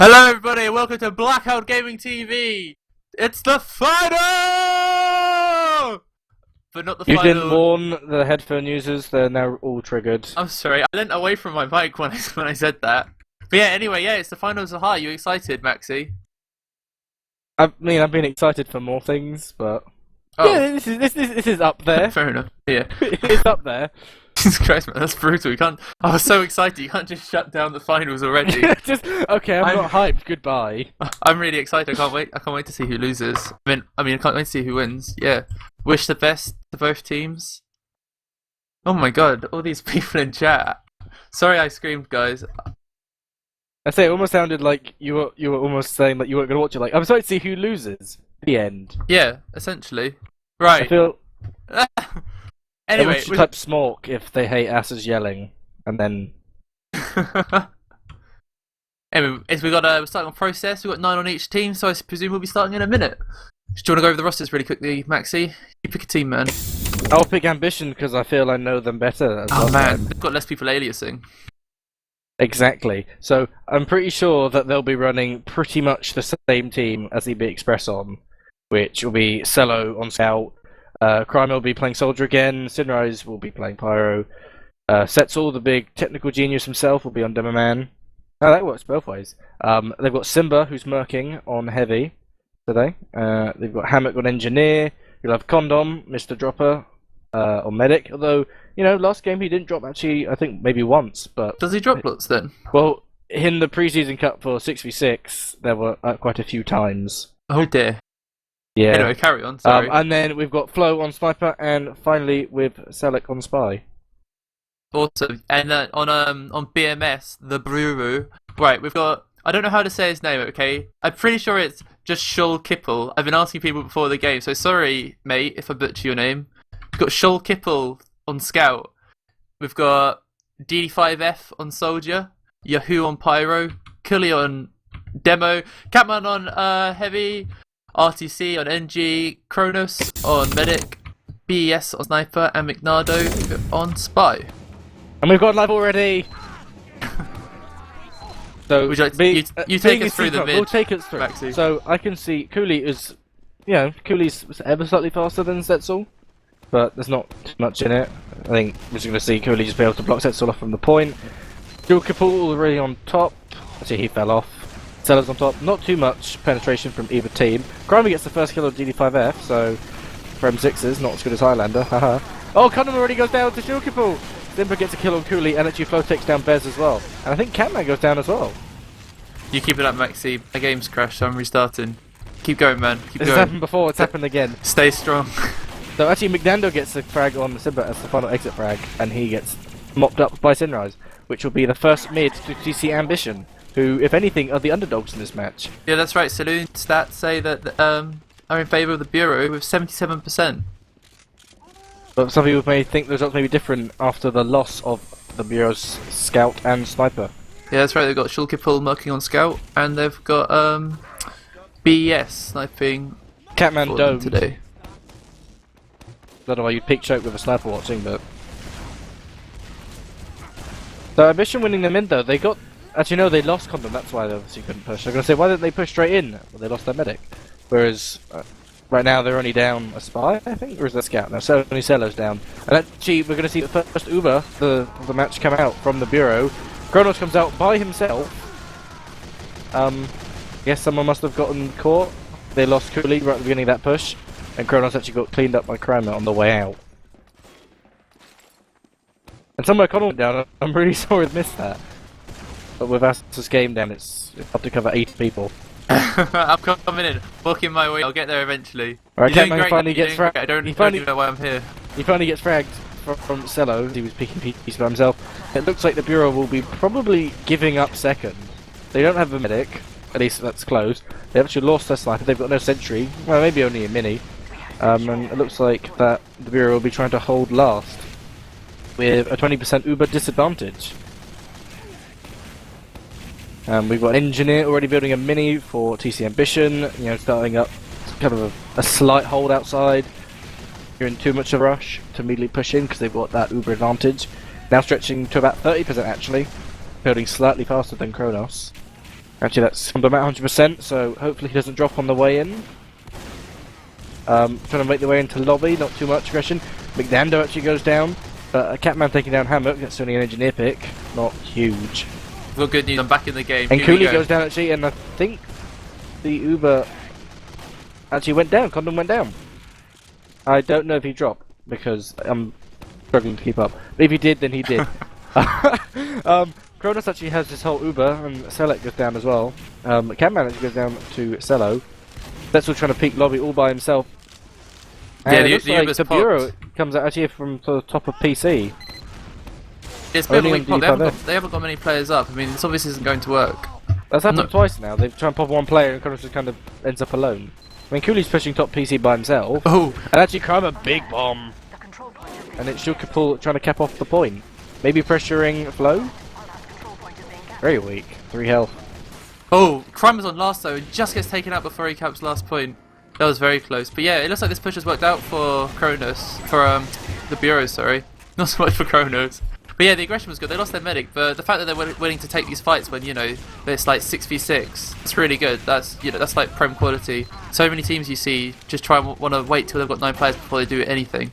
Hello everybody, welcome to BlackOut Gaming TV! It's the final! But not the You final... didn't warn the headphone users, they're now all triggered. I'm sorry, I leant away from my mic when I said that. But yeah, anyway, it's the finals of High. You excited, Maxi? I mean, I've been excited for more things, but... Oh. Yeah, this is up there. Fair enough, yeah. It's up there. Jesus Christ, man, that's brutal. You can't... I was so excited, you can't just shut down the finals already. Okay, I'm not hyped, goodbye. I'm really excited, I can't wait to see who loses. I mean, I can't wait to see who wins, yeah. Wish the best to both teams. Oh my god, all these people in chat. Sorry I screamed, guys. I say, it almost sounded like you were almost saying that you weren't going to watch it, like, I'm sorry to see who loses. The end. Yeah, essentially. Right. I feel... Anyway, everyone should type smork if they hate asses yelling, and then... Anyway, we're starting on process. We've got 9 on each team, so I presume we'll be starting in a minute. Do you want to go over the rosters really quickly, Maxi? You pick a team, man. I'll pick Ambition because I feel I know them better. Oh man, they've got less people aliasing. Exactly. So I'm pretty sure that they'll be running pretty much the same team as EB Express on, which will be Cello on Scout, Crime will be playing Soldier again, Synrise will be playing Pyro, Setzel, the big technical genius himself, will be on Demoman. Oh, that works both ways. They've got Simba, who's murking on Heavy today. They've got Hammock on Engineer. You'll have Condom, Mr. Dropper, on Medic. Although, you know, last game he didn't drop actually, I think maybe once. But does he drop lots then? Well, in the preseason cup for 6v6, there were quite a few times. Oh dear. Yeah. Anyway, carry on. Sorry. And then we've got Flo on Sniper, and finally with Selek on Spy. Awesome. And on BMS, the Bruru. Right, we've got. I don't know how to say his name. Okay, I'm pretty sure it's just Shul Kippel. I've been asking people before the game, so sorry, mate, if I butcher your name. We've got Shul Kippel on Scout. We've got DD5F on Soldier. Yahoo on Pyro. Kully on Demo. Catman on Heavy. RTC on NG. Chronos on Medic. BES on Sniper. And McNardo on Spy. And we've got live already! So, you take us through the mid. We'll take us through. Maxi. So, I can see Kully is, you know, Kully's ever slightly faster than Setzel, but there's not too much in it. I think we're just going to see Kully just be able to block Setzel off from the point. Shul Kippel already on top. Actually, he fell off. Sellers on top. Not too much penetration from either team. Grimy gets the first kill of DD5F, so for M6s, not as good as Highlander. Haha. Oh, Condom already goes down to Shul Kippel! Simba gets a kill on Kully, and actually Flo takes down Bez as well. And I think Catman goes down as well. You keep it up, Maxi. My game's crashed, so I'm restarting. Keep going, man. Keep This going. has happened before, it's happened again. Stay strong. So actually McNando gets the frag on Simba as the final exit frag, and he gets mopped up by Synrise, which will be the first mid to TC Ambition, who, if anything, are the underdogs in this match. Yeah, that's right. Saloon stats say that are in favour of the Bureau with 77%. But some people may think the results may be different after the loss of the Bureau's Scout and Sniper. Yeah, that's right. They've got Shul Kippel marking on Scout, and they've got BES sniping Catman Dome today. I don't know why you'd pick choke with a sniper watching, but... So Ambition winning them in though, they got... Actually no, they lost Condom, that's why they obviously couldn't push. I'm going to say, why didn't they push straight in? Well, they lost their medic. Whereas, right now they're only down a Spy, I think? Or is that Scout? No, so only Cello's down. And actually, we're going to see the first Uber of the match come out from the Bureau. Chronos comes out by himself. Guess someone must have gotten caught. They lost Kully right at the beginning of that push. And Chronos actually got cleaned up by Kramer on the way out. And somewhere Connell went down, I'm really sorry I missed that. But with Assa's game down, it's up to cover 8 people. I'm coming in, walking my way. I'll get there eventually. Alright, Catman finally gets fragged. I don't even know why I'm here. He finally gets fragged from Cello. He was picking pieces by himself. It looks like the Bureau will be probably giving up second. They don't have a medic, at least that's close. They've actually lost their sniper. They've got no sentry. Well, maybe only a mini. And it looks like that the Bureau will be trying to hold last with a 20% Uber disadvantage. We've got an Engineer already building a mini for TC Ambition, you know, starting up kind of a slight hold outside. You're in too much of a rush to immediately push in because they've got that Uber advantage. Now stretching to about 30% actually, building slightly faster than Chronos. Actually, that's about 100%, so hopefully he doesn't drop on the way in. Trying to make the way into lobby, not too much aggression. McDando actually goes down, but a Catman taking down Hammock, that's only an engineer pick, not huge. Well, good news, I'm back in the game. And Here we Cooley go. goes down actually, and I think the Uber actually went down, Condom went down. I don't know if he dropped, because I'm struggling to keep up. But if he did, then he did. Chronos actually has this whole Uber, and Selek goes down as well. Catman actually goes down to Cello. That's all trying to peek lobby all by himself. And Yeah, it looks the like Uber's the popped. Bureau comes out actually from the top of PC. It's a bit of a Only weak on pop. D5F. They haven't got many players up. I mean, this obviously isn't going to work. That's happened No. twice now. They've tried and pop one player and Chronos just kind of ends up alone. I mean, Cooley's pushing top PC by himself. Oh, And actually Crime a big bomb. And it's Shulkapul trying to cap off the point. Maybe pressuring Flow? Very weak. 3 health. oh, Crime was on last though, and just gets taken out before he caps last point. That was very close. But yeah, it looks like this push has worked out for Chronos, for the Bureau, sorry. Not so much for Chronos. But yeah, the aggression was good. They lost their medic, but the fact that they're willing to take these fights when, you know, it's like 6v6, it's really good. That's, you know, that's like prem quality. So many teams you see just try and want to wait till they've got 9 players before they do anything.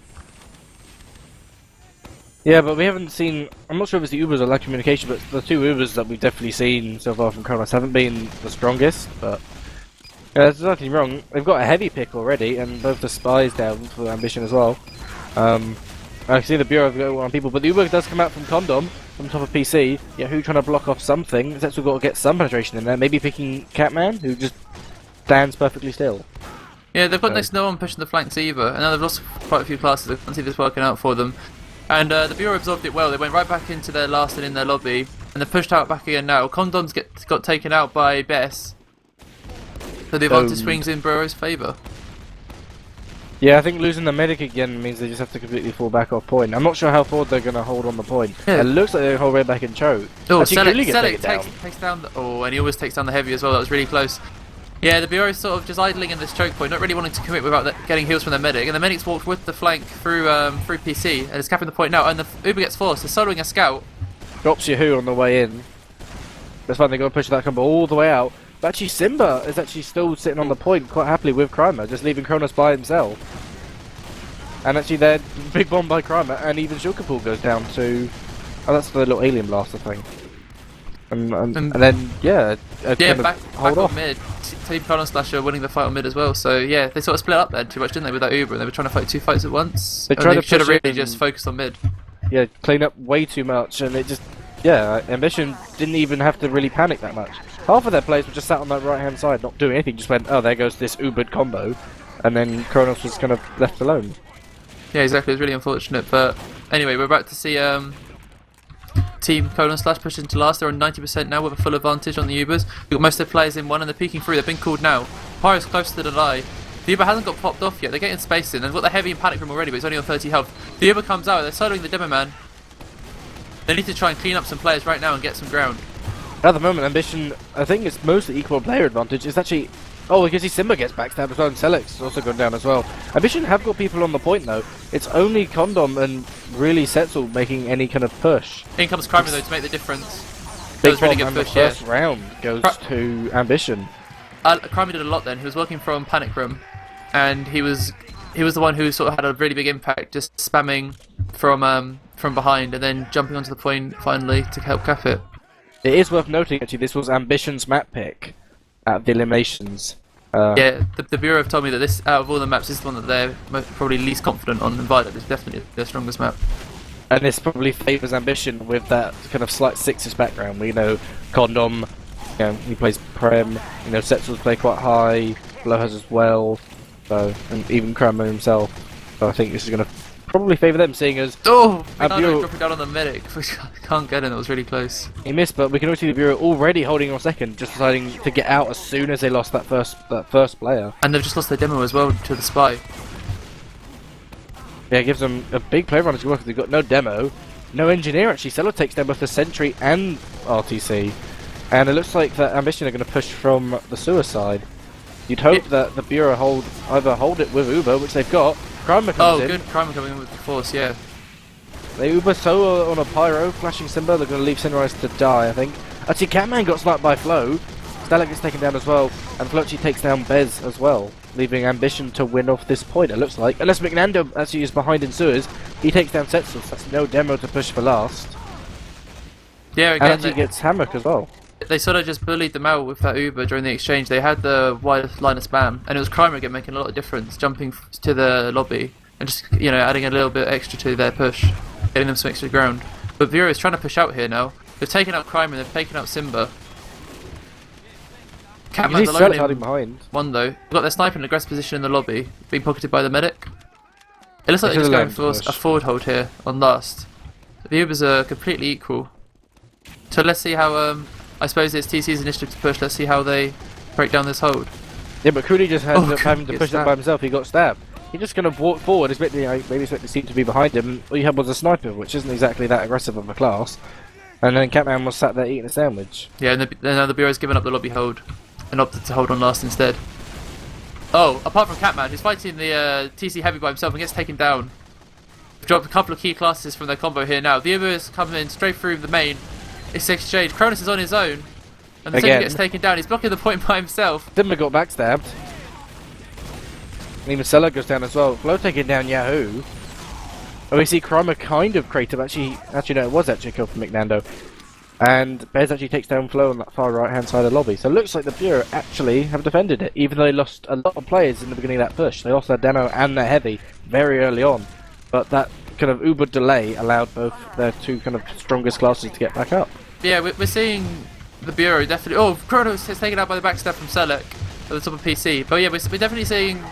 Yeah, but we haven't seen... I'm not sure if it's the Ubers or lack of communication, but the 2 Ubers that we've definitely seen so far from Chronos haven't been the strongest, but... Yeah, there's nothing wrong. They've got a heavy pick already, and both the spies down for Ambition as well. I see the Bureau have got on people, but the Uber does come out from Condom, from top of PC. Yeah, who trying to block off something? That's got to get some penetration in there. Maybe picking Catman, who just stands perfectly still. Yeah, they've got next to no one pushing the flanks either, and now they've lost quite a few classes. I can't see this working out for them. And the Bureau absorbed it well. They went right back into their last and in their lobby, and they're pushed out back again now. Condoms got taken out by Bess, so the advantage swings in Bureau's favour. Yeah, I think losing the medic again means they just have to completely fall back off point. I'm not sure how forward they're going to hold on the point. Yeah. It looks like they're hold right back in choke. Oh, Actually, Cooley gets taken Selek takes down the... Oh, and he always takes down the heavy as well. That was really close. Yeah, the Bureau's sort of just idling in this choke point, not really wanting to commit without getting heals from their medic. And the medic's walked with the flank through PC, and is capping the point now. And the Uber gets forced. They're soloing a scout. Drops Yahoo on the way in. That's fine, they're going to push that combo all the way out. But actually Simba is actually still sitting on the point quite happily with Krymer, just leaving Chronos by himself. And actually they're big bomb by Krymer, and even Shulkapul goes down to... Oh, that's the little alien blaster thing. And then, yeah, Back hold off. on mid. Team Chronos Slash are winning the fight on mid as well. So yeah, they sort of split up there too much, didn't they, with that Uber? And they were trying to fight 2 fights at once. They tried to should have push really in- just focused on mid. Yeah, clean up way too much, and it just... Yeah, Ambition didn't even have to really panic that much. Half of their players were just sat on that right-hand side, not doing anything, just went, oh, there goes this Ubered combo, and then Chronos was kind of left alone. Yeah, exactly. It was really unfortunate. But anyway, we're about to see Team Chronos Slash push into last. They're on 90% now with a full advantage on the Ubers. We've got most of the players in 1 and they're peeking through. They've been called now. Pyro's close to the lie. The Uber hasn't got popped off yet. They're getting space in. They've got the heavy and panic room already, but it's only on 30 health. The Uber comes out. They're soloing the demo man. They need to try and clean up some players right now and get some ground. At the moment, Ambition, I think it's mostly equal player advantage. It's actually... Oh, because see Simba gets backstabbed as well, and Selek's also gone down as well. Ambition have got people on the point, though. It's only Condom and really Setzel making any kind of push. In comes Kramer, though, to make the difference. That Big was really bomb, good and push, the yeah. first round goes to Ambition. Kramer did a lot then. He was working from Panic Room, and he was the one who sort of had a really big impact, just spamming from behind and then jumping onto the point finally to help cap it. It is worth noting, actually, this was Ambition's map pick at the eliminations. Yeah, the Bureau have told me that this, out of all the maps, this is the one that they're probably least confident on, and Violet is definitely their strongest map. And this probably favours Ambition with that kind of slight Sixes background. We know Condom, you know, he plays Prem, you know, Setzel's play quite high, Blow has as well, so, and even Kramer himself. So I think this is going to probably favour them, seeing as Oh! Bureau- Bureau dropping down on the medic. Can't get in, that was really close. he missed, but we can also see the Bureau already holding on second, just deciding to get out as soon as they lost that first player. And they've just lost their demo as well to the spy. Yeah, it gives them a big player advantage because they've got no demo, no engineer actually. Selek takes down both the Sentry and RTC, and it looks like that Ambition are going to push from the suicide. You'd hope that the Bureau either hold it with Uber, which they've got. Kramer comes in. Good. Kramer coming in with the force, yeah. They Uber so on a pyro, flashing Simba. They're going to leave synrise to die, I think. Actually, Catman got sniped by Flow. Selek gets taken down as well, and Flochi takes down Bez as well, leaving Ambition to win off this point, it looks like. Unless McNando actually is behind in sewers, he takes down Setzel, so that's no demo to push for last. Yeah, And again, actually gets Hammock as well. they sort of just bullied them out with that Uber during the exchange. They had the wide line of spam, and it was Crimer again making a lot of difference, jumping to the lobby and just, you know, adding a little bit extra to their push, getting them some extra ground. But Vero is trying to push out here now. They've taken out Crimer, they've taken out Simba. Catman's alone in behind. one though. They've got their sniper in an aggressive position in the lobby, being pocketed by the medic. It looks like they're just going for a forward hold here on last. The Ubers are completely equal. So let's see how, I suppose it's TC's initiative to push, let's see how they break down this hold. Yeah, but Cooley just ended up having to gets push it by himself, he got stabbed. He just kind of walked forward, expecting, maybe expecting the team to be behind him. All you had was a sniper, which isn't exactly that aggressive of a class. And then Catman was sat there eating a sandwich. Yeah, and now the Bureau's given up the lobby hold and opted to hold on last instead. Oh, apart from Catman, who's fighting the TC Heavy by himself and gets taken down. We've dropped a couple of key classes from their combo here now. The Uber is coming straight through the main. It's exchange. Chronos is on his own. And the Simba gets taken down. He's blocking the point by himself. Simba got backstabbed. And even Selek goes down as well. Flo taking down Yahoo. Oh, we see Crimer kind of creative. Actually, no, it was actually a kill from McNando. And Bez actually takes down Flo on that far right hand side of the lobby. So it looks like the Bureau actually have defended it, even though they lost a lot of players in the beginning of that push. They lost their demo and their heavy very early on. But that kind of Uber delay allowed both their two kind of strongest classes to get back up. Yeah, we're seeing the Bureau definitely... Oh, Chronos is taken out by the backstab from Selek at the top of PC. But yeah, we're definitely seeing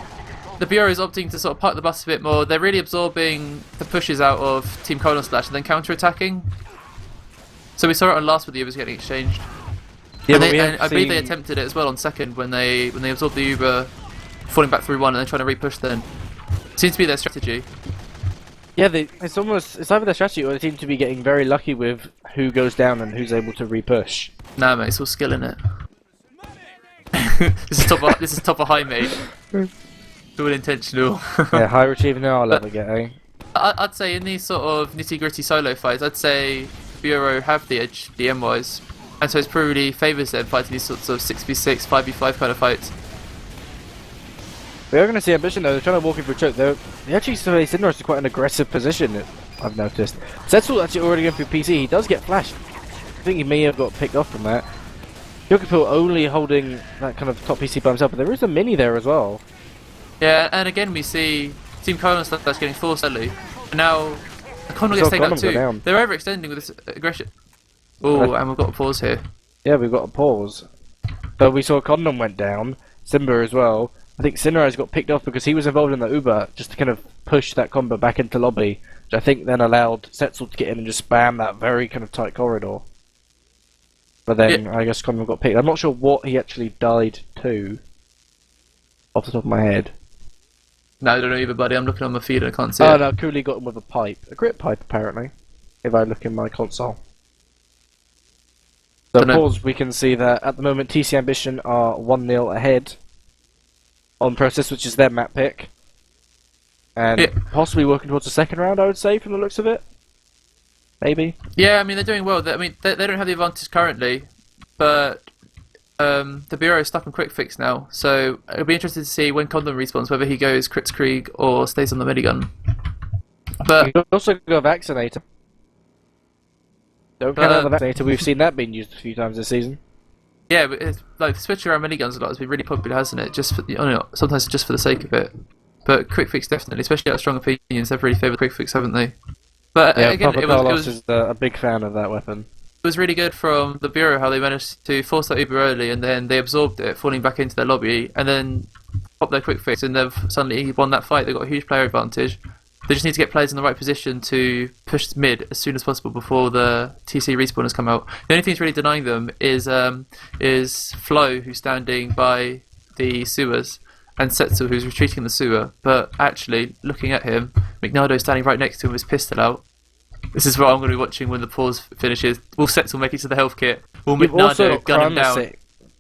the Bureau is opting to sort of park the bus a bit more. They're really absorbing the pushes out of Team Chronos Slash and then counter-attacking. So we saw it on last with the Ubers getting exchanged. Yeah, and I believe they attempted it as well on second when they absorbed the Uber, falling back through one and then trying to repush then. Seems to be their strategy. Yeah, it's either their strategy or they seem to be getting very lucky with who goes down and who's able to repush. Nah, mate, it's all skill in it. This is top of high, mate. It's all intentional. Yeah, high achieving I'll ever get, eh? I'd say in these sort of nitty-gritty solo fights, I'd say Bureau have the edge DM-wise, and so it probably favours them fighting these sorts of 6v6, 5v5 kind of fights. We are going to see Ambition though, they're trying to walk in for a choke. They actually play synrise to quite an aggressive position, I've noticed. Setzel actually already going through PC, he does get flashed. I think he may have got picked off from that. Yokopil only holding that kind of top PC by himself, but there is a mini there as well. Yeah, and again we see Team Chronos that's getting forced early. And now Connor gets taken out too. They're overextending with this aggression. Oh, and we've got a pause here. Yeah, we've got a pause. So we saw Condom went down, Simba as well. I think Synrise got picked off because he was involved in the Uber just to kind of push that combo back into lobby, which I think then allowed Setzel to get in and just spam that very kind of tight corridor. But then I guess Condom got picked. I'm not sure what he actually died to, off the top of my head. No, I don't know either, buddy. I'm looking on my feed and I can't see it. Oh no, Cooley got him with a pipe. A grip pipe, apparently, if I look in my console. So pause, we can see that at the moment TC Ambition are 1-0 ahead on Process, which is their map pick. And possibly working towards the second round, I would say, from the looks of it. Maybe. Yeah, I mean, they're doing well. They don't have the advantage currently, but the Bureau is stuck on quick fix now, so it'll be interesting to see when Condom respawns, whether he goes crits Krieg or stays on the minigun. But you can also go Vaccinator. Don't count out the Vaccinator, we've seen that being used a few times this season. Yeah, but it's, like switching around miniguns a lot has been really popular, hasn't it? Just for sometimes just for the sake of it. But quick fix definitely, especially out of strong opinions, they've really favoured quick fix, haven't they? But yeah, again, it was is a big fan of that weapon. It was really good from the Bureau how they managed to force that Uber early and then they absorbed it, falling back into their lobby, and then pop their quick fix and they've suddenly won that fight. They've got a huge player advantage. They just need to get players in the right position to push mid as soon as possible before the TC respawners come out. The only thing that's really denying them is Flo, who's standing by the sewers, and Setzel, who's retreating in the sewer. But actually, looking at him, McNardo's standing right next to him with his pistol out. This is what I'm going to be watching when the pause finishes. Will Setzel make it to the health kit? Will McNardo gun him down?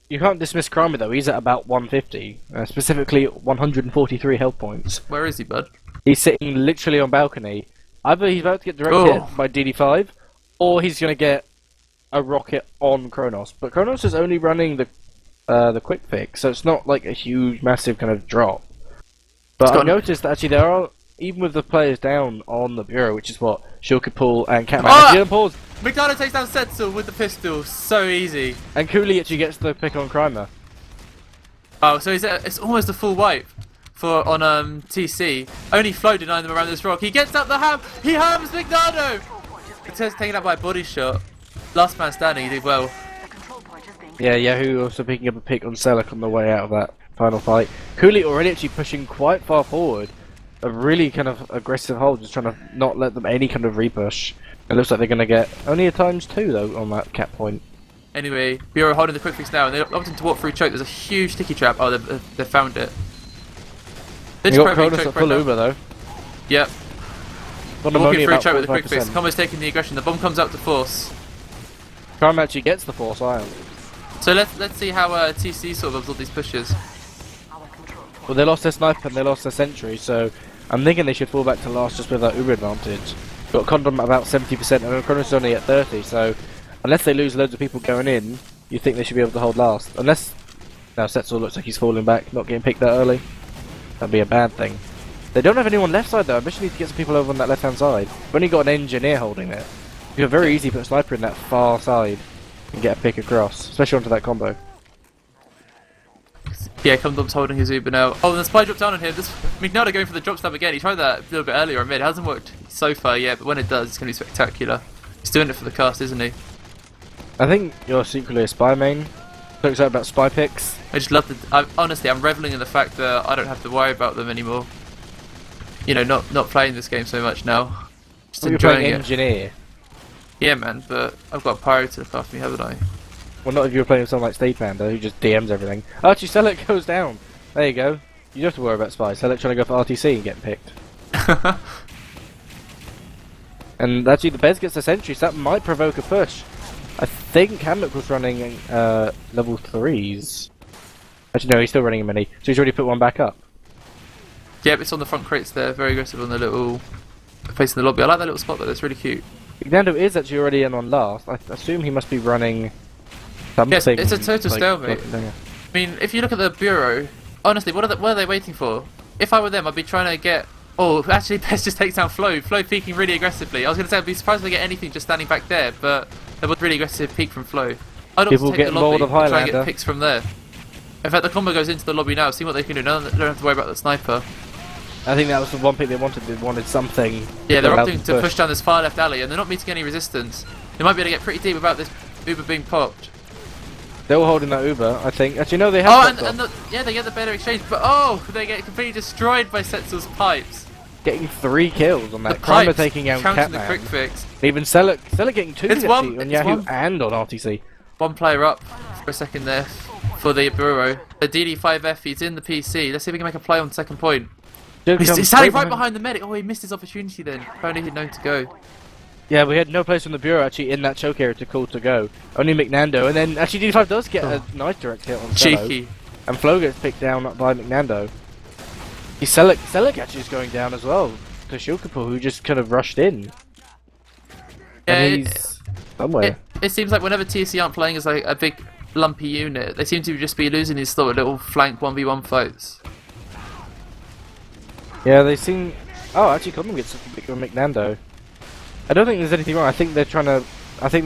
You can't dismiss Kramer though, he's at about 150, specifically 143 health points. Where is he, bud? He's sitting literally on balcony. Either he's about to get direct hit by DD5, or he's going to get a rocket on Chronos. But Chronos is only running the the quick fix, so it's not like a huge, massive kind of drop. But I've noticed that actually there are, even with the players down on the bureau, which is what Shulkipul and Catman. Oh! Pause. McDonald takes down Setzel with the pistol, so easy. And Cooley actually gets the pick on Crimer. Oh, so it's almost a full wipe on TC. Only Flo denying them around this rock. He gets up the ham. He hams McDonald. It's taken out by a body shot. Last man standing. He did well. Yeah, Yahoo also picking up a pick on Selek on the way out of that final fight. Cooley already actually pushing quite far forward. A really kind of aggressive hold, just trying to not let them any kind of repush. It looks like they're going to get only a ×2 though on that cap point. Anyway, Bureau holding the quick fix now, and they're opting to walk through choke. There's a huge sticky trap. Oh, they found it. You got Chronos at full Uber though. Yep. Walking through choke with the quick fix. Combo's taking the aggression. The bomb comes out to force. Crime actually gets the force iron. So let's see how TC sort of absorb these pushes. Well, they lost their sniper and they lost their sentry, so I'm thinking they should fall back to last just with that Uber advantage. Got Condom at about 70% and Chronos only at 30, so unless they lose loads of people going in, you think they should be able to hold last. Unless now Setzel looks like he's falling back, not getting picked that early. That'd be a bad thing. They don't have anyone left side though. I bet you need to get some people over on that left hand side. We've only got an engineer holding it. You're very easy to put a sniper in that far side and get a pick across, especially onto that combo. Yeah, Condom's holding his Uber now. Oh, and the spy dropped down on him. McNally going for the drop stab again. He tried that a little bit earlier on mid. It hasn't worked so far yet, but when it does, it's going to be spectacular. He's doing it for the cast, isn't he? I think you're secretly a spy main. So excited about spy picks. I just love honestly, I'm reveling in the fact that I don't have to worry about them anymore. You know, not playing this game so much now. Just Well, enjoying you're playing it. engineer. Yeah, man, but I've got a pyro to look after me, haven't I? Well, not if you were playing with someone like Steve Panda who just DMs everything. Oh, actually, Selek goes down. There you go. You don't have to worry about spies. Selek trying to go for RTC and getting picked. And actually, the Bez gets the sentry, so that might provoke a push. I think Hammock was running level 3s. Actually, no, he's still running a mini, so he's already put one back up. Yep, it's on the front crates there, very aggressive on the little facing the lobby. I like that little spot though, that's really cute. Ignando is actually already in on last. I assume he must be running something. Yes, it's a total like, stalemate. I mean, if you look at the bureau, honestly, what are they waiting for? If I were them, I'd be trying to get. Oh, actually, Pez just takes down Flo. Flo peeking really aggressively. I was going to say I'd be surprised if they get anything just standing back there, but there was a really aggressive peek from Flo. I'd also take the lobby and try and get picks from there. In fact, the combo goes into the lobby now. See what they can do. No, they don't have to worry about the sniper. I think that was the one pick they wanted. They wanted something. Yeah, they're opting to push down this far left alley, and they're not meeting any resistance. They might be able to get pretty deep without this Uber being popped. They're all holding that Uber, I think. Actually, no, they have. Oh, and yeah, they get the better exchange, but oh, they get completely destroyed by Setzel's pipes. Getting 3 kills on that. The pipes taking out counting Catman. the quick fix. Even Selek getting 2 It's actually, one- on it's Yahoo one. and on RTC. One player up for a second there for the Bureau. The DD5F, he's in the PC. Let's see if we can make a play on second point. He's standing right behind the medic. Oh, he missed his opportunity then. Apparently he'd known to go. Yeah, we had no place from the Bureau actually in that choke area to call to go. Only McNando, and then actually DD5 does get a nice direct hit on Selek. Cheeky. And Flo gets picked down by McNando. Selek actually is going down as well. To Shulkipul, who just kind of rushed in. Yeah, And he's somewhere. It seems like whenever TC aren't playing as like a big lumpy unit, they seem to just be losing these sort of little flank 1v1 fights. Yeah, they seem. Oh, actually, Condom gets a pick on McNando. I don't think there's anything wrong. I think they're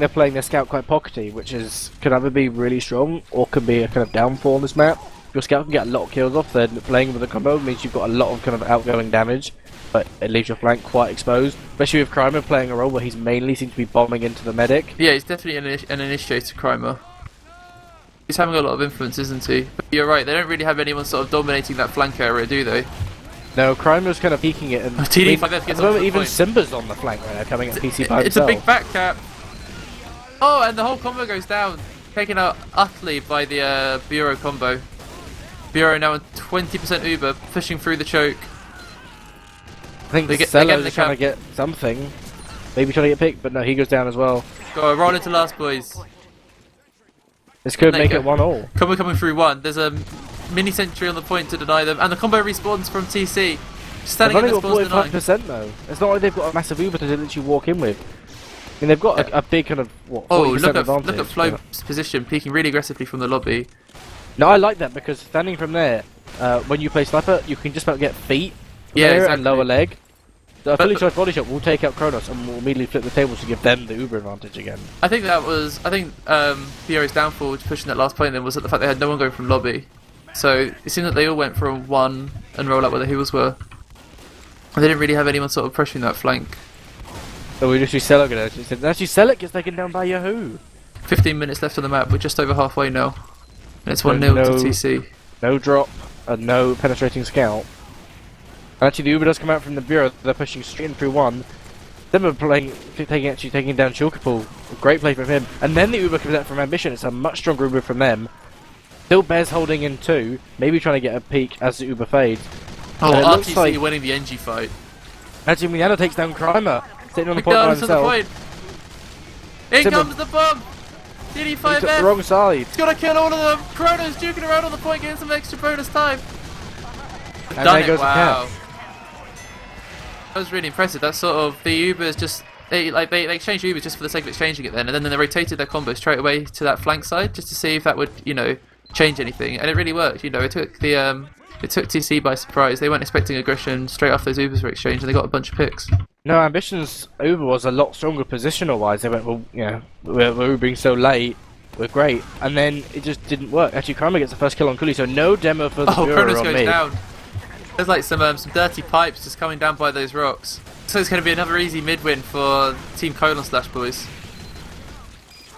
playing their scout quite pockety, which could either be really strong or could be a kind of downfall on this map. If your scout can get a lot of kills off, then playing with a combo means you've got a lot of kind of outgoing damage, but it leaves your flank quite exposed. Especially with Crimer playing a role where he's mainly seems to be bombing into the medic. Yeah, he's definitely an initiator, Crimer. He's having a lot of influence, isn't he? But you're right, they don't really have anyone sort of dominating that flank area, do they? No, Crimer's kind of peeking it, and TD5F at gets the moment, on even point. Simba's on the flank right now, coming at PC by It's a himself. big back cap. Oh, and the whole combo goes down, taken out utterly by the Bureau combo. Bureau now on 20% Uber, pushing through the choke. I think they get Celo's trying to get something. Maybe trying to get picked, but no, he goes down as well. Go roll into last, boys. This could There make you it go. 1-all. Combo coming through one. There's a mini sentry on the point to deny them, and the combo respawns from TC. Just They've standing in only the got spawns denying. 45% though. It's not like they've got a massive Uber to literally walk in with. I mean, they've got a big kind of, what, 40% Oh, look advantage. at Flo's position, peeking really aggressively from the lobby. No, I like that because standing from there, when you play sniper, you can just about get feet from Yeah, there exactly. and lower leg. So a But- fully charged body shot will take out Chronos and will immediately flip the tables to give them the uber advantage again. I think Fiore's downfall to pushing that last point then was that the fact they had no one going from lobby. So it seemed that they all went for a 1 and roll out where the heals were. And they didn't really have anyone sort of pressuring that flank. So we just see Selek going to actually Selek gets taken down by Yahoo. 15 minutes left on the map, we're just over halfway now. And it's 1-0 no- to TC. No drop and no penetrating scout. And actually the uber does come out from the bureau, they're pushing straight in through 1. Then we're taking down Chilkapul. Great play from him. And then the uber comes out from Ambition, it's a much stronger uber from them. Still Bears holding in 2, maybe trying to get a peek as the uber fades. Oh, And it looks RTC like- winning the NG fight. Actually, Miano takes down Crimer, sitting on the Big point by down to the himself. point. In Timber- comes the bomb! He took DD5F! the wrong side. It's gotta kill all of them! Chronos duking around on the point, getting some extra bonus time. And Done there it, goes the wow. cap. That was really impressive. That sort of the Ubers just they exchanged Ubers just for the sake of exchanging it then, and then they rotated their combo straight away to that flank side just to see if that would change anything, and it really worked. It took TC by surprise. They weren't expecting aggression straight off those Ubers were exchanged, and they got a bunch of picks. No, Ambition's Uber was a lot stronger positional wise. They went, well, we're Ubering so late, we're great. And then it just didn't work. Actually, Crimer gets the first kill on Cooley, so no demo for the Oh, Bureau Chronos on goes mid. down. There's like some dirty pipes just coming down by those rocks. So it's going to be another easy mid win for Team Colon Slash boys.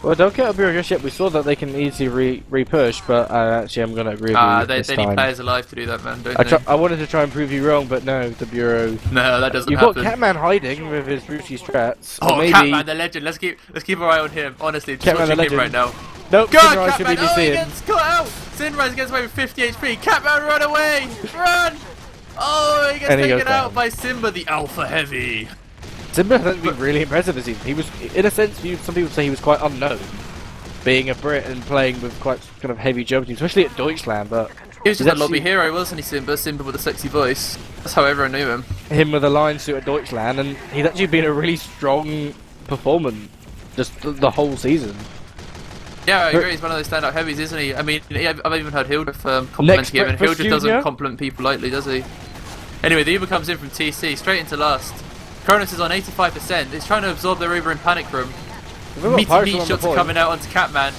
Well, don't get a Bureau just yet. We saw that they can easily re-push, but actually I'm going to agree with you They this need time. players alive to do that, man, don't they? I wanted to try and prove you wrong, but no, the Bureau... No, that doesn't You've happen. got Catman hiding with his Brucey strats. Oh, maybe... Catman, the legend. Let's keep our eye on him. Honestly, just Catman, the watching him legend. right now. Nope, Go, Synrise should Catman! be Oh, he seeing. gets caught out. Synrise gets away with 50 HP. Catman, run away! Run! Oh, he gets And he taken goes out down. by Simba, the Alpha Heavy. Simba has been really impressive this season. He was, in a sense, some people say he was quite unknown, being a Brit and playing with quite kind of heavy German teams, especially at Deutschland. But He was just he's a lobby actually- hero, wasn't he, Simba? Simba with a sexy voice. That's how everyone knew him. him with a lion suit at Deutschland, and he's actually been a really strong performance just the whole season. Yeah, I But- agree. He's one of those standout heavies, isn't he? I mean, I've even heard Hilda complimenting him, and Breakfast Hilda doesn't Junior? compliment people lightly, does he? Anyway, the Uber comes in from TC, straight into last. Chronos is on 85%. He's trying to absorb their Uber in Panic Room. We've got Meaty Pirates meat on the shots are point. coming out onto Catman.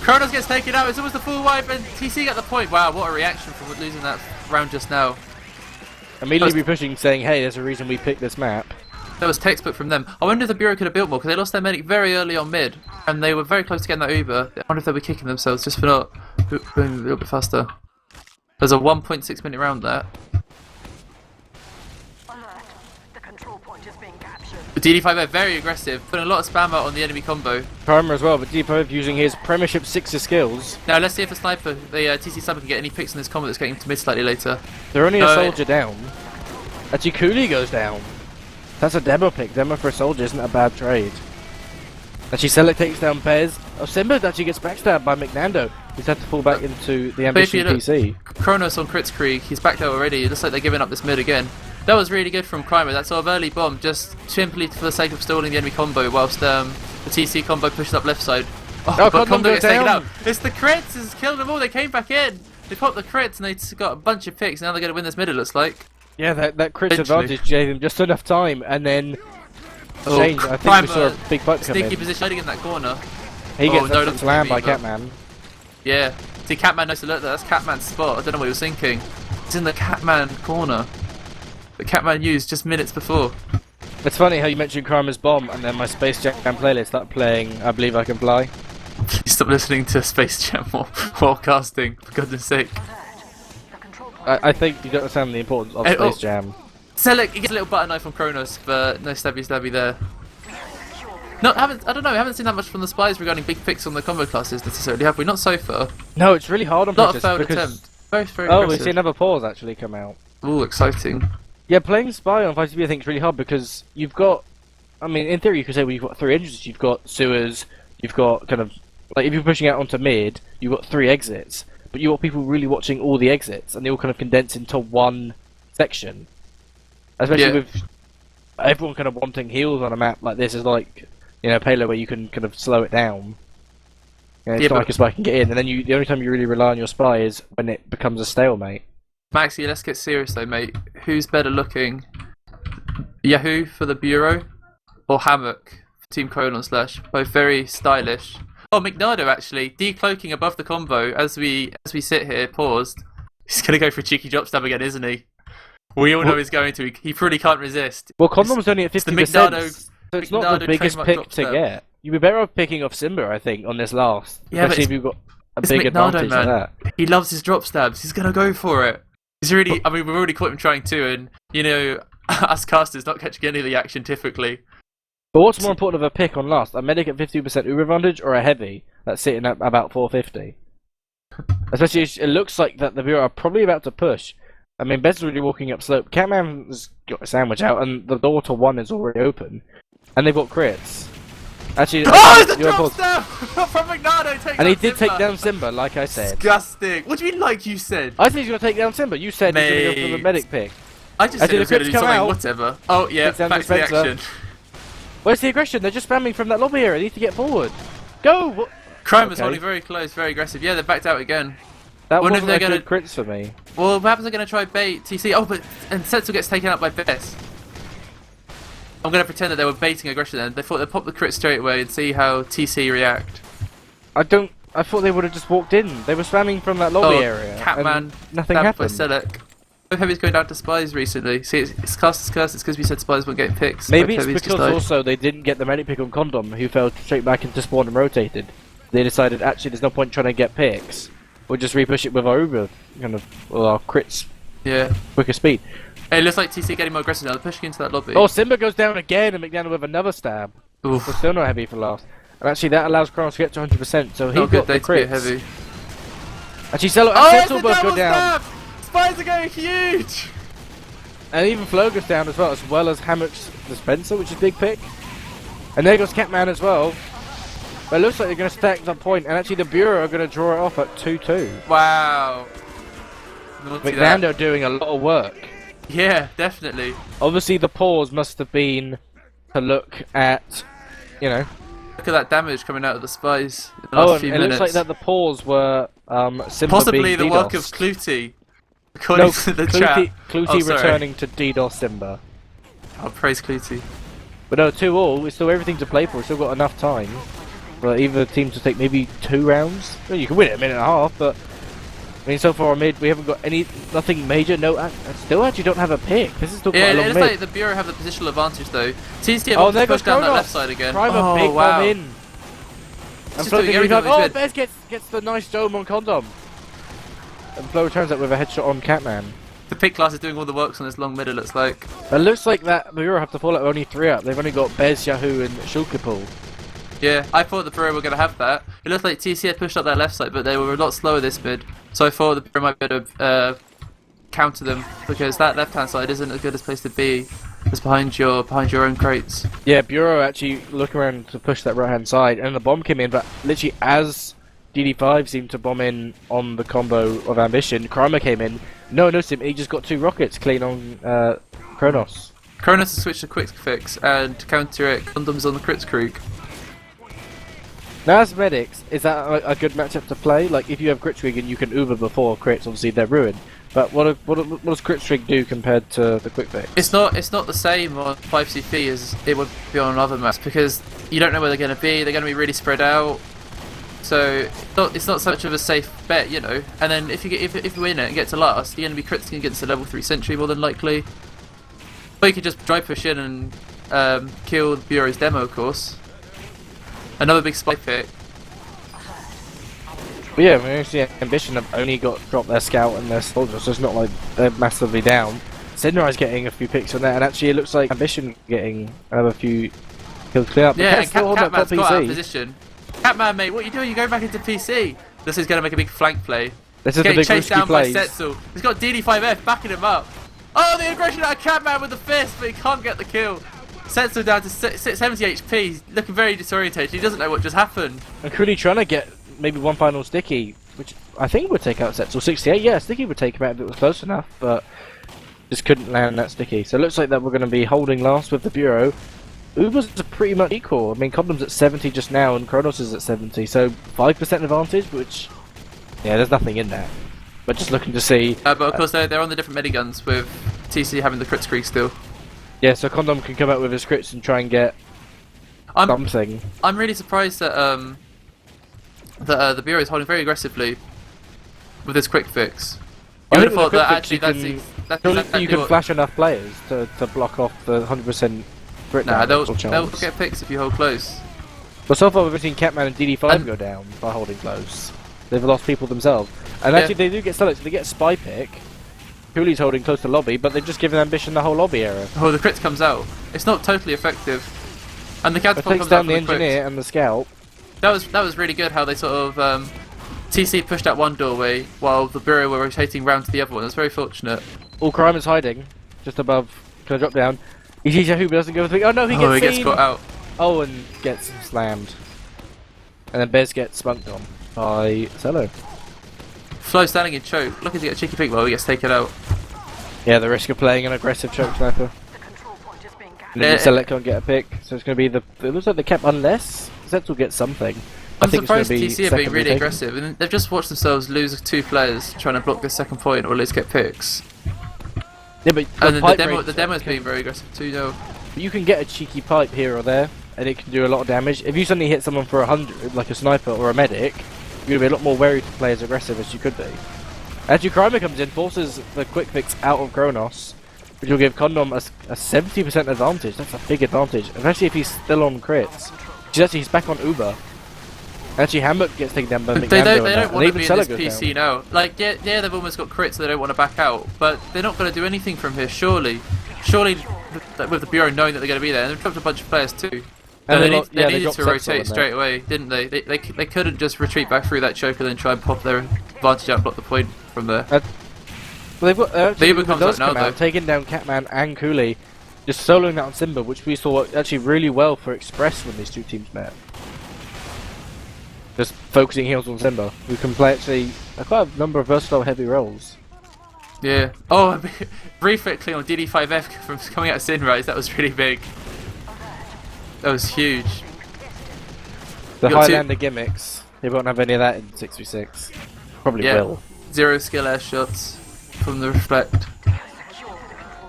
Chronos gets taken out. It's almost a full wipe, and TC got the point. Wow, what a reaction for losing that round just now. Immediately be pushing, saying, "Hey, there's a reason we picked this map." That was textbook from them. I wonder if the Bureau could have built more, because they lost their medic very early on mid, and they were very close to getting that Uber. I wonder if they were kicking themselves just for not moving a little bit faster. There's a 1.6 minute round there. Alert. The control point is being captured. The DD5 are very aggressive, putting a lot of spam out on the enemy combo. Primer as well, but Deepo using his Premiership 6 skills. Now let's see if the sniper, the TC sniper, can get any picks on this combo that's getting to mid slightly later. They're only No, a soldier down. Actually, Cooley goes down. That's a demo pick. Demo for a soldier isn't a bad trade. Actually, Selek takes down Bez. Oh, Simba actually gets backstabbed by McNando. He's had to fall back into the But if you Ambition look- PC. Kronos on Crits Creek, he's backed out already. It looks like they're giving up this mid again. That was really good from Crimer. That sort of early bomb, just simply for the sake of stalling the enemy combo, whilst the TC combo pushed up left side. Oh, but Condom Combo goes gets taken down. out. It's the crits. It's killed them all. They came back in. They popped the crits and they got a bunch of picks. Now they're going to win this mid. It looks like. Yeah, that crit Eventually. advantage gave him just enough time, and then Shane, I think we saw a big fight come Sneaky in. position hiding in that corner. He Oh, gets no, no, that's slammed by Viva. Catman. Yeah. See, Catman knows to look. That's Catman's spot. I don't know what he was thinking. It's in the Catman corner that Catman used just minutes before. It's funny how you mentioned Crimer's bomb, and then my Space Jam playlist started playing I Believe I Can Fly. Please stop listening to Space Jam while casting, for goodness sake. The control point I think you don't understand the importance of Hey, Space oh. Jam. Selek, he gets a little butter knife from Chronos, but no stabby there. No, I haven't seen that much from the spies regarding big picks on the combo classes necessarily, have we? Not so far. No, it's really hard on Not a practice failed because... attempt. Very Oh, we aggressive. see another pause actually come out. Ooh, exciting. Yeah, playing Spy on 5CB I think is really hard because you've got... I mean, in theory you could say, well, you've got 3 entrances. You've got sewers, you've got kind of... Like, if you're pushing out onto mid, you've got 3 exits. But you've got people really watching all the exits, and they all kind of condense into one section. Especially Yeah. with everyone kind of wanting heals on a map like this is like, you know, Payload where you can kind of slow it down. You know, Yeah, it's not but- like a spy can get in, and then the only time you really rely on your spy is when it becomes a stalemate. Maxi, let's get serious though, mate. Who's better looking? Yahoo for the Bureau or Hammock for Team Chronos Slash? Both very stylish. Oh, McNardo actually decloaking above the combo as we sit here paused. He's gonna go for a cheeky drop stab again, isn't he? We all know he's going to. He probably can't resist. Well, Condom's only at it's the 50%, McNardo- so it's not the McNardo biggest trademark pick drop to stab. get. You'd be better off picking off Simba, I think, on this last. Yeah, but especially if you've got a it's big McNardo, advantage man. like that. He loves his drop stabs. He's gonna go for it. He's really. I mean, we've already caught him trying to, and you know, us casters not catching any of the action typically. But what's more important of a pick on last? A medic at 50% uber advantage or a heavy that's sitting at about 450? Especially, it looks like that the Bureau are probably about to push. I mean, Bez's already walking up slope. Catman's got a sandwich out, and the door to 1 is already open. And they've got crits. Actually, Oh, it's a you're drop opposed- stab from McNardo. and he did take down Simba, like I said. Disgusting. What do you mean, like you said? I think he's going to take down Simba. You said he's going to go for the Mate. medic pick. I just I said did he was the going to crits do come something, out. whatever. Oh, yeah, Takes down back to the Dispenser. action. Where's the aggression? They're just spamming from that lobby area. They need to get forward. Go! Crime was Okay. holding very close, very aggressive. Yeah, they're backed out again. That Wonder if wasn't a they're good crits for me. Well, perhaps they're going to try bait TC. Oh, but and Setzel gets taken out by Bess. I'm going to pretend that they were baiting aggression then. They thought they'd pop the crit straight away and see how TC react. I thought they would have just walked in. They were spamming from that lobby area. Catman, and nothing stabbed by happened. Selek. Both heavies going down to spies recently. See, it's cast curse. It's because we said spies weren't getting picks. Maybe Both it's heavies because just died. also they didn't get the medic pick on Condom, who fell straight back into spawn and rotated. They decided actually there's no point trying to get picks. We'll just repush it with our Uber, kind of, well, our crits, Yeah. quicker speed. Hey, it looks like TC getting more aggressive now. They're pushing into that lobby. Oh, Simba goes down again, and McDaniel with another stab. Oof. We're still not heavy for last. And actually that allows Chronos to get to 100%, so he Not got good the day to be a crits. heavy. Actually, Selek Oh, and it's a Setzel both double go down. stab! Spies are going huge! And even Flo goes down as well as Hammock's Dispenser, which is a big pick. And there goes Catman as well. But it looks like they're going to stack that point, and actually the Bureau are going to draw it off at 2-2. Wow. Naughty that. McNando doing a lot of work. Yeah, definitely. Obviously the pause must have been to look at, you know... Look at that damage coming out of the spies in the Oh, last and few it minutes. looks like that the pause were Simba Possibly being the work of DDoSed. Clutie. According No, to the chat. Clutie Oh, sorry. returning to DDoS Simba. I'll praise Clutie. But no, 2-all, it's still everything to play for, we've still got enough time for either team to take maybe 2 rounds. Well, you can win it in a minute and a half, but I mean, so far on mid, we haven't got nothing major. No, I still actually don't have a pick. This is still quite Yeah, a it long looks mid. like the Bureau have the positional advantage though. TC Oh, wants there to push goes down that Chronos. left side again. Prime Oh, a big wow. bomb in. And Just Flo doing thinking, everything oh, with Bez gets the nice dome on Condom. And Flo returns that with a headshot on Catman. The pick class is doing all the works on this long mid, it looks like. It looks like that Bureau have to fall out only 3 up. They've only got Bez, Yahoo, and Shulkipul. Yeah, I thought the Bureau were going to have that. It looked like TC had pushed up that left side, but they were a lot slower this mid. So I thought the Bureau might be able to counter them, because that left-hand side isn't as good a place to be as behind your own crates. Yeah, Bureau actually look around to push that right-hand side, and the bomb came in, but literally as DD5 seemed to bomb in on the combo of Ambition, Kramer came in. No one noticed him, he just got 2 rockets clean on Chronos. Chronos has switched to quick fix, and to counter it, Condom's on the crits creek. Now as medics, is that a good matchup to play? Like if you have crit streak and you can Uber before crits, obviously they're ruined. But what does crit streak do compared to the quick fix? It's not the same on 5CP as it would be on other maps, because you don't know where they're going to be. They're going to be really spread out, so it's not so much of a safe bet, you know. And then if you win it and get to last, you're going to be critting against a level 3 sentry more than likely. Or you could just dry push in and kill the Bureau's demo, of course. Another big spy pick. But yeah, I mean, actually, Ambition have only dropped their scout and their soldiers, so it's not like they're massively down. Synrise getting a few picks on that, and actually it looks like Ambition getting a few kills clear up. But Yeah, Cat's and still holding that top Catman's got out of PC. position. Catman, mate, what are you doing? You're going back into PC. This is going to make a big flank play. This is the Getting big chased risky down plays. by Setzel. He's got DD5F backing him up. Oh, the aggression out of Catman with the fist, but he can't get the kill. Setzel down to 70 HP. He's looking very disorientated. He doesn't know what just happened. And Cooley trying to get maybe one final sticky, which I think would take out Setzel. 68, yeah, sticky would take him out if it was close enough, but just couldn't land that sticky. So it looks like that we're going to be holding last with the Bureau. Uber's pretty much equal. I mean, Condom's at 70 just now, and Chronos is at 70, so 5% advantage, which, yeah, there's nothing in there. But just looking to see. But of course, they're on the different miniguns with TC having the crit streak still. Yeah, so Condom can come out with his crits and try and get something. I'm really surprised that the Bureau is holding very aggressively with this quick fix. You would have thought that actually that's exactly you can what... flash enough players to block off the 100% crit. Nah, they'll chance. get picks if you hold close. But so far we've seen Catman and DD5 go down by holding close. They've lost people themselves. And actually they do get Selek, so they get Spy Pick. Cooley's holding close to lobby, but they've just given Ambition the whole lobby area. Oh, the crit comes out. It's not totally effective. And the catapult takes comes down out the from engineer and the scout. That was really good how they sort of TC pushed out one doorway while the Bureau were rotating round to the other one. It was very fortunate. All Crime is hiding just above. Can I drop down? He sees Yahoo, but doesn't go for the. Oh no, he gets seen. caught out. Oh, and gets slammed. And then Bez gets spunked on by Cello. Flo standing in choke, looking to get a cheeky pick while he gets taken out. Yeah, the risk of playing an aggressive choke sniper. The control point is being captured. And then Selek can't get a pick, so it's going to be the. It looks like the cap, unless Zets will get something. I'm I think surprised it's TC are being really taken. aggressive, and they've just watched themselves lose 2 players trying to block the second point or at least get picks. Yeah, but And then pipe the demo's being very aggressive too, though. You can get a cheeky pipe here or there, and it can do a lot of damage. If you suddenly hit someone for 100, like a sniper or a medic, you're going to be a lot more wary to play as aggressive as you could be. Actually, Krymer comes in, forces the quick fix out of Chronos, which will give Condom a 70% advantage. That's a big advantage, especially if he's still on crits. He's back on Uber. Actually, Hammock gets taken down by But McNando. they don't want to be in Selek this goes PC down. now. Like, yeah, they've almost got crits, so they don't want to back out. But they're not going to do anything from here, surely. Surely, with the Bureau knowing that they're going to be there, and they've dropped a bunch of players too. And they they needed dropped to Sepsil rotate in straight there. away, didn't they? They couldn't just retreat back through that choke and then try and pop their advantage out and block the point from there. Well, they've got The Uber comes does out now, come out, though. taking down Catman and Cooley, just soloing that on Simba, which we saw actually really well for Express when these two teams met. Just focusing heals on Simba, who can play actually quite a number of versatile heavy roles. Yeah. Oh, briefly on DD5F from coming out of Synrise, that was really big. That was huge. The You got Highlander gimmicks, they won't have any of that in 6v6. Probably Yeah. will. 0 skill air shots from the Reflect.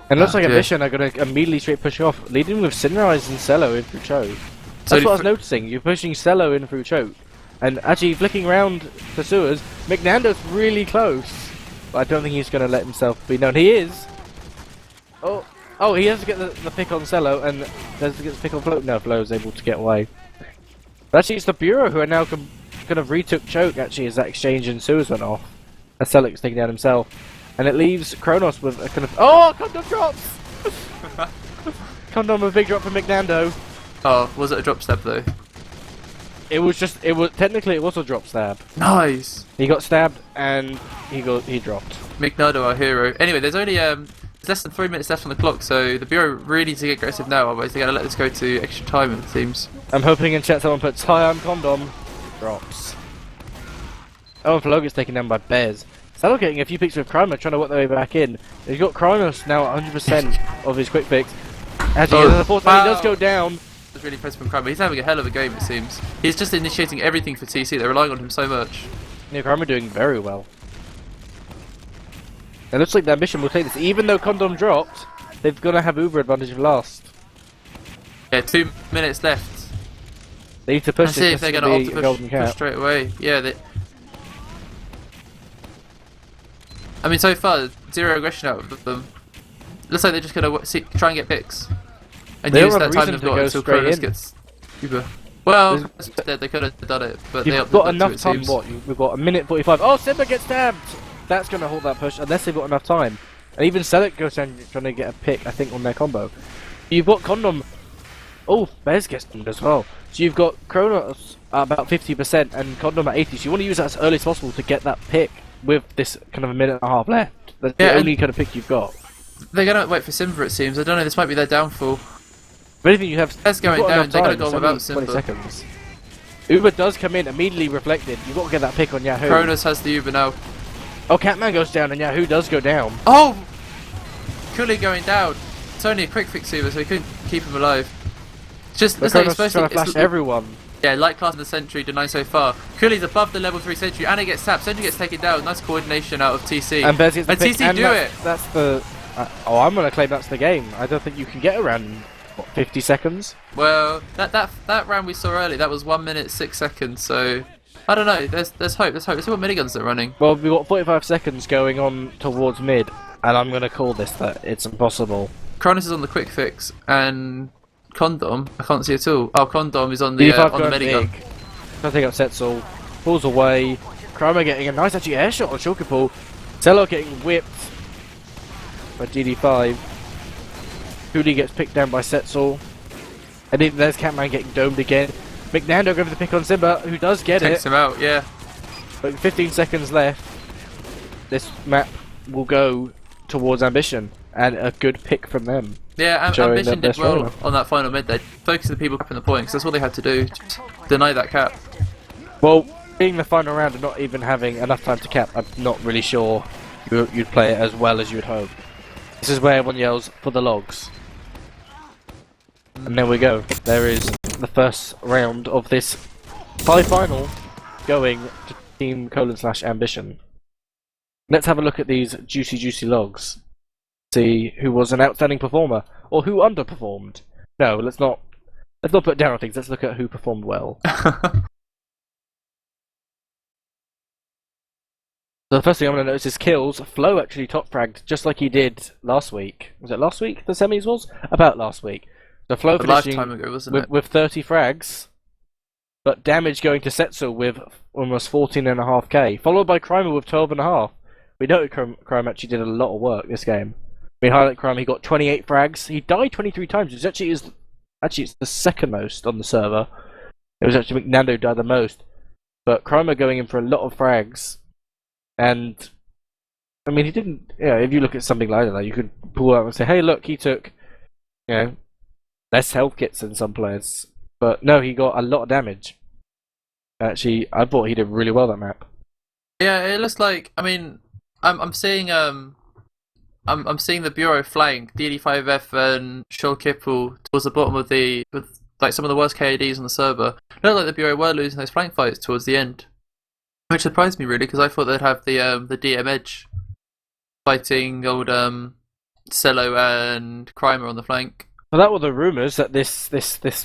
And it looks like dear. Ambition are going to immediately straight push off, leading with Synrise and Cello in through choke. So That's what I was noticing, you're pushing Cello in through choke. And actually flicking round the sewers, McNando's really close. But I don't think he's going to let himself be known. He is! Oh, he has to get the pick on Cello, and does he get the pick on Flo? No, Flo's able to get away. But actually it's the Bureau who are now kind of retook choke, actually, as that exchange in sewers went off. As Selek's taking down himself. And it leaves Chronos with a kind of... Oh, Condom drops! Condom, a big drop from McNando. Oh, was it a drop step though? Technically it was a drop stab. Nice! He got stabbed and he dropped. McNado, our hero. Anyway, there's only there's less than 3 minutes left on the clock, so the Bureau really need to get aggressive now, otherwise they're going to let this go to extra time, it seems. I'm hoping in chat someone puts hi, I'm Condom. Drops. Oh, and Flo gets taken down by Bears. Saddle getting a few picks with Krymer trying to work their way back in. He's got Chronos now at 100% of his quick picks. Actually, the fourth one, he does go down. It's really impressive from Kramer. He's having a hell of a game, it seems. He's just initiating everything for TC. They're relying on him so much. Yeah, Krymer doing very well. It looks like the Ambition will take this. Even though Condom dropped, they've got to have Uber advantage of last. Yeah, 2 minutes left. They need to push Let's this see if they're to going be to a golden push cap. straight away. Yeah, I mean, so far, 0 aggression out of them. Looks like they're just going to try and get picks. And They don't use have that a time reason they've to got go until straight Chronos in. gets Uber. Well, they could have done it, but they You've opted got not to, enough it time, seems. what? We've got 1:45. Oh, Simba gets stabbed! That's going to hold that push, unless they've got enough time. And even Selek goes down trying to get a pick, I think, on their combo. You've got Condom. Oh, Bez gets them as well. So you've got Chronos at about 50% and Condom at 80. So you want to use that as early as possible to get that pick with this kind of a minute and a half left. That's the only kind of pick you've got. They're going to wait for Simba, it seems. I don't know, this might be their downfall. If anything, you have. That's going you've got down, enough they're gonna time, go it's without only Simba. 20 seconds. Uber does come in, immediately reflected. You've got to get that pick on Yahoo. Chronos has the Uber now. Oh, Catman goes down and Yahoo does go down. Oh! Cooley going down. It's only a quick fix Uber, so he couldn't keep him alive. just But it's like, Chronos is trying to flash everyone. Yeah, light class in the Sentry denied so far. Cooley's above the level 3 Sentry and it gets sapped. Sentry gets taken down. Nice coordination out of TC. And Bez gets the pick, TC and do it. That's the. I'm gonna claim that's the game. I don't think you can get around in, what, 50 seconds. Well, that round we saw early, that was 1 minute 6 seconds. So I don't know. There's hope. Let's see what miniguns they're running. Well, we've got 45 seconds going on towards mid, and I'm gonna call this that it's impossible. Chronos is on the quick fix and Condom I can't see at all. Oh, Condom is on the minigun. I think upset Setzel. Pulls away. Chroma getting a nice actually air shot on Shulkipul. Selek getting whipped by GD5. Cooley gets picked down by Setzel. And then there's Catman getting domed again. McNando going for the pick on Simba, who does get Takes it. him out, yeah. But 15 seconds left. This map will go towards Ambition. And a good pick from them. Yeah, showing Ambition their did well best on that final mid there. Focus the people capping the point, because that's what they had to do. Just deny that cap. Well, being the final round and not even having enough time to cap, I'm not really sure you'd play it as well as you'd hope. This is where everyone yells for the logs. And there we go. There is the first round of this 5 final going to Team Ambition. Let's have a look at these juicy logs. See who was an outstanding performer or who underperformed. No, let's not put down on things. Let's look at who performed well. So the first thing I'm going to notice is kills. Flo actually top fragged just like he did last week. Was it last week the semis was? About last week. So Flo finishing lifetime ago, wasn't it? with 30 frags, but damage going to Setzel with almost 14.5k, followed by Crimer with 12.5. We know Crimer actually did a lot of work this game. I mean, Highlight Crimer, he got 28 frags. He died 23 times, which actually it's the second most on the server. It was actually McNando who died the most. But Crimer going in for a lot of frags. And, I mean, he didn't, if you look at something like that, you could pull out and say, hey, look, he took, less health kits than some players. But no, he got a lot of damage. Actually, I thought he did really well that map. Yeah, it looks like, I mean, I'm seeing I'm seeing the Bureau flank, DD5F and Shulkipul towards the bottom of with like some of the worst KADs on the server. It looked like the Bureau were losing those flank fights towards the end. Which surprised me really, because I thought they'd have the DM edge fighting old Cello and Crimer on the flank. Well, that were the rumours that this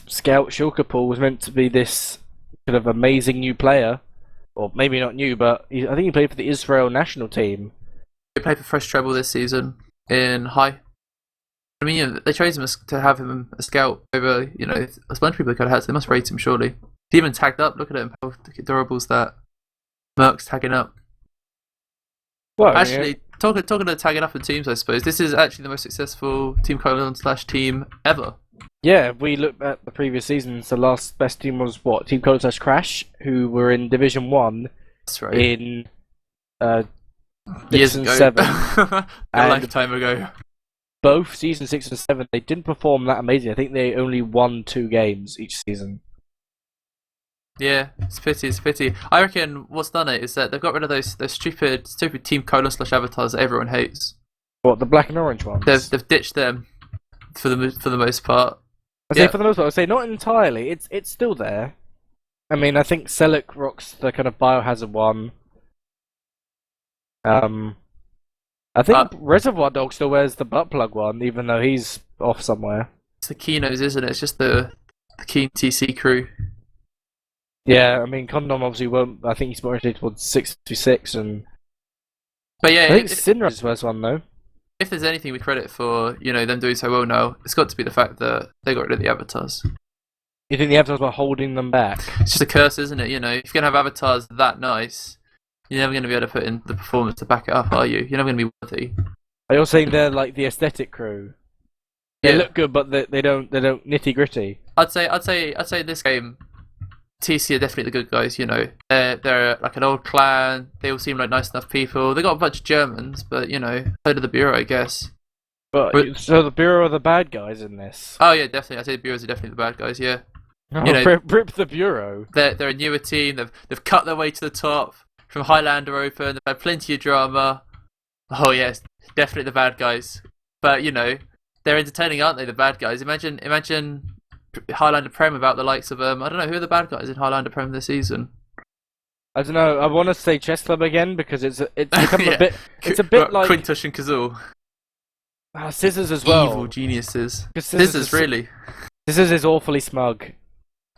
scout Shulkipul was meant to be this kind of amazing new player. Or maybe not new, but I think he played for the Israel national team. He played for Fresh Treble this season in High. I mean, they chose him to have him a scout over, a bunch of people could have had, so they must rate him surely. He even tagged up, look at him, how adorables that Merc's tagging up. Well, actually, talking to tagging up in teams, I suppose, this is actually the most successful Team Colon/team ever. Yeah, if we look at the previous seasons, the last best team was what? Team Colon/Crash, who were in Division 1 That's right. in years 6 and ago. 7. A lifetime ago. Both season 6 and 7, they didn't perform that amazing. I think they only won 2 games each season. Yeah, it's a pity. I reckon what's done it is that they've got rid of those stupid Team Colon/avatars that everyone hates. What, the black and orange ones? They've ditched them for the most part. I say for the most part, I say not entirely. It's still there. I mean, I think Selek rocks the kind of Biohazard one. I think Reservoir Dog still wears the butt plug one, even though he's off somewhere. It's the Keynos, isn't it? It's just the Keen TC crew. Yeah, I mean, Condom obviously won't. I think he's more rotated towards 6v6 and. But yeah, I think Synrise wears one though. If there's anything we credit for, them doing so well now, it's got to be the fact that they got rid of the avatars. You think the avatars were holding them back? It's just a curse, isn't it? If you're gonna have avatars that nice, you're never gonna be able to put in the performance to back it up, are you? You're never gonna be worthy. Are you saying they're like the aesthetic crew? They look good, but they don't nitty gritty. I'd say this game, TC are definitely the good guys. They're like an old clan. They all seem like nice enough people. They got a bunch of Germans, but so do the Bureau, I guess. But so the Bureau are the bad guys in this. Oh yeah, definitely. I'd say the Bureaus are definitely the bad guys. Yeah. Rip the Bureau. They're a newer team. They've cut their way to the top from Highlander Open. They've had plenty of drama. Oh yes, definitely the bad guys. But they're entertaining, aren't they? The bad guys. Imagine Highlander Prem without the likes of I don't know who are the bad guys in Highlander Prem this season. I don't know. I want to say Chess Club again because it's become Yeah. a bit. It's a bit like Quintush and Kazul. Scissors as well. Evil geniuses. 'Cause Scissors, really. Scissors is awfully smug.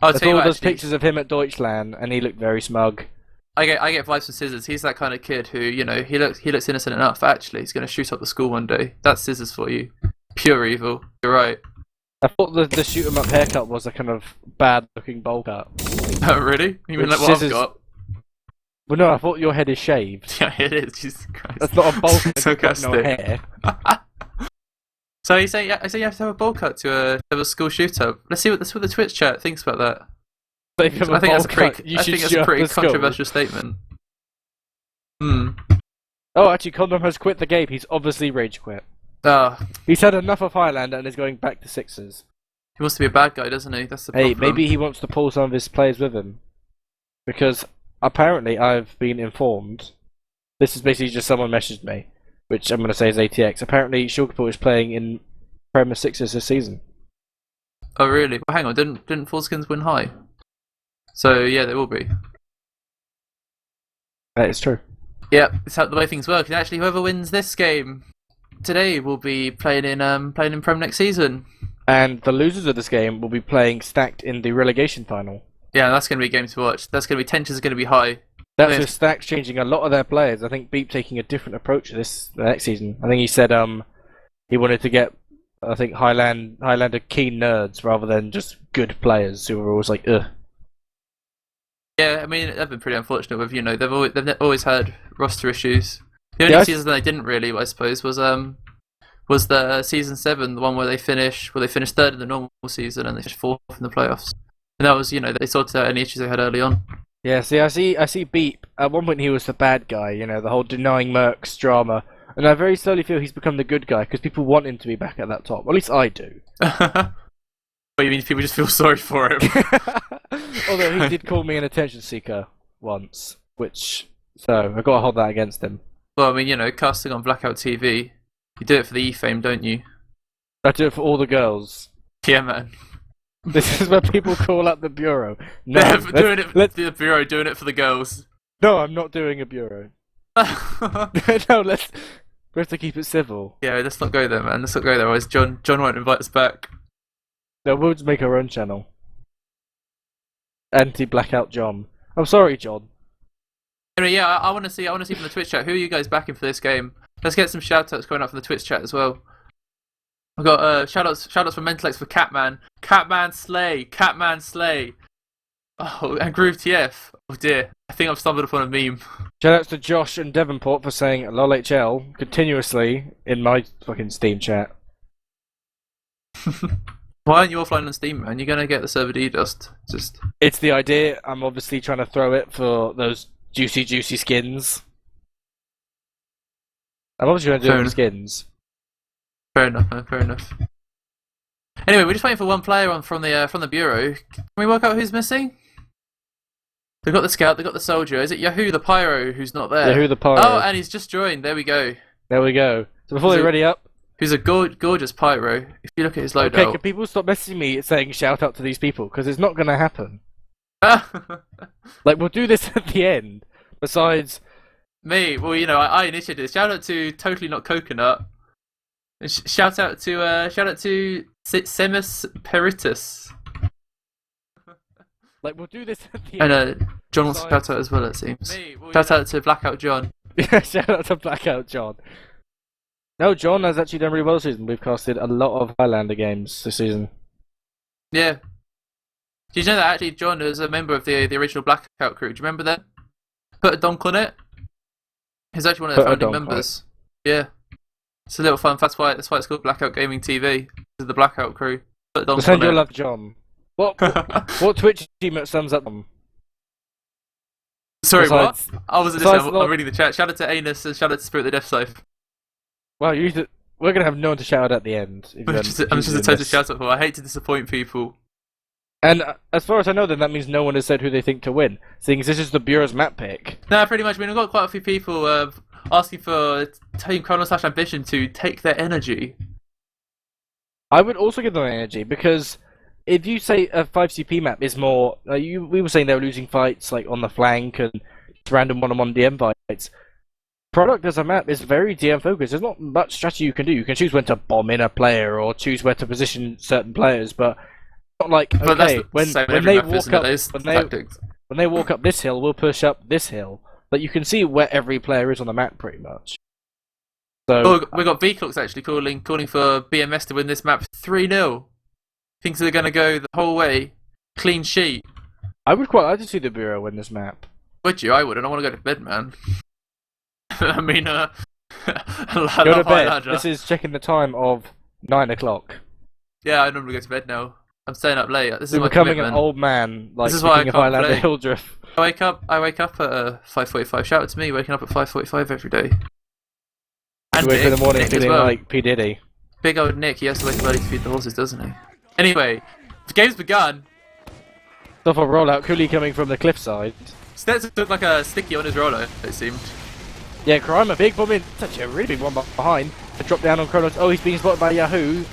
I'll I tell you saw what, those actually, pictures of him at Deutschland, and he looked very smug. I get vibes from Scissors. He's that kind of kid who, you know, he looks innocent enough. Actually, he's going to shoot up the school one day. That's Scissors for you. Pure evil. You're right. I thought the shoot 'em up haircut was a kind of bad looking bowl cut. Oh, really? You mean Which like what Scissors- I've got? Well, no, I thought your head is shaved. Yeah, it is. Jesus Christ. That's not a bowl cut. So You've got no sarcastic. hair. So you say you have to have a bowl cut to have a school shoot up. Let's see what the Twitch chat thinks about that. So if you have a I think bowl that's a pretty, cut, you I should think that's shoot a up pretty the skull. controversial statement. Hmm. Oh, actually, Condom has quit the game. He's obviously rage quit. Ah, He's had enough of Highlander and is going back to Sixers. he wants to be a bad guy, doesn't he? That's the Hey, problem. maybe he wants to pull some of his players with him. Because apparently I've been informed, this is basically just someone messaged me, which I'm going to say is ATX. Apparently Shulkapur is playing in Premier Sixers this season. Oh really? Well, hang on. Didn't Fullskins win high? So yeah, they will be. That is true. Yeah, it's how the way things work. And actually, whoever wins this game today will be playing in Prem next season. And the losers of this game will be playing stacked in the relegation final. Yeah, that's going to be a game to watch. That's going to be tensions are going to be high. That's Yeah. with Stacks changing a lot of their players. I think Beep taking a different approach to this next season. I think he said he wanted to get Highlander keen nerds rather than just good players who were always like ugh. Yeah, I mean they've been pretty unfortunate with they've always had roster issues. The Yeah, only season they didn't really, I suppose, was the season 7, the one where they finished third in the normal season and they finished fourth in the playoffs. And that was, they sorted out any issues they had early on. Yeah, see, I see Beep. At one point he was the bad guy, the whole denying Mercs drama. And I very slowly feel he's become the good guy because people want him to be back at that top. At least I do. But you mean people just feel sorry for him? Although he did call me an attention seeker once, so I gotta hold that against him. Well, I mean, casting on BlackOut TV, you do it for the E-fame, don't you? I do it for all the girls. Yeah, man. This is where people call up the bureau. No, They're let's- doing it for the bureau, doing it for the girls. no, I'm not doing a bureau. No, we have to keep it civil. Yeah, let's not go there, man. Let's not go there, otherwise John won't invite us back. No, we'll just make our own channel. Anti-Blackout John. I'm sorry, John. Anyway, yeah, I want to see from the Twitch chat. Who are you guys backing for this game? Let's get some shout-outs going up from the Twitch chat as well. I've got shout-outs from Mentalex for Catman. Catman Slay. Oh, and Groove TF. Oh dear, I think I've stumbled upon a meme. Shoutouts to Josh and Devonport for saying LOLHL continuously in my fucking Steam chat. Why aren't you offline on Steam, man? You're gonna get the server DDoSed. It's the idea. I'm obviously trying to throw it for those juicy skins. I'm obviously going to do it for skins. Fair enough, man. Fair enough. Anyway, we're just waiting for one player from the bureau. Can we work out who's missing? They've got the scout, they've got the soldier. Is it Yahoo the pyro who's not there? Yahoo the pyro. Oh, and he's just joined. There we go. There we go. So before they're ready up. Who's a gorgeous pyro. If you look at his loadout. Okay, can people stop messaging me saying shout out to these people? Because it's not going to happen. Like, we'll do this at the end. Besides... Me, well, I initiated this. Shout out to Totally Not Coconut. And shout out to Semus Peritus. Like, we'll do this at the end. And John wants to shout out as well, it seems. Shout out to BlackOut John. Yeah, shout out to Blackout John. No, John has actually done really well this season. We've casted a lot of Highlander games this season. Yeah. Did you know that actually John was a member of the original BlackOut crew? Do you remember that? Put a donk on it. He's actually one of the founding members. Yeah. It's a little fun. That's why it's called BlackOut Gaming TV. It's the BlackOut crew. Put a donk Send on your it. love, John. What Twitch team sums up them? Sorry, Besides- what? I wasn't listening. I'm reading the chat. Shout out to Anus and shout out to Spirit the Death Life. Well, we're going to have no one to shout out at the end. If I'm just a total shout out for. I hate to disappoint people. And as far as I know, then that means no one has said who they think to win, seeing as this is the Bureau's map pick. No, pretty much. I mean, we've got quite a few people asking for Team Chronos / Ambition to take their energy. I would also give them energy because if you say a 5CP map is more, we were saying they were losing fights like on the flank and just random one-on-one DM fights. Product as a map is very DM focused. There's not much strategy you can do. You can choose when to bomb in a player or choose where to position certain players, but not like okay when they walk up this hill, we'll push up this hill. But you can see where every player is on the map pretty much. So we got VClux actually calling for BMS to win this map 3-0. Thinks they're going to go the whole way, clean sheet. I would quite like to see the Bureau win this map. Would you? I wouldn't. I want to go to bed, man. I mean, Go to bed. Highlander. This is checking the time of 9 o'clock. Yeah, I normally go to bed now. I'm staying up late. This is You're my becoming commitment. an old man, like This is why I picking a can't Highlander play. Hildreth. I wake up at 5:45. Shout out to me waking up at 5:45 every day. And You wake up in the morning Nick as feeling well. like P. Diddy. Big old Nick, he has to wake up early to feed the horses, doesn't he? Anyway, the game's begun. Stuff on rollout, Cooley coming from the cliffside. Stetson took like a sticky on his roller, it seemed. Yeah, Crime, a big bomb in. Such a really big one behind. A drop down on Chronos. Oh, he's being spotted by Yahoo.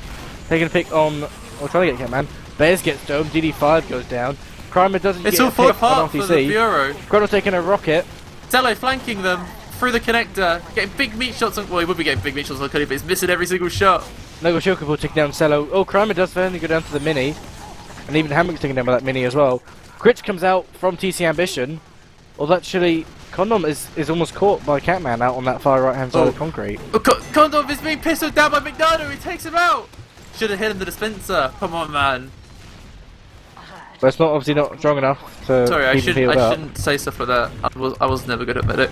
Taking a pick on. Oh, trying to get Catman. Bears gets domed. DD5 goes down. Crimer doesn't It's get all a falling pick on apart for the RTC. Bureau. Chronos taking a rocket. Selek flanking them through the connector, getting big meat shots on. Well, he would be getting big meat shots on Cuddy, but he's missing every single shot. Nogo Shokubo taking down Cello. Oh, Crimer does finally go down to the mini. And even Hammock's taking down by that mini as well. Critch comes out from TC Ambition. Although actually, Condom is almost caught by Catman out on that far right hand side of concrete. Oh, Condom is being pissed down by McDonough. He takes him out. Should have hit him the dispenser. Come on, man. But it's obviously not strong enough to Sorry, I keep him healed up. shouldn't say stuff like that. I was never good at medic.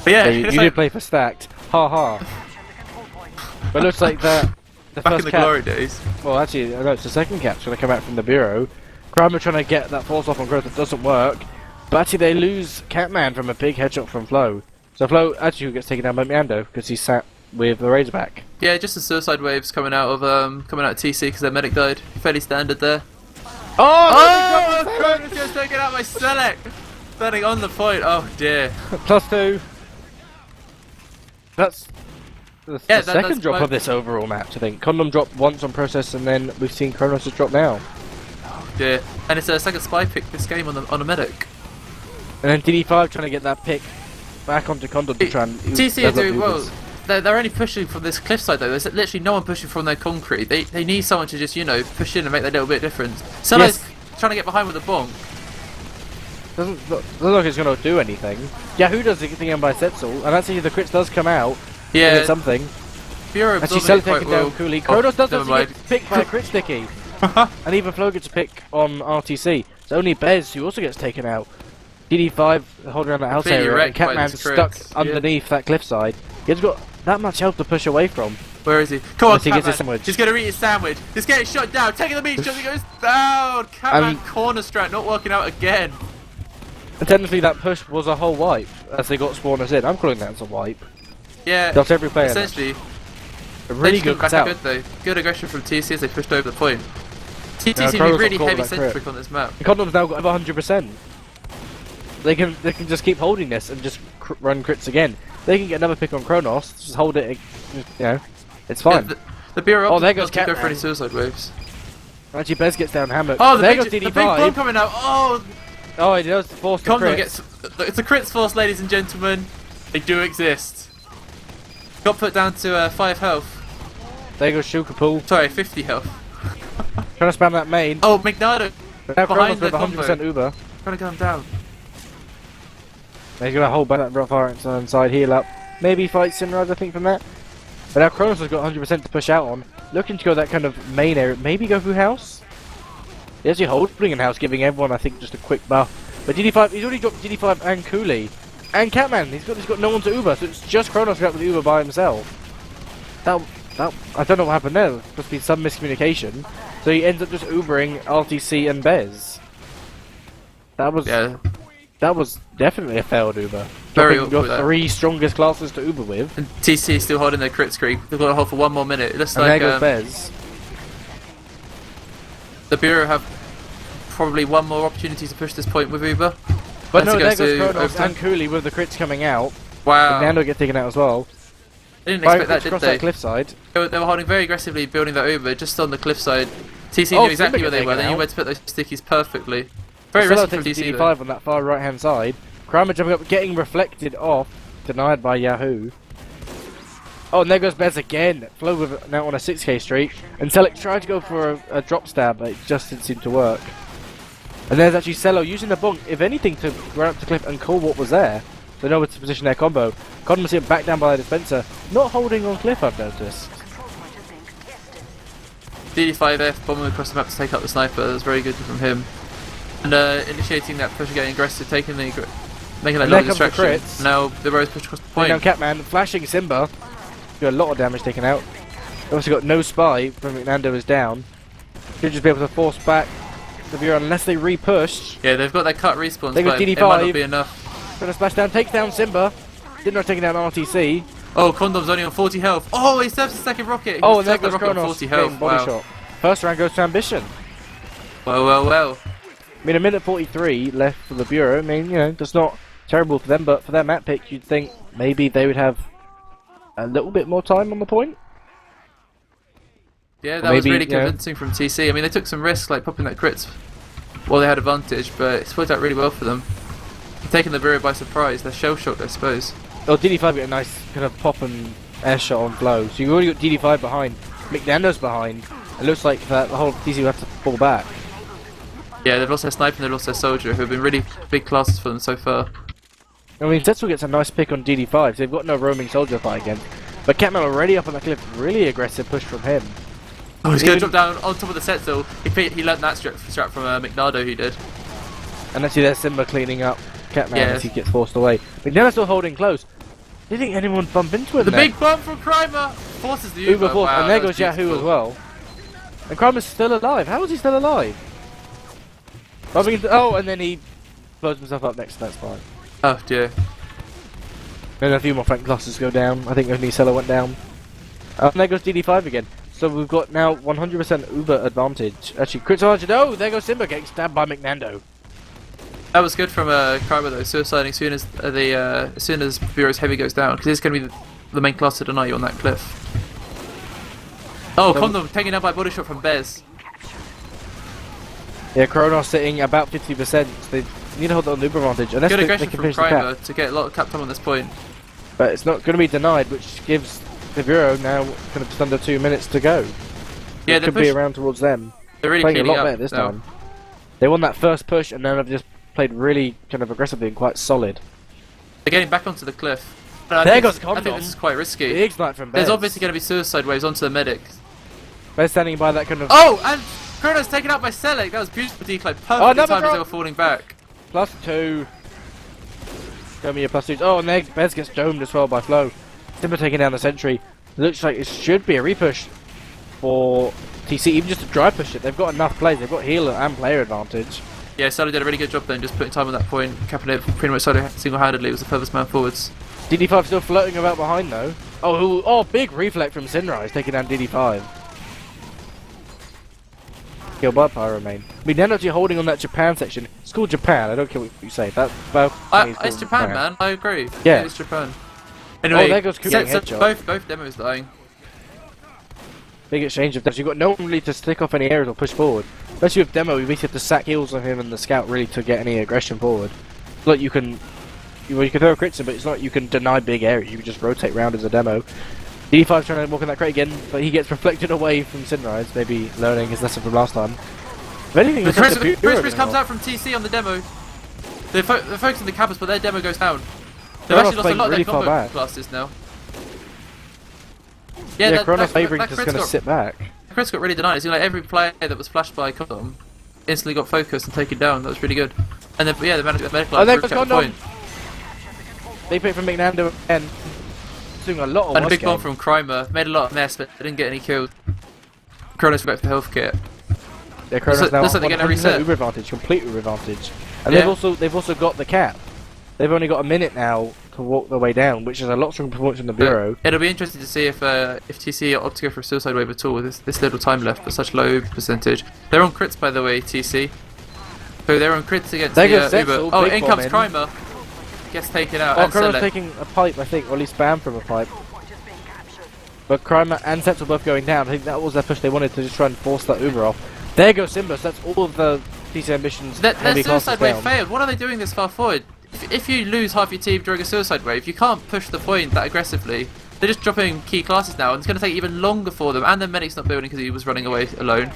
But yeah, You it's did like play for stacked. Ha ha. But it looks like the back in first the cap. glory days. Well, actually, no, it's the second cap's going to come out from the Bureau. Kramer trying to get that force off on growth that doesn't work. But actually, they lose Catman from a big headshot from Flo. So Flo actually gets taken down by Miando because he sat with the Razorback. Yeah, just the suicide waves coming out of TC because their medic died. Fairly standard there. Oh! Chronos gets taken out by Selek. Standing on the point. Oh dear. +2. That's the Yeah, second that's drop my- of this overall match, I think. Condom dropped once on process, and then we've seen Chronos drop now. Dear. And it's a second spy pick this game on a medic. And then DD5 trying to get that pick back onto Condom to try and... TC are level up doing well. Ubers. They're only pushing from this cliffside though. There's literally no one pushing from their concrete. They need someone to just, push in and make that little bit difference. Selek's trying to get behind with a bonk. Doesn't look like it's going to do anything. Yahoo does the thing by Setzel, and actually the crits does come out. Yeah. It's something. Bureau Actually, absorbing it Selek quite taken well. down coolly. Chronos does never actually mind. get picked by a crit sticky. And even Flo gets a pick on RTC. It's only Bez who also gets taken out. DD5 holding around that house Completely area, and wrecked by Catman's this stuck crit. underneath that cliffside. He's got that much health to push away from. Where is he? Come on, Unless he gets his Catman. sandwich. He's going to eat his sandwich. He's getting shot down. Taking the meat shot. He goes down. Catman corner strat not working out again. And technically that push was a whole wipe as they got spawners in. I'm calling that as a wipe. Yeah. That's every player. Essentially. A really They good back cut up out. good though. Good aggression from TC as they pushed over the point. TC Now, seem to be Chronos really got caught heavy with that crit. centric on this map. The Condom's now got over 100%. They can just keep holding this and just run crits again. They can get another pick on Chronos, just hold it, it's fine. Yeah, the Bureau Oh, there goes doesn't go Catman. for any suicide waves. Actually, Bez gets down Hammock. Oh, there the goes big bomb DD5. coming out. Oh, Oh, he does force the Condor crit. gets. It's a crits force, ladies and gentlemen. They do exist. Got put down to 5 health. There goes Shukapool. Sorry, 50 health. Trying to spam that main. Oh, McNardo But now behind Chronos the with combo. 100% Uber. Trying to get him down. He's going to hold back that fire inside, heal up. Maybe fight Synrise, I think, from that. But now Chronos has got 100% to push out on. Looking to go that kind of main area. Maybe go through house? He's actually holding in house, giving everyone, I think, just a quick buff. But DD5, he's already dropped DD5 and Cooley. And Catman, he's got no one to Uber, so it's just Chronos out with Uber by himself. That I don't know what happened there. There must be some miscommunication. So he ends up just Ubering RTC and Bez. That was definitely a failed Uber. Very Dropping your awkward, that. 3 strongest classes to Uber with. And TC still holding their crit streak. They've got to hold for 1 more minute. It looks And like there goes Bez. the Bureau have probably 1 more opportunity to push this point with Uber. But no, Unless it there goes goes to Chronos overtime. and Cooley with the crits coming out. Wow. And Nando gets taken out as well. They didn't Fire expect that, crits did across they? that cliffside. They were holding very aggressively, building that over just on the cliffside. TC Oh, knew exactly Simba where they getting were. They taken knew out. where to put those stickies perfectly. Very Selek risky from takes TC. though. DD5 on that far right hand side. Kramer jumping up, getting reflected off, denied by Yahoo. Oh, and there goes Bez again. Flo with now on a 6k streak, and Selek tried to go for a drop stab, but it just didn't seem to work. And there's actually Cello using the bonk, if anything, to run up to Cliff and call what was there. They know where to position their combo. Codman him back down by the dispenser, not holding on Cliff, I've noticed. Control point is being contested. DD5F bombing across the map to take out the sniper. That's very good from him. And initiating that push, getting aggressive, making that And little there comes the distraction. crits. Now the Rose push across the Putting down point. Catman, flashing Simba. Got a lot of damage taken out. Also got no spy when Fernando is down. Should just be able to force back the viewer unless they re-push. Yeah, they've got that cut respawns, They got but it DD5. might not be enough. Gonna splash down, takes down Simba. Did not taking down RTC. Oh, Condom's only on 40 health. Oh, he serves the second rocket. He Oh, and there served the goes rocket on Chronos 40 getting health. body Wow. shot. First round goes to Ambition. Well. I mean, a minute 43 left for the Bureau. I mean, you know, that's not terrible for them, but for their map pick, you'd think maybe they would have a little bit more time on the point. Yeah, Or that was maybe, really you know, convincing from TC. I mean, they took some risks, like popping that crits while they had advantage, but it's worked out really well for them. Taking the Bureau by surprise. They're shell-shocked, I suppose. Oh, DD5 got a nice kind of pop and air shot on Flow. So you've already got DD5 behind. McNando's behind. It looks like that the whole TC will have to fall back. Yeah, they've lost their sniper and they've lost their soldier, who have been really big classes for them so far. I mean, Zetzel gets a nice pick on DD5, so they've got no roaming soldier fight against. But Catman already up on the cliff, really aggressive push from him. Oh, he's going to Even- drop down on top of the set still. He learnt that strat from McNardo, he did. And actually there's Simba cleaning up Catman Yeah. as he gets forced away. McNando's still holding close. Did think anyone bump into him The there? big bomb from Crimer forces the Uber Uber. force, Wow, and there that was goes Yahoo beautiful. as well. And Crimer's still alive. How is he still alive? Bumping into, oh, and then he blows himself up next to that spot. Oh dear. Then a few more flank classes go down. I think only Seller went down. And there goes DD5 again. So we've got now 100% Uber advantage. Actually, crits advantage. Oh, there goes Simba getting stabbed by McNando. That was good from Crimer though, suiciding as soon as Bureau's heavy goes down, because it's going to be the main class to deny you on that cliff. Oh, So- Condom taken out by body shot from Bez. Yeah, Chronos sitting about 50%. So they need to hold on Uber advantage. Unless Good they aggression can from finish the cap. Crimer to get a lot of cap time on this point. But it's not going to be denied, which gives the Bureau now kind of just under 2 minutes to go. Yeah, It they're could be push- around towards them. They're really Playing a cleaning lot up better this now. time. They won that first push and then have just played really kind of aggressively and quite solid. They're getting back onto the cliff. But I There think goes this- I think Condom. this is quite risky. Big snipe from Bez. There's obviously going to be suicide waves onto the medic. Bez standing by that kind of Oh, and Chronos taken out by Selek. That was beautiful decline. Perfectly another timed as they drop. were falling back. +2. Show me your +2s. Oh, and there Bez gets domed as well by Flo. Simba taking down the sentry. Looks like it should be a repush for TC, even just to dry push it. They've got enough plays. They've got healer and player advantage. Yeah, Solo did a really good job then, just putting time on that point, capping it pretty much single-handedly. It was the furthest man forwards. DD5 still floating about behind though. Oh, big reflect from Synrise taking down DD5. Killed by Pyromane. I mean, they're not actually holding on that Japan section. It's called Japan. I don't care what you say. That It's Japan, man. I agree. Yeah. It's Japan. Anyway, there goes Kubi so headshot. both demos dying. Big exchange of deaths. You've got no one really to stick off any areas or push forward. Especially with Demo, you basically have to sack heals on him and the scout really to get any aggression forward. It's like you can throw crits in, but it's not you can deny big areas. You can just rotate round as a Demo. DD5's trying to walk in that crate again, but he gets reflected away from Synrise, maybe learning his lesson from last time. If anything, The it's just a Chris Bureau comes going out from TC on the demo. They're focusing the campus, but their demo goes down. They've Chronos actually lost a playing lot of really their far combo back. classes now. Yeah, Chronos favouring just going to sit back. Chris got really denied. It's like every player that was flashed by Condom instantly got focused and taken down. That was really good. And then, yeah, they managed to get the medical Oh, there through goes check Condom! point. They pick from McNando again. Doing a lot of And a work big bomb game. from Crimer. Made a lot of mess, but they didn't get any kills. Chronos back to the health kit. Yeah, Chronos Looks now like they're getting a 100% reset. Uber advantage, complete Uber advantage. And Yeah. they've also got the cap. They've only got a minute now to walk their way down, which is a lot stronger performance from the Bureau. It'll be interesting to see if TC opt to go for a suicide wave at all with this little time left, but such low percentage. They're on crits, by the way, TC. So they're on crits against There the goes Uber. Zetzel, Oh, big in bomb comes in. Crimer. Gets taken out. Oh, And Chronos Selek. taking a pipe, I think, or at least spam from a pipe. Control point is being captured. But Crimer and Setzel both going down. I think that was their push. They wanted to just try and force that Uber off. There goes Simba, so that's all of the TC Ambitions Their heavy classes suicide wave down. failed. What are they doing this far forward? If you lose half your team during a suicide wave, you can't push the point that aggressively. They're just dropping key classes now, and it's going to take even longer for them. And the medic's not building because he was running away alone.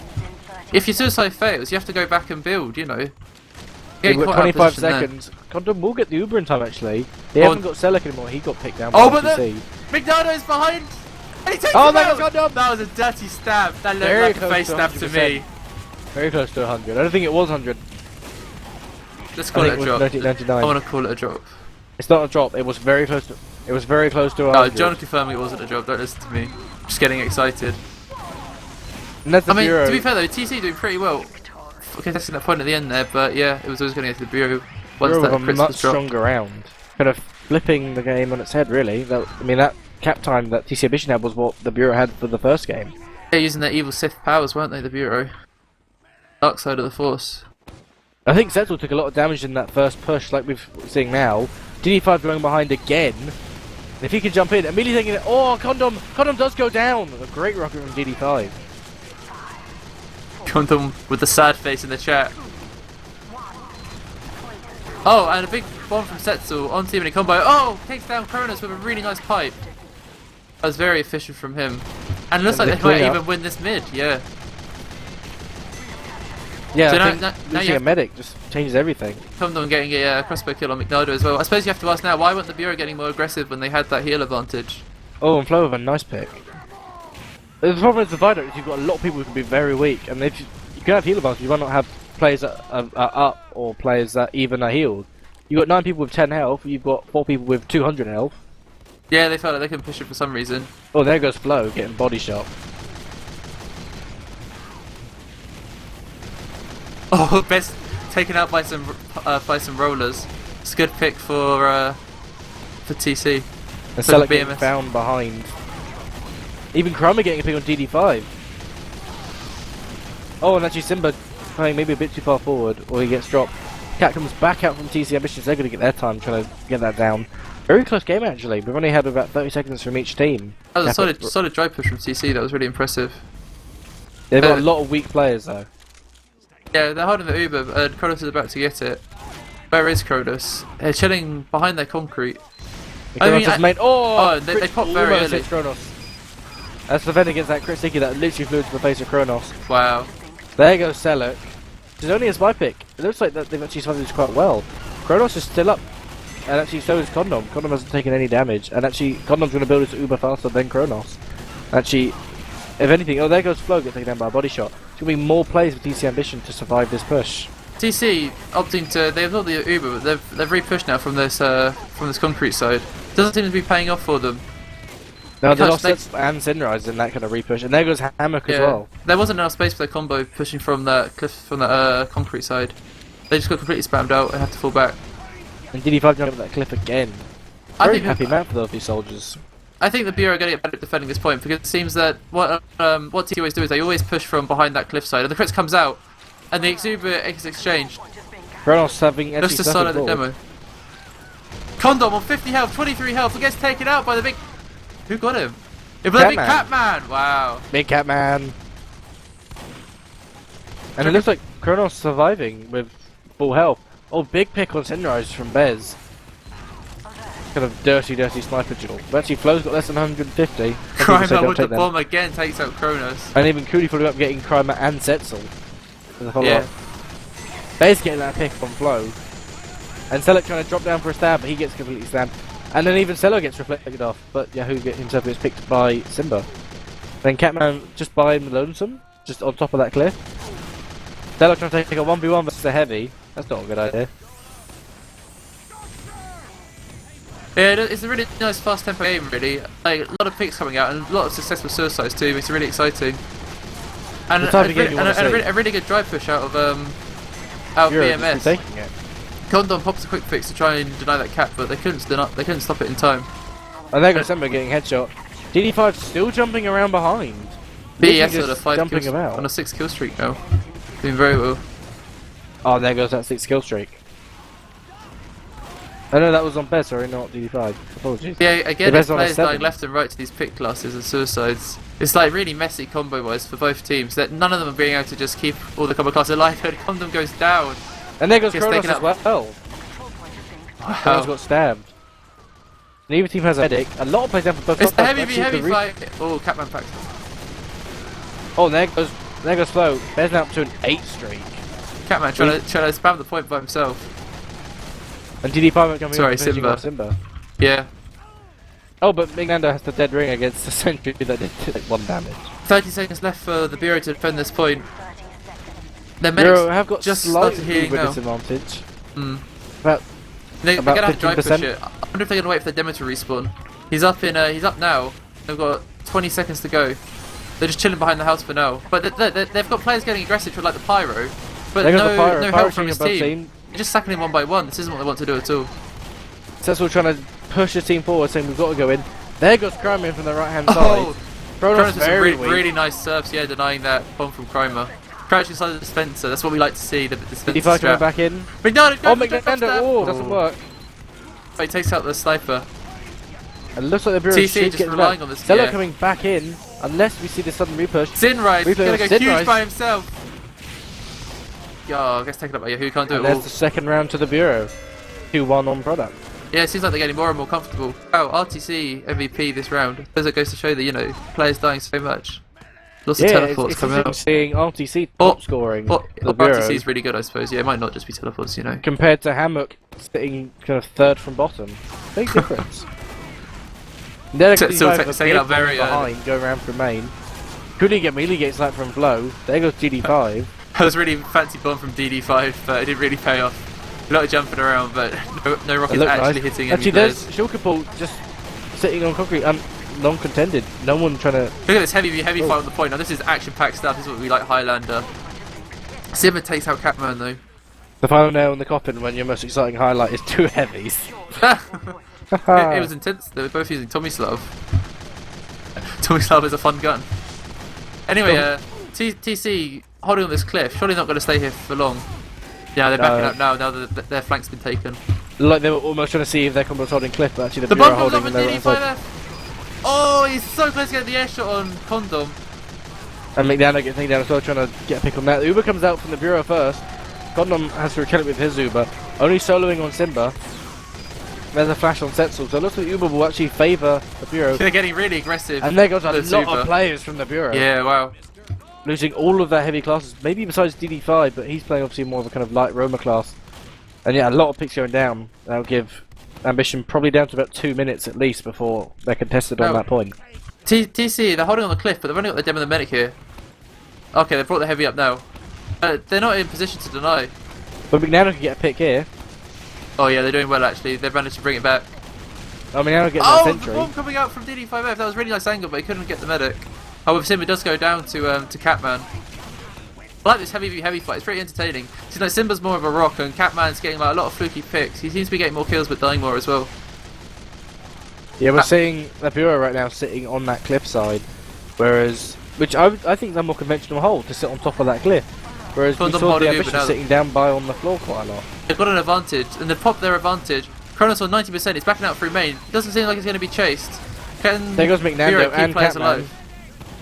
If your suicide fails, you have to go back and build, you know. We've Getting got caught out of 25 position there. seconds. Condom will get the Uber in time, actually. They Oh, haven't got Selek anymore. He got picked down by Oh, but TC. McDonald's behind! And he takes Oh, him there out! goes Condom! That was a dirty stab. That looked Very like a close face to stab to me. 100%. Very close to 100. I don't think it was 100. Let's I call think it a it drop. was 99. I want to call it a drop. It's not a drop. It was very close to. It was very close to 100. Oh, John confirming it wasn't a drop. Don't listen to me. Just getting excited. And that's the I mean, Bureau. to be fair though, TC doing pretty well. Contesting that point at the end there, but yeah, it was always going to get to the Bureau once Bureau that with a crits much was dropped. stronger round. Kind of flipping the game on its head, really. I mean, that cap time that TC Ambition had was what the Bureau had for the first game. They're using their evil Sith powers, weren't they, the Bureau? Dark side of the Force. I think Settle took a lot of damage in that first push, like we're seeing now. DD5 going behind again. And if he can jump in, immediately thinking, oh, Condom does go down. A great rocket from DD5. Condom with the sad face in the chat. Oh, and a big bomb from Setzel on team in a combo. Oh, takes down Chronos with a really nice pipe. That was very efficient from him. And it looks And like the they might cleanup. even win this mid, yeah. Yeah, So I now- think now you losing a have- medic just changes everything. Condom getting a crossbow kill on McNardo as well. I suppose you have to ask now, why weren't the Bureau getting more aggressive when they had that heal advantage? Oh, and Flow with a nice pick. The problem is the Vidoc is you've got a lot of people who can be very weak, and if you can have heal advantage, you might not have players that are up or players that even are healed. You've got 9 people with 10 health, you've got 4 people with 200 health. Yeah, they felt like they couldn't push it for some reason. Oh, there goes Flow getting body shot. Oh, best taken out by some rollers. It's a good pick for TC. And For the Selek getting BMS. found behind. Even Kramer getting a pick on DD5. Oh, and actually Simba playing maybe a bit too far forward, or he gets dropped. Cat comes back out from TC Ambitions, they're going to get their time trying to get that down. Very close game actually, we've only had about 30 seconds from each team. That was a Cap- solid drive push from TC. That was really impressive. They've got a lot of weak players though. Yeah, they're holding the Uber, and Chronos is about to get it. Where is Chronos? They're chilling behind their concrete. I mean, oh, they crit popped very almost early. hits Chronos. That's the defend against that crit sticky that literally flew to the face of Chronos. Wow. There goes Selek. It's only a spy pick. It looks like that they've actually survived this quite well. Chronos is still up. And actually so is Condom. Condom hasn't taken any damage. And actually Condom's going to build his Uber faster than Chronos. Actually, if anything, oh there goes Flo, gets taken down by a body shot. There's going to be more plays for TC Ambition to survive this push. TC opting to, they've not the Uber, but they've re-pushed now from this concrete side. Doesn't seem to be paying off for them. Now they Because lost Sets and Synrise in that kind of repush. And there goes Hammock as well. There wasn't enough space for their combo pushing from that cliff, from that concrete side. They just got completely spammed out and had to fall back. And DD5 jumped up that cliff again. I Very think happy map for those few soldiers. I think the Bureau are going to get better at defending this point because it seems that what TC always do is they always push from behind that cliff side and the crits comes out and the Exuber is exchanged. Chronos having actually Just to start at the suffered demo. Condom on 50 health, 23 health, and gets taken out by the big... Who got him? It was the big Catman! Wow. Big Catman. And it looks like Chronos surviving with full health. Oh, big pick on Synrise from Bez. Kind of dirty sniper duel. But actually, Flo's got less than 150. Crimer with the bomb again takes out Chronos. And even Cooley following up getting Crimer and Setzel. As a follow-up. Yeah. Bez getting that pick on Flo. And Selek trying to drop down for a stab, but he gets completely stabbed. And then even Selek gets reflected off, but Yahoo himself gets picked by Simba. Then Catman just by him lonesome, just on top of that cliff. Selek trying to take a 1v1 versus a heavy. That's not a good idea. Yeah, it's a really nice fast tempo game really. Like, a lot of picks coming out and a lot of successful suicides too, it's really exciting. And, The type of game you wanna see. a really good drive push out of BMS. Taking it. Condom pops a quick fix to try and deny that cap, but they couldn't stop it in time. And there goes Simba getting headshot. DD5 still jumping around behind. BES Literally on a just 5 jumping kills, about. on a 6 kill streak now. Doing very well. Oh, there goes that 6 kill streak. Oh no, that was on Bez, sorry, not DD5. Apologies. Yeah, again, The it's Bez on players S7. dying left and right to these pick classes and suicides. It's like really messy combo-wise for both teams. That none of them are being able to just keep all the combo classes alive. And Condom goes down. And there goes Gets Chronos taken as out. well. Control point is being Chronos got stabbed. Neither team has a medic. A lot of players down for both It's the sides, heavy v actually, heavy the fight. Oh, Catman packed. Oh, there goes Flo. Bez now up to an 8 streak. Catman trying to spam the point by himself. And DD5 coming Sorry, in finishing Simba. off Simba. Yeah. Oh, but Mignando has the dead ring against the sentry that did like 1 damage. 30 seconds left for the Bureau to defend this point. 30 seconds. Their Bureau medics have got just started slightly healing with now. disadvantage. Mm. About They're About gonna have to drive push 15%. it. I wonder if they're gonna wait for the demo to respawn. He's up now. They've got 20 seconds to go. They're just chilling behind the house for now. But they've got players getting aggressive with like the pyro, but there goes no the Pyro. no Pyro help from shooting his above team. team. They're just sacking him one by one. This isn't what they want to do at all. So that's what we're trying to push the team forward, saying we've got to go in. There goes Crimean from the right hand Oh, side. Chronos with some very really, weak. really nice serves, yeah, denying that bomb from Krymer. Crouching inside the dispenser, that's what we like to see, the dispenser DD5 coming strap. back in. McDonald, Oh, Mignando! Oh, doesn't work. But he takes out the sniper. It looks like the Bureau TC should just get relying back. on this, Stella yeah. coming back in, unless we see the sudden repush. Synrise, Replay gonna of go Synrise. huge by himself. Yeah, gets taken up by Yahoo, can't do And it all. there's the second round to the Bureau. 2-1 on product. Yeah, it seems like they're getting more and more comfortable. Oh, RTC MVP this round. As it goes to show that, you know, players dying so much. Lots of Yeah, teleports it's coming interesting out. seeing RTC top Oh, scoring But the Bureau RTC's really good, I suppose. Yeah, it might not just be teleports, you know. compared to Hammock sitting kind of third from bottom. Big difference. They're Still DD5 taking out very behind, going around from main. Could he get melee gates like from Flow? There goes DD5. That was really fancy bomb from DD5, but it didn't really pay off. A lot of jumping around, but no It rockets looked actually nice. hitting Actually, any there's players. Shulkapult just sitting on concrete, non-contended. No one trying to. Look at this heavy v heavy Oh. fight on the point. Now this is action-packed stuff. This is what we like Highlander. Simba takes out Catman though. The final nail in the coffin when your most exciting highlight is 2 heavies. It was intense. They were both using Tommy Slav. Tommy Slav is a fun gun. Anyway, TC holding on this cliff. Surely not going to stay here for long. Yeah, they're backing No. up now. Now that their flank's been taken. Like they were almost trying to see if their combo's holding cliff, but actually the The Bureau bomb are comes up holding with on their right hand side. DD5F. Oh, he's so close to getting the air shot on Condom. And McDaniel gets taken down as well, trying to get a pick on that. Uber comes out from the Bureau first. Condom has to recount it with his Uber, only soloing on Simba. There's a flash on Setzel, so it looks like Uber will actually favour the Bureau. They're getting really aggressive. And there goes a the lot Uber. of players from the Bureau. Yeah, wow. Losing all of their heavy classes, maybe besides DD5, but he's playing obviously more of a kind of light Roma class. And yeah, a lot of picks going down. That'll give Ambition probably down to about 2 minutes at least before they're contested on Oh. that point. TC, they're holding on the cliff, but they've only got the Dem and the medic here. Okay, they've brought the heavy up now. They're not in position to deny. But McNano can get a pick here. Oh yeah, they're doing well actually. They've managed to bring it back. I mean, McNano gets Oh, that the century. bomb coming out from DD5F. That was a really nice angle, but he couldn't get the medic. However, Simba does go down to Catman. I like this heavy v heavy fight. It's pretty entertaining. Seems like Simba's more of a rock, and Catman's getting like a lot of fluky picks. He seems to be getting more kills, but dying more as well. Yeah, we're seeing the Bureau right now sitting on that cliff side, whereas, which I think is a more conventional hold to sit on top of that cliff. Whereas we Condom saw the holding Ambition Uber now. sitting down by on the floor quite a lot. They've got an advantage, and they've popped their advantage. Chronos on 90%. He's backing out through main. It doesn't seem like he's going to be chased. Can There goes Bureau McNando keep and players Catman. alive?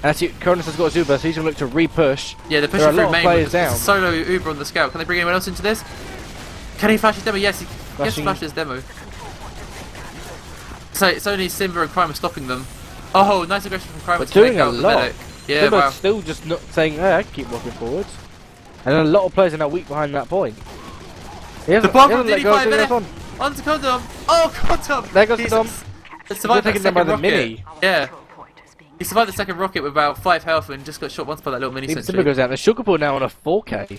Actually, Chronos has got his Uber, so he's going to look to re-push. Yeah, they're There are pushing a lot through of main players with down. solo Uber on the scout. Can they bring anyone else into this? Can he flash his demo? Yes, he Flashing. flashed his demo. So it's only Simba and Crime stopping them. Oh, nice aggression from Crime But to doing take a out the lot. medic. Yeah, Simba's wow. still just not saying, hey, I can keep walking forwards. And a lot of players are now weak behind that point. He hasn't, bomb he from hasn't let go of DD5 the minute. on. Onto Condom. Oh, Condom. There goes He's Condom. survived that taken down by second the rocket. mini. Yeah. Control point is being He survived the second rocket with about 5 health and just got shot once by that little mini Even Simba sentry. goes out. The Sugarpool now on a 4K.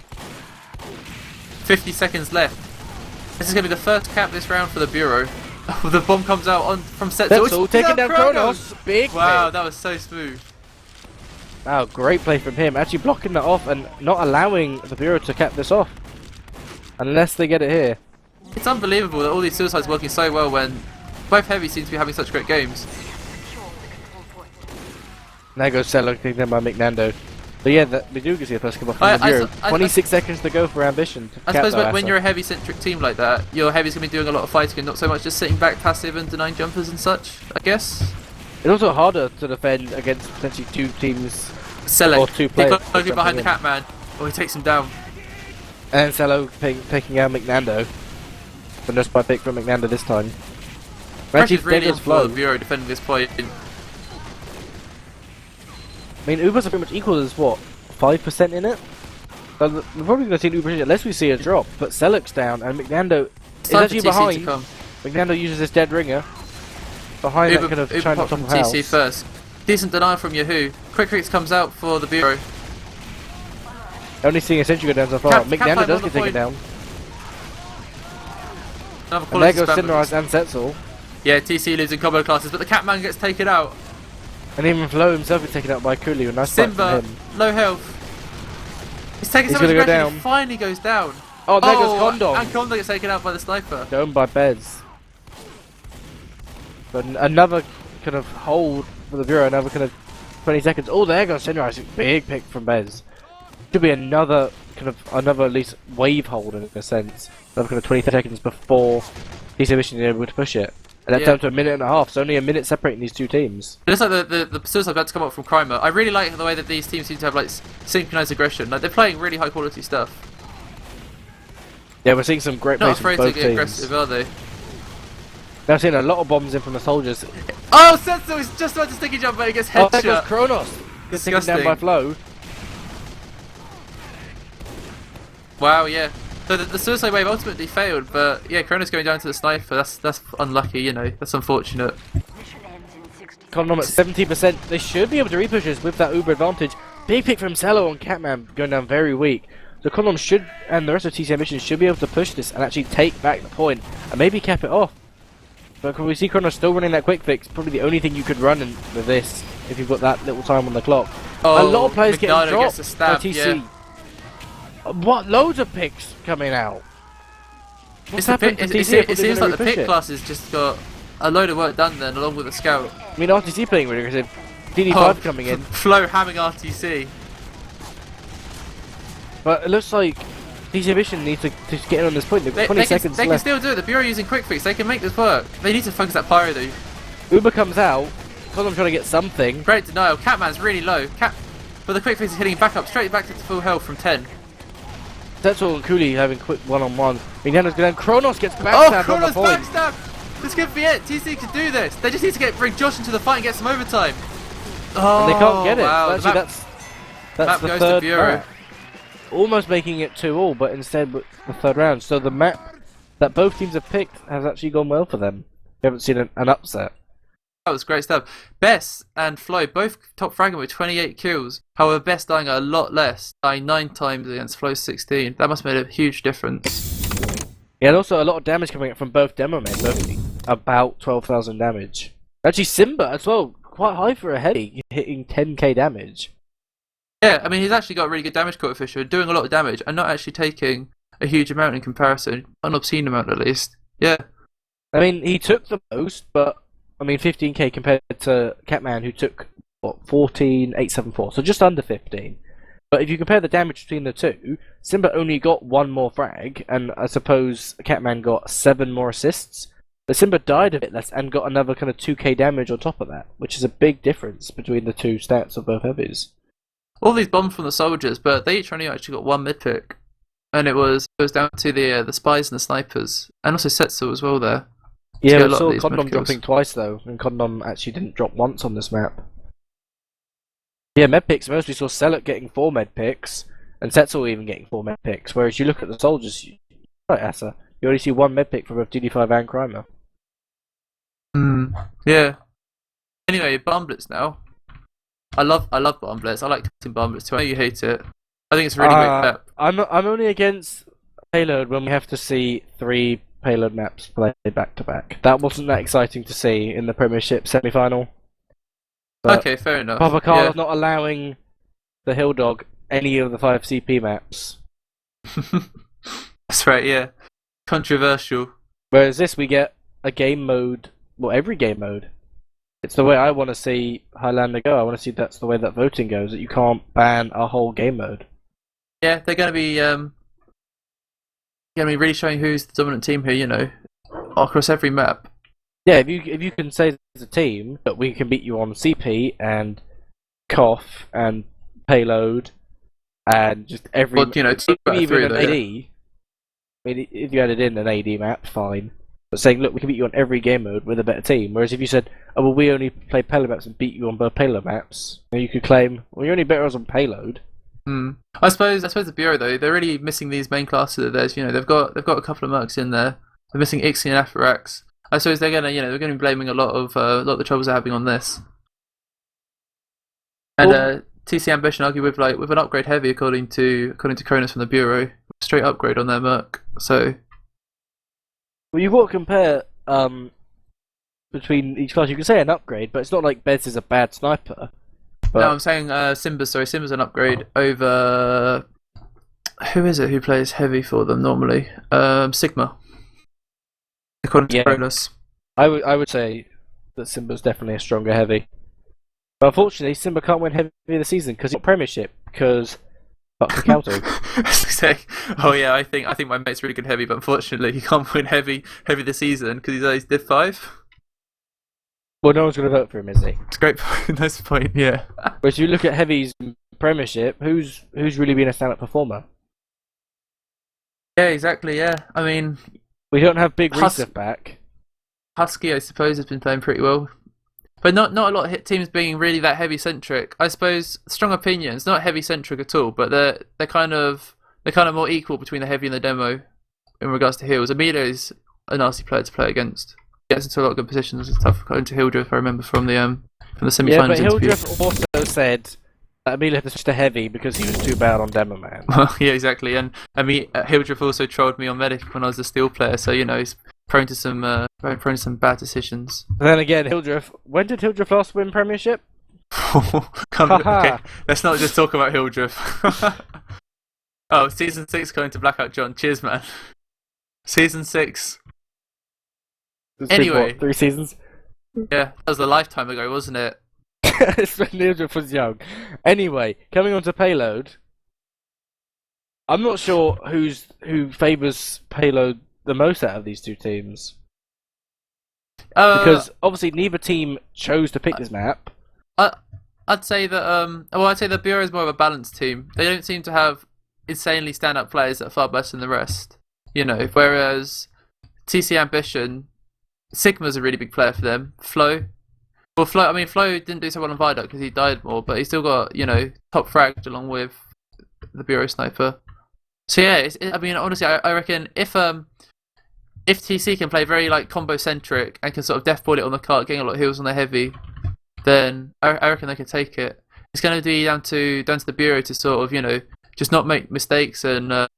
50 seconds left. This is going to be the first cap this round for the Bureau. The bomb comes out on from set. That's all. Taking down Chronos. Big Wow, hit. that was so smooth. Wow, great play from him. Actually blocking that off and not allowing the Bureau to cap this off. Unless they get it here. It's unbelievable that all these suicides are working so well when both heavy seem to be having such great games. sure the control point. There goes Selek taken down by McNando. But yeah, we do get the first come off from the Bureau. 26 seconds to go for Ambition. I suppose when you're a heavy-centric team like that, your heavy's going to be doing a lot of fighting and not so much just sitting back passive and denying jumpers and such, I guess. It's also harder to defend against potentially two teams Selek, or two players. Looking behind the catman. Oh, he takes him down. And Selo picking out McNando. The no spy pick from McNando this time. Pressure's really in for Bureau defending this point. I mean, Ubers are pretty much equal as what? 5% in it? So we're probably going to see an Uber unless we see a drop. But Selek's down and McNando is actually behind. McNando uses his dead ringer. Behind that kind of China top of house. TC first. Decent denial from Yahoo. Quick Fix comes out for the Bureau. Only seeing a sentry go down so far. McNando does get taken down. And there goes synrise and Setzel. Yeah, TC losing combo classes, but the Catman gets taken out. And even Flo himself is taken out by Cooley. A nice fight from him. Low health. He's taking so much aggression, he finally goes down. Oh, there goes Condom. And Condom gets taken out by the sniper. Down by Bez. But another kind of hold for the Bureau, another kind of 20 seconds. Oh, there goes Synrise. Big pick from Bez. Could be another kind of at least wave hold in a sense. Another kind of 20 seconds before TC Mission is able to push it. And that's down to a minute and a half, so only a minute separating these two teams. It looks like the suicide about to come up from Chronos. I really like the way that these teams seem to have like synchronized aggression. Like they're playing really high quality stuff. Yeah, we're seeing some great plays from both teams. Not afraid to get aggressive, are they? Now seeing a lot of bombs in from the soldiers. Oh, Setzel is just about to sticky jump, but he gets headshot. Oh, there goes Chronos. Gets taken down by Flo. Wow, yeah. So the suicide wave ultimately failed, but yeah, Chronos going down to the sniper. That's unlucky, you know. That's unfortunate. Condom at 70%. They should be able to repush this with that Uber advantage. Big pick from Selo on Catman going down very weak. So Condom should, and the rest of TC Mission should be able to push this and actually take back the point and maybe cap it off. But can we see Chronos still running that quick fix? Probably the only thing you could run with this if you've got that little time on the clock. Oh, a lot of players getting dropped stab, by TC. Yeah. What? Loads of picks coming out. What's happened to TC? It seems like the pick class has just got a load of work done then, along with the scout. I mean, RTC playing really aggressive. DD5 coming in. Flo hamming RTC. But it looks like TC Mission needs to get in on this point. They've got 20 seconds left. They can still do it. The Bureau using quick fix. They can make this work. They need to focus that pyro though. Uber comes out. Condom trying to get something. Great denial. Catman's really low. But the quick fix is hitting back up straight back to full health from 10. Setzel and Cooley having quick one-on-one. McNando's going down. Chronos gets backstabbed on the point. Backstab! This could be it. TC can do this. They just need to bring Josh into the fight and get some overtime. Oh, and they can't get it. Wow. Actually, that's the third map. Almost making it 2-2, but instead the third round. So the map that both teams have picked has actually gone well for them. We haven't seen an upset. That was great stuff. Bess and Flo both top fragging with 28 kills. However, Bess dying a lot less, dying 9 times against Flo's 16. That must have made a huge difference. Yeah, and also a lot of damage coming up from both demo men, both about 12,000 damage. Actually, Simba as well, quite high for a heavy, hitting 10k damage. Yeah, I mean, he's actually got a really good damage coefficient, doing a lot of damage, and not actually taking a huge amount in comparison. An obscene amount, at least. Yeah. I mean, he took the most, but I mean, 15k compared to Catman, who took, what, 14,874, so just under 15. But if you compare the damage between the two, Simba only got 1 more frag, and I suppose Catman got 7 more assists. But Simba died a bit less and got another kind of 2k damage on top of that, which is a big difference between the two stats of both heavies. All these bombs from the soldiers, but they each only actually got 1 mid pick. And it was down to the spies and the snipers, and also Setzel as well there. Yeah, we saw Condom dropping twice though, and Condom actually didn't drop once on this map. Yeah, med picks, mostly saw Selek getting 4 med picks, and Setzel even getting 4 med picks, whereas you look at the soldiers, right, Asa, you only see 1 med pick for both DD5 and Chrono. Yeah. Anyway, bomblets now. I love bomblets. I like cutting bomblets too. I know you hate it. I think it's a really great map. I'm only against payload when we have to see 3 payload maps played back to back. That wasn't that exciting to see in the Premiership semi-final. But okay, fair enough. Papa Carlo's not allowing the Hill Dog any of the 5 CP maps. That's right, yeah. Controversial. Whereas this, we get a game mode, well, every game mode. It's the way I want to see Highlander go. I want to see that's the way that voting goes. That you can't ban a whole game mode. Yeah, they're going to be really showing who's the dominant team here. Across every map. Yeah, if you can say as a team that we can beat you on CP and Cough and Payload and just every. Well, talk about even three an though. AD. Yeah. I mean, if you added in an AD map, fine. But saying, look, we can beat you on every game mode with a better team. Whereas if you said, oh, well, we only play payload maps and beat you on both payload maps, then you could claim, well, you're only better us on payload. I suppose the Bureau though, they're really missing these main classes of theirs. They've got a couple of mercs in there. They're missing Ixie and Apharax. I suppose they're gonna be blaming a lot of the troubles they're having on this. And TC Ambition argue with an upgrade heavy according to Chronos from the Bureau, straight upgrade on their merc. So. Well, you've got to compare between each class. You can say an upgrade, but it's not like Bez is a bad sniper. But... No, I'm saying Simba's. Sorry, Simba's an upgrade over. Who is it who plays heavy for them normally? Sigma. According to Chronos. I would say that Simba's definitely a stronger heavy. But unfortunately, Simba can't win heavy this season because he's got Premiership. Because fuck the Calto. Oh yeah, I think my mate's really good heavy, but unfortunately he can't win heavy this season because he's Div 5. Well, no one's going to vote for him, is he? It's a great point. Nice point. Yeah. Whereas you look at heavies Premiership, who's really been a stand-up performer? Yeah, exactly. Yeah, I mean, we don't have Big Reset back. Husky, I suppose, has been playing pretty well. But not a lot of hit teams being really that heavy centric. I suppose Strong Opinions not heavy centric at all, but they're kind of more equal between the heavy and the demo in regards to heals. Emilio's a nasty player to play against. Gets into a lot of good positions. It's tough going to Hildreth, if I remember from the semi-finals. Yeah, but Hildreth also said that Emilio was just a heavy because he was too bad on demo man. Yeah, exactly. And Hildreth also trolled me on Medic when I was a steel player, so he's prone to some bad decisions. Then again, Hildreth. When did Hildreth last win Premiership? Okay, let's not just talk about Hildreth. Oh, season 6 going to BlackOut John. Cheers, man. Season 6. Anyway, 3 seasons. Yeah, that was a lifetime ago, wasn't it? It's when Hildreth was young. Anyway, coming on to Payload. I'm not sure who favours Payload the most out of these two teams. Because obviously neither team chose to pick this map. I'd say that I'd say the Bureau is more of a balanced team. They don't seem to have insanely stand-up players that are far better than the rest. Whereas TC Ambition, Sigma's a really big player for them. Flo didn't do so well on Viaduct because he died more, but he's still got top fragged along with the Bureau sniper. So yeah, honestly, I reckon if TC can play very combo centric and can sort of death ball it on the cart, getting a lot of heals on the heavy, then I reckon they can take it. It's going to be down to the Bureau to sort of just not make mistakes and not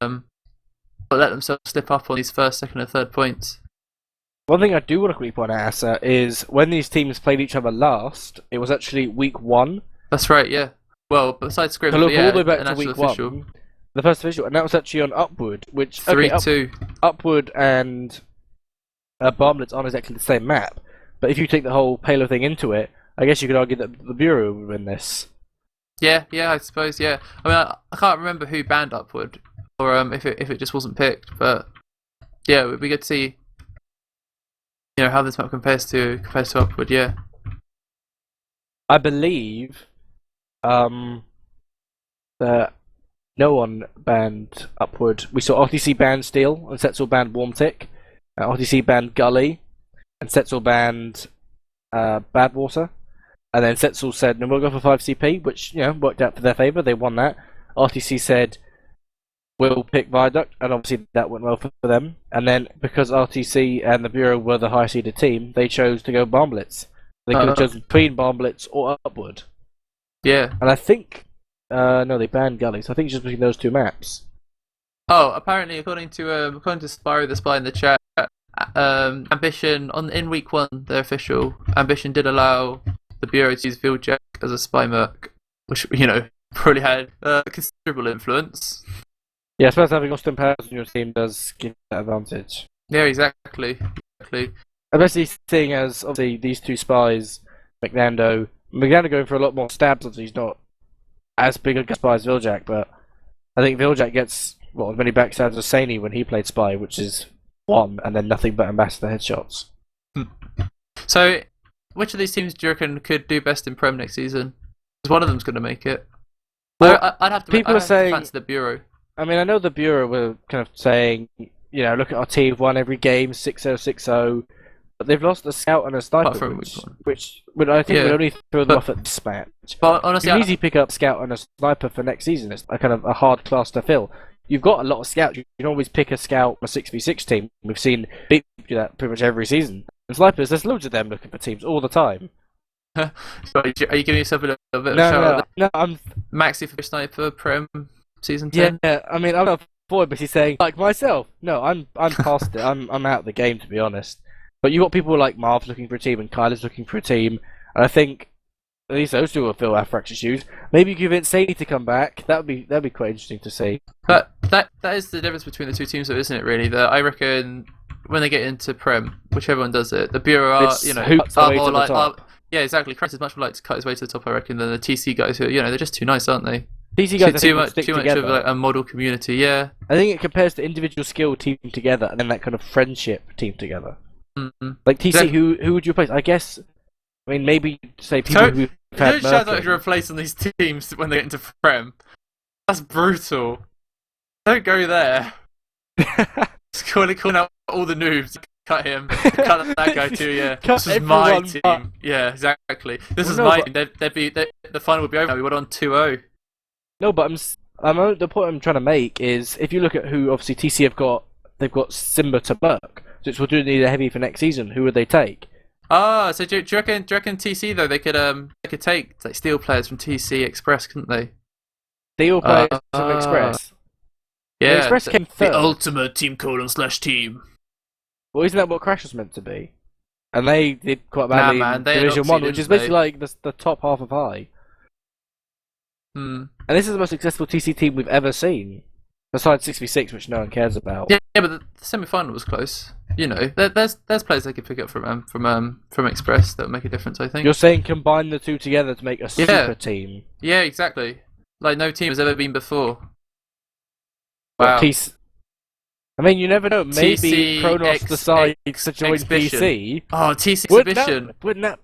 let themselves slip up on these first, second, and third points. One thing I do want to quickly point out, Asa, is when these teams played each other last, it was actually week 1. That's right, yeah. Well, besides Script, look yeah, all the way back to week official. 1, the first official, and that was actually on Upward, which 3-2. Upward and Bomblet's aren't exactly the same map, but if you take the whole Payload thing into it, I guess you could argue that the Bureau would win this. Yeah, I suppose, yeah. I mean, I can't remember who banned Upward, or if it just wasn't picked, but yeah, it would be good to see how this map compares to Upward, yeah. I believe that no one banned Upward. We saw RTC ban Steel, and Setzel banned Warmtick, RTC banned Gully, and Setzel banned Badwater. And then Setzel said, no, we'll go for 5 CP, which worked out for their favour. They won that. RTC said, we'll pick Viaduct, and obviously that went well for them. And then because RTC and the Bureau were the high seeded team, they chose to go Bomblets. They could have chosen between Bomblets or Upward. Yeah. And I think no, they banned Gully, so I think it's just between those two maps. Oh, apparently according to Spyro the Spy in the chat, Ambition in week 1, their official Ambition did allow the Bureau to use Viljack as a spy merc, which probably had considerable influence. Yeah, I suppose having Austin Powers on your team does give that advantage. Yeah, exactly. Especially seeing as obviously these two spies McNando. McNando going for a lot more stabs, obviously he's not as big a spy as Viljak, but I think Viljak gets as many backstabs as Saini when he played spy, which is 1, and then nothing but ambassador headshots. So, which of these teams do you reckon could do best in Prem next season? Because one of them's going to make it. Well, I'd have to. people are saying fancy the Bureau. I mean, I know the Bureau were kind of saying, look at our team, won every game, 6-0, 6-0, but they've lost a scout and a sniper, which would I think would only throw them off at this match. But honestly, you can easily pick up scout and a sniper for next season. It's a kind of a hard class to fill. You've got a lot of scouts. You can always pick a scout on a 6v6 team. We've seen Big do that pretty much every season. And snipers, there's loads of them looking for teams all the time. Are you giving yourself a little bit of a shout out? No, I'm Maxi for sniper Prem season 10. Yeah, I mean, I'm not forward, but he's saying like myself. No, I'm past it. I'm out of the game, to be honest. But you got people like Marv looking for a team and Kyler's looking for a team, and I think at least those two will fill our fracture shoes. Maybe convince Sadie to come back. That'd be quite interesting to see. But that is the difference between the two teams, though, isn't it? Really, that I reckon when they get into Prem, whichever one does it, the Bureau are are more like yeah, exactly. Chris is much more like to cut his way to the top, I reckon, than the TC guys who they're just too nice, aren't they? TC guys too much of like a model community. Yeah, I think it compares to individual skill team together and then that kind of friendship team together. Mm-hmm. Like TC, who would you replace? I guess. I mean, maybe say people who don't shout out to replace on these teams when they get into Prem. That's brutal. Don't go there. Just calling out all the noobs. Cut him. Cut that guy too. Yeah. This is my team. But... Yeah, exactly. This is my team. The final would be over now. We went on 2-0. No, but the point I'm trying to make is if you look at who obviously TC have got, they've got Simba to Merc. So it's what do they need a heavy for next season? Who would they take? Ah, so do you reckon TC though they could take like steel players from TC Express, couldn't they? Steel players from Express. Yeah, Express came third. The ultimate team:/team. Well, isn't that what Crash was meant to be? And they did quite badly in Division 1, which is basically like the top half of High. Hmm. And this is the most successful TC team we've ever seen, besides 6v6, which no one cares about. Yeah, but the semi-final was close. There's players they could pick up from Express that would make a difference. I think you're saying combine the two together to make a super team. Yeah, exactly. Like no team has ever been before. Wow. I mean, you never know. Maybe TC Chronos decides to join TC. Oh, TC Exhibition. Wouldn't that?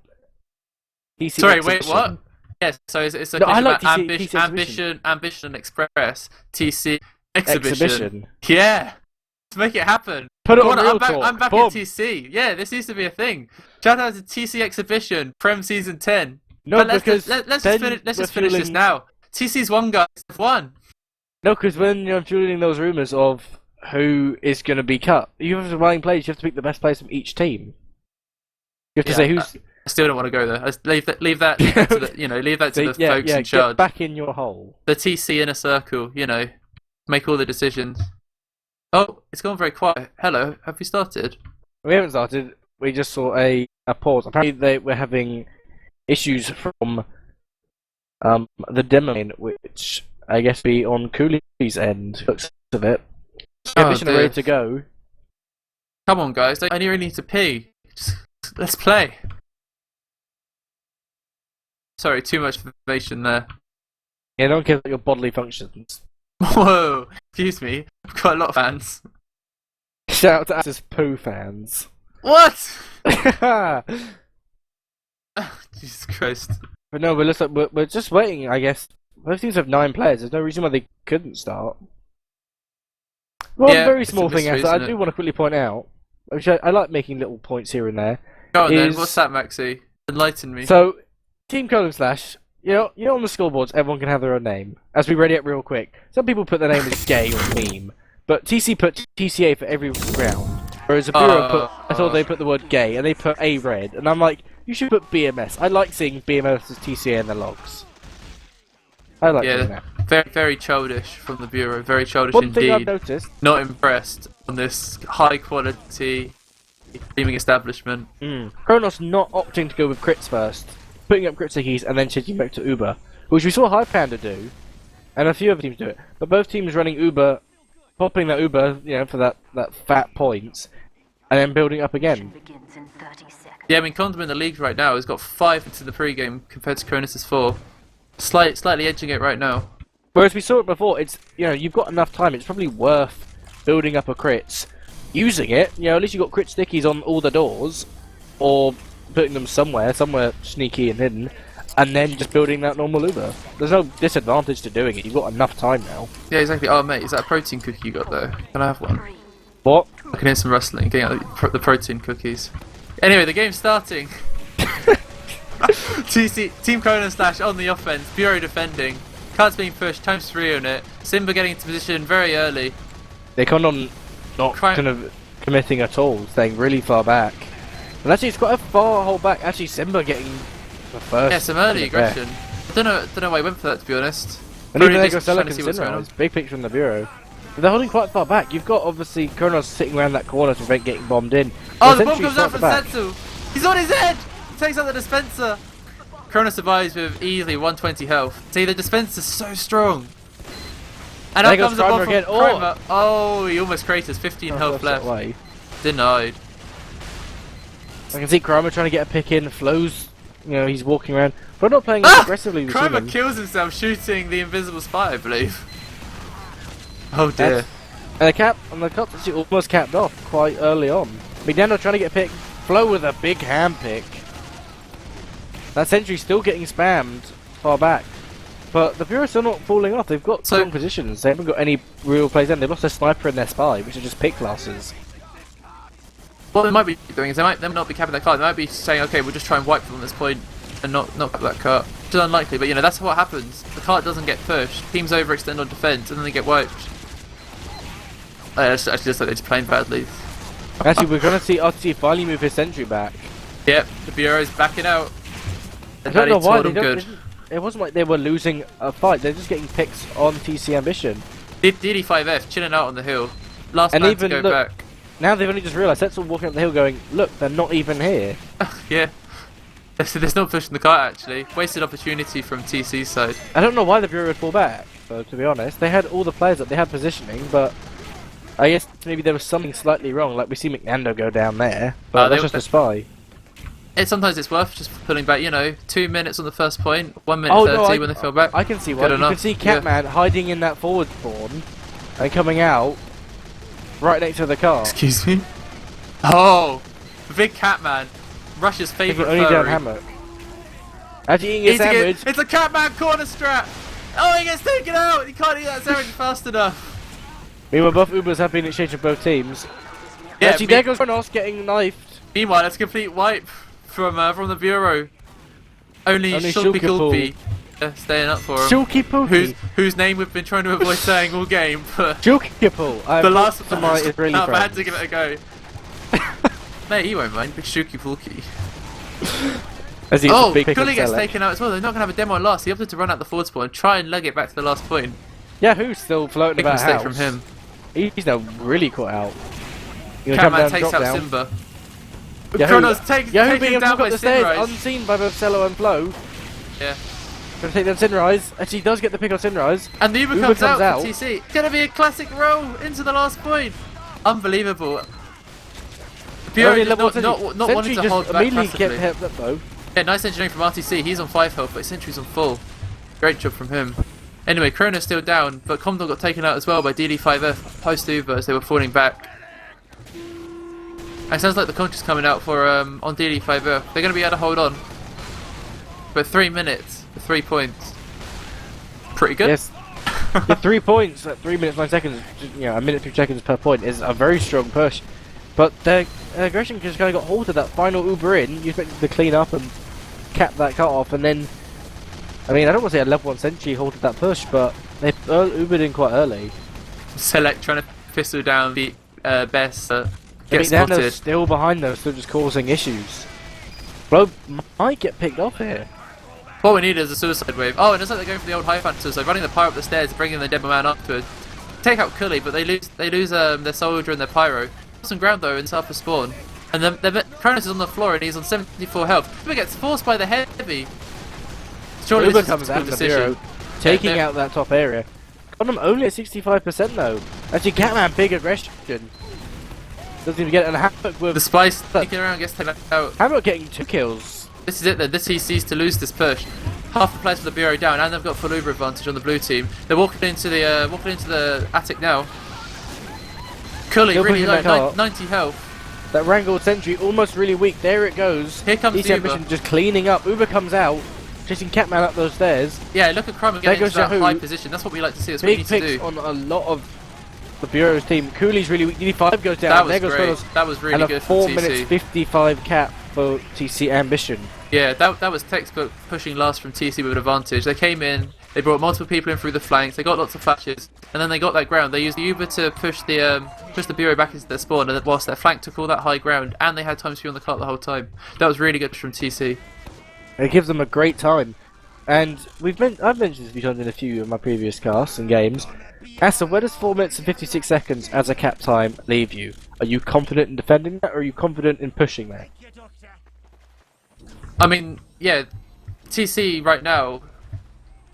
TC Sorry, Exhibition. wait, what? Yes, so it's a I like about TC Ambition Express, TC Exhibition. Yeah. Yeah, let's make it happen. Put it on Real Talk. I'm back Boom. in TC. Yeah, this used to be a thing. Shout out to TC Exhibition, Prem Season 10. No, but because let's just finish this now. TC's won, guys. They've won. No, because when you're fueling those rumours of who is going to be cut, you have to running players. You have to pick the best players from each team. You have to say who's. I still don't want to go there. Leave that to the folks in charge. Get back in your hole. The TC inner circle. Make all the decisions. Oh, it's gone very quiet. Hello, have you started? We haven't started. We just saw a pause. Apparently, they were having issues from the demo lane, which I guess be on Cooley's end. Looks of it. Ambition are ready to go. Come on, guys! I really need to pee. Let's play. Sorry, too much information there. Yeah, don't care about your bodily functions. Whoa! Excuse me. I've got a lot of fans. Shout out to us as poo fans. What? Jesus Christ. But no, we're just waiting, I guess. Both teams have 9 players. There's no reason why they couldn't start. One very small thing I do want to quickly point out, which I like making little points here and there. Go on then, what's that, Maxi? Enlighten me. So, Team : on the scoreboards, everyone can have their own name. As we read it real quick, some people put their name as gay or meme, but TC put TCA for every round. Whereas Bureau I thought they put the word gay, and they put A red, and I'm like, you should put BMS. I like seeing BMS as TCA in the logs. I like doing that. Very, very childish from the Bureau. Very childish One indeed. thing I've noticed. Not impressed on this high quality teaming establishment. Chronos not opting to go with crits first, putting up crit stickies and then changing back to Uber, which we saw Highlander do, and a few other teams do it. But both teams running Uber, popping that Uber, for that fat points, and then building up again. Begins in 30 seconds. Yeah, I mean, Condom in the league right now has got 5 into the pre-game compared to Chronos' 4. Slightly edging it right now. Whereas we saw it before, it's, you know, you've got enough time, it's probably worth building up a crits, using it, you know, at least you've got crit stickies on all the doors, or putting them somewhere sneaky and hidden, and then just building that normal Uber. There's no disadvantage to doing it, you've got enough time now. Yeah, exactly. Oh, mate, is that a protein cookie you got there? Can I have one? What? I can hear some rustling, getting out the protein cookies. Anyway, the game's starting. Team Chronos / on the offense, Bureau defending. Cards being pushed, times 3 on it. Simba getting into position very early. They on not kind of committing at all, staying really far back. And actually, it's quite a far hold back. Actually, Simba getting the first. Yeah, some early aggression. Don't know why I went for that, to be honest. And even they Probably go just trying Selek to see and what's going on. synrise. Big picture from the Bureau. But they're holding quite far back. You've got, obviously, Chronos sitting around that corner to prevent getting bombed in. Oh, But the bomb essentially comes out from back. Setsu! He's on his head! He takes out the dispenser! Chronos survives with easily 120 health. See, the dispenser's so strong. And There out goes comes the bomb Primer from again. Oh! Primer. Oh, he almost craters. 15 Oh, health that's that left. way. Denied. I can see Kramer trying to get a pick in. Flo's, you know, he's walking around. But not playing as aggressively with Primer Simon. kills himself shooting the invisible spy, I believe. Oh dear. And the cut actually almost capped off quite early on. McDaniel trying to get a pick. Flo with a big hand pick. That sentry's still getting spammed far back. But the Bureau's still not falling off. They've got strong positions. They haven't got any real plays in. They've lost their sniper and their spy, which are just pick classes. What they might be doing is they might not be capping that card. They might be saying, okay, we'll just try and wipe them on this point and not cap that card. Which is unlikely, but you know, that's what happens. The card doesn't get pushed. Teams overextend on defense and then they get wiped. It's actually just like they're just playing badly. Actually, we're going to see RTC finally move his sentry back. Yep, the Bureau's backing out. I don't know why. Good. It wasn't like they were losing a fight. They're just getting picks on TC Ambition. DD5F chilling out on the hill. Last And man even to go look, back. Now they've only just realised. That's all walking up the hill going, look, they're not even here. Yeah. There's not pushing the cart actually. Wasted opportunity from TC's side. I don't know why the Bureau would fall back, though, to be honest. They had all the players up, they had positioning, but I guess maybe there was something slightly wrong, like we see McNando go down there, but that's just a spy. Sometimes it's worth just pulling back, you know, 2 minutes on the first point, 1 minute 30 when they fell back. I can see why. You can see Catman hiding in that forward spawn and coming out right next to the car. Excuse me? Oh! Big Catman. Russia's favourite only down furry. Hammock. Actually eating a sandwich. It's a Catman corner strat! Oh, he gets taken out! He can't eat that sandwich fast enough. Meanwhile, both Ubers have been exchanged with both teams. Yeah, Actually, there goes Chronos getting knifed. Meanwhile, it's a complete wipe from the Bureau. Only Shulky Kulpi staying up for him. Shulky Pookie. Whose name we've been trying to avoid saying all game, but Shulky Poo. the last to my Israeli I had friends. to give it a go. Mate, he won't mind. Big Shuki Pulki. As he Oh, big Gully gets Selek. taken out as well. They're not going to have a demo on last. He opted to run out the forward spawn and try and leg it back to the last point. Yeah, who's still floating Big about mistake house. from him. He's now really caught out. He's gonna come Catman down, takes drop out down. Simba. Yahoo, Chronos taken Yahoo being able to down walk by up the stairs, synrise. unseen by both Cello and Flo. Yeah. Gonna take down synrise. Actually, he does get the pick on synrise. And the Uber Uber comes comes out out. for TC. It's going to be a classic roll into the last point. Unbelievable. Bureau did not wanting to hold back immediately get passively. hit up though. Yeah, nice engineering from RTC. He's on 5 health, but Sentry's on full. Great job from him. Anyway, Chronos still down, but Comdor got taken out as well by DD5F post Uber as they were falling back. And it sounds like the contra's coming out for on DD5F. They're going to be able to hold on. But 3 minutes for 3 points. Pretty good. Yes. Yeah, 3 points at 3 minutes 9 seconds. You know, a minute 2 seconds per point is a very strong push. But their aggression just kind of got halted. That final Uber in, you expected to clean up and cap that cut off, and then I mean, I don't want to say a level 1 sentry halted that push, but they Ubered in quite early. Selek trying to pistol down the best. Get They're spotted. still behind them, still just causing issues. Bro might get picked off here. What we need is a suicide wave. Oh, and it's like they're going for the old Highlander, so running the pyro up the stairs, bringing the demo man up to it. Take out Cully, but they lose their soldier and their pyro. Some ground though in south of spawn, and then Chronos is on the floor and he's on 74 health. Uber gets forced by the heavy. Surely Uber this comes is a out good of the decision. bureau, taking they're- out that top area. Got him only at 65% though. Actually, Catman, big aggression. Doesn't even get it, and Hammock with The Spice sneaking around gets taken out. Hammock getting 2 kills. This is it then. This TC's to lose this push. Half the players for the Bureau down, and they've got full Uber advantage on the blue team. They're walking into the attic now. Cully Still really pushing low, that 90 health. That Wrangled Sentry almost really weak. There it goes. Here comes EC Uber. Ambition just cleaning up. Uber comes out, chasing Catman up those stairs. Yeah, look at Crumb There getting goes into that Yahoo. high position. That's what we like to see. That's what we Big need to picks do. on a lot of the Bureau's team. Cooley's really weak. DD5 goes down. That was There goes great. Chronos. That was really And a good for 4 minutes TC. 55 cap for TC Ambition. Yeah, that was textbook pushing last from TC with an advantage. They came in, they brought multiple people in through the flanks, they got lots of flashes, and then they got that ground. They used the Uber to push the Bureau back into their spawn, and whilst their flank took all that high ground, and they had time to be on the cart the whole time. That was really good from TC. It gives them a great time. And I've mentioned this a few times in a few of my previous casts and games. Asa, where does 4 minutes and 56 seconds as a cap time leave you? Are you confident in defending that, or are you confident in pushing that? I mean, yeah, TC right now,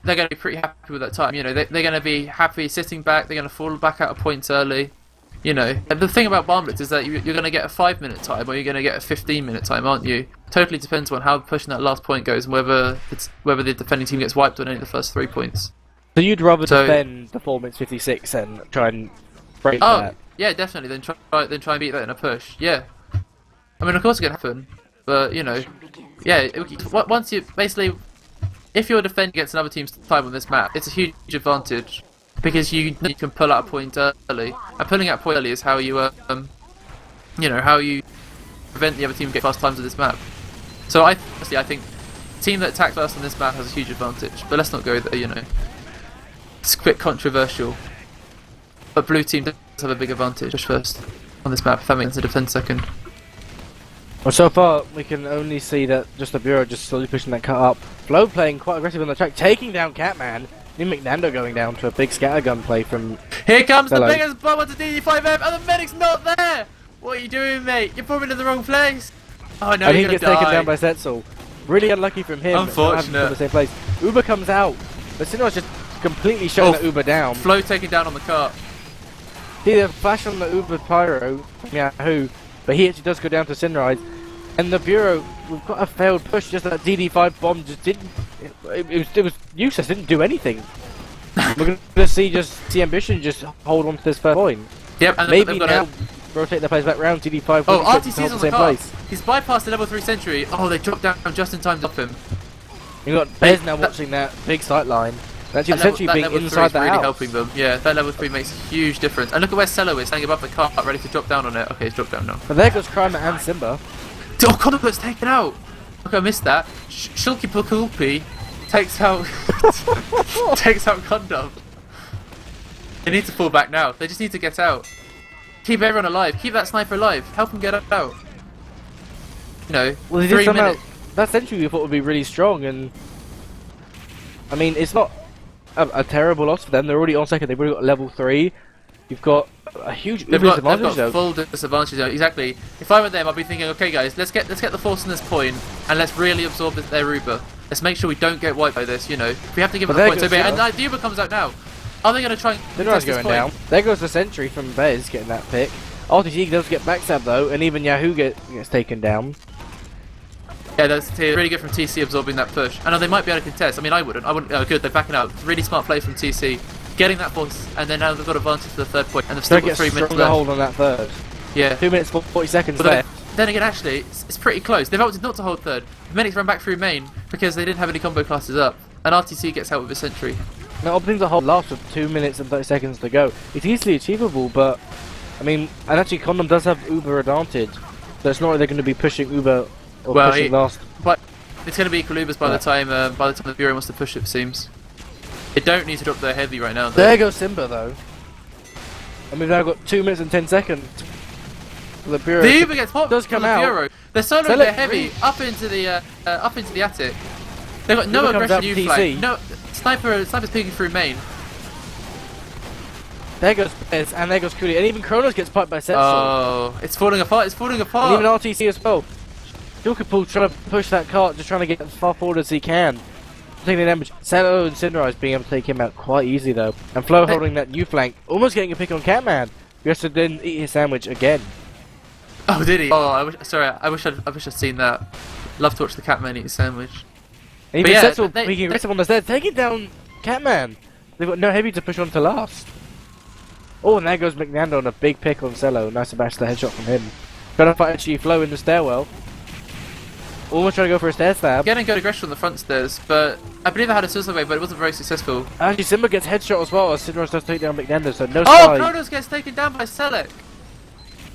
they're going to be pretty happy with that time. You know, they're going to be happy sitting back. They're going to fall back out of points early. You know, and the thing about Bomb Blitz is that you're going to get a 5-minute time or you're going to get a 15-minute time, aren't you? Totally depends on how pushing that last point goes and whether the defending team gets wiped on any of the first 3 points. So you'd rather defend the 4 minutes 56 and try and break that? Yeah, definitely. Then try and beat that in a push. Yeah. I mean, of course it can happen, but you know, yeah. Once you basically, if you're defending against another team's time on this map, it's a huge advantage because you can pull out a point early, and pulling out a point early is how you how you prevent the other team from getting fast times on this map. So I think the team that attacks first on this map has a huge advantage. But let's not go there. You know, it's a bit controversial. But blue team does have a big advantage push first on this map. If that makes sense, to defend second. Well, so far we can only see that just the Bureau just slowly pushing that cut up. Flo playing quite aggressive on the track, taking down Catman. New McNando going down to a big scattergun play from. Here comes Selek. the biggest bomb onto DD5M, and the medic's not there. What are you doing, mate? You're probably in the wrong place. Oh no, And he you're gets gonna taken die. down by Setzel. Really unlucky from him. Unfortunate. Not having to the same place. Uber comes out, but Synrise just completely shutting that Uber down. Flo taken down on the cart. See the flash on the Uber Pyro from Yahoo, but he actually does go down to Synrise. And the Bureau, we've got a failed push, just that DD5 bomb just didn't. It was useless, didn't do anything. We're going to see just the Ambition just hold on to this first point. Yep, and Maybe they've got now rotate their plays back round. DD5. Oh, won't RTC's hold on the the same cart. place. He's bypassed the level 3 sentry. Oh, they dropped down just in time to stop him. You've got Bez now watching that big sight line. Actually, essentially being level 3 inside is the really house. helping them. Yeah, that level 3 makes a huge difference. And look at where Cello is, standing above the cart, ready to drop down on it. Okay, he's dropped down now. But there goes Crime and Simba. Oh, Conoput's taken out! Okay, I missed that. Shulky Pukulpi takes out takes out Condom. They need to fall back now. They just need to get out. Keep everyone alive. Keep that sniper alive. Help him get out. You know, Well, 3 somehow, minutes. that sentry we thought would be really strong, and I mean, it's not a terrible loss for them. They're already on second. They've already got level 3. You've got a huge They've disadvantage got though. full disadvantage. Exactly. If I were them, I'd be thinking, okay, guys, let's get the force on this point, and let's really absorb their Uber. Let's make sure we don't get wiped by this. You know, if we have to give But them the there point, so goes be it. Zero. And the Uber comes out now. Are they going to try and Synrise contest this going point? down. There goes the sentry from Bez getting that pick. RTG does get backstab though, and even Yahoo gets taken down. Yeah, that's really good from TC absorbing that push. I know they might be able to contest. I mean, I wouldn't. Oh, good, they're backing out. Really smart play from TC. Getting that force, and then now they've got advantage for the third point, and they've still Don't got get 3 minutes stronger left. hold on that third. Yeah. 2 minutes 40 seconds But left. then again, actually, it's pretty close. They've opted not to hold third. The medics ran back through main because they didn't have any combo classes up. And RTC gets out with a sentry. Now opting the hold last with 2 minutes and 30 seconds to go. It's easily achievable, but I mean, and actually Condom does have Uber advantage, so it's not like they're going to be pushing Uber or pushing last. But it's going to be equal Ubers by the time the Bureau wants to push it. Seems. They don't need to drop their heavy right now. Though. There goes Simba though. And we've now got 2 minutes and 10 seconds. The Bureau The Uber gets popped does from come the out. Bureau. They're soloing Selek their heavy reach. up into the attic. They've got no Uber comes out aggression U PC. flank. No sniper's peeking through main. There goes Bez, and there goes Cooley, and even Chronos gets piped by Setzel. Oh, it's falling apart. It's falling And apart. even RTC as well. Jilkapul trying to push that cart, just trying to get as far forward as he can. Taking the damage. Salo and Synrise being able to take him out quite easy though. And Flo holding that U flank, almost getting a pick on Catman. He has to then eat his sandwich again. Oh, did he? Oh, I wish I'd seen that. Love to watch the Catman eat a sandwich. And even yeah, Settle they- making aggressive on the stairs, taking down Catman. They've got no heavy to push on to last. Oh, and there goes McNando on a big pick on Cello. Nice to bash the headshot from him. Gonna fight actually Flow in the stairwell. Almost trying to go for a stair stab. Getting good aggression on the front stairs, but I believe I had a Sizzle Wave, but it wasn't very successful. Actually, Simba gets headshot as well as synrise does take down McNando, so no Oh, side. Chronos gets taken down by Selek.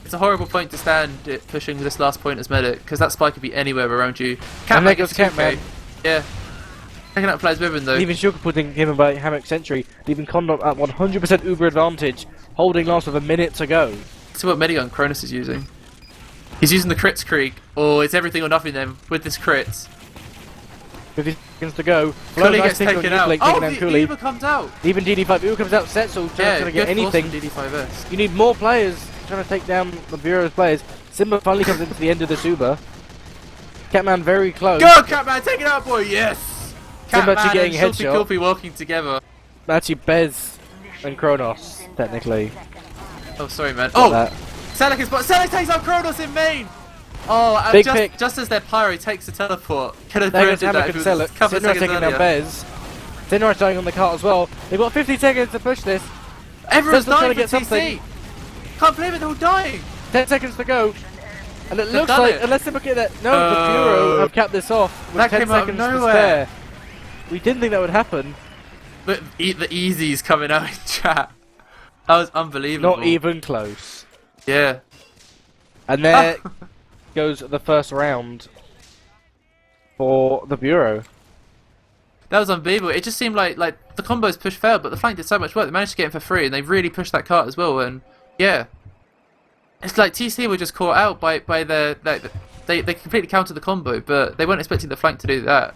It's a horrible point to stand it pushing this last point as medic, because that spike could be anywhere around you. And there gets goes Catman. Yeah. Taking out players with him though. Even Shulker putting him by Hammock Sentry, leaving Condom at 100% Uber advantage, holding last with a minute to go. See what medigun Chronos is using. He's using the crits Krieg, or it's everything or nothing then with this crits. 50 seconds to go. Cooley nice gets pick on taken out. Ublink, Oh, taking down the Cooley. Uber comes out. Even DD5 Uber comes out, Setzel trying to get good force anything. from DD5S. You need more players trying to take down the Bureau's players. Simba finally comes into the end of this Uber. Catman very close. Go, Catman, take it out, boy. Yes. Simba Catman actually and getting Shulty headshot. Kulpi walking together. Actually, Bez and Chronos, technically. Oh, sorry, man. Got Oh, that. Selek is. Selek takes out Chronos in main. Oh, and Big pick. just as their pyro takes the teleport. Could have There goes prevented Hammock that and if it was Selek. a couple of Synrise seconds taking down earlier. Bez. Synrise dying on the cart as well. They've got 50 seconds to push this. Everyone's Setzel's trying dying to for get TC. something. Can't believe it, they're all dying. 10 seconds to go. And it They've looks done like, it. unless they look at that, no, the Bureau have capped this off with That 10 came out of seconds to nowhere. spare. We didn't think that would happen. The easies coming out in chat. That was unbelievable. Not even close. Yeah. And there goes the first round for the Bureau. That was unbelievable. It just seemed like the combos push failed, but the flank did so much work. They managed to get him for free, and they really pushed that cart as well. And yeah, it's like TC were just caught out by their they completely countered the combo, but they weren't expecting the flank to do that.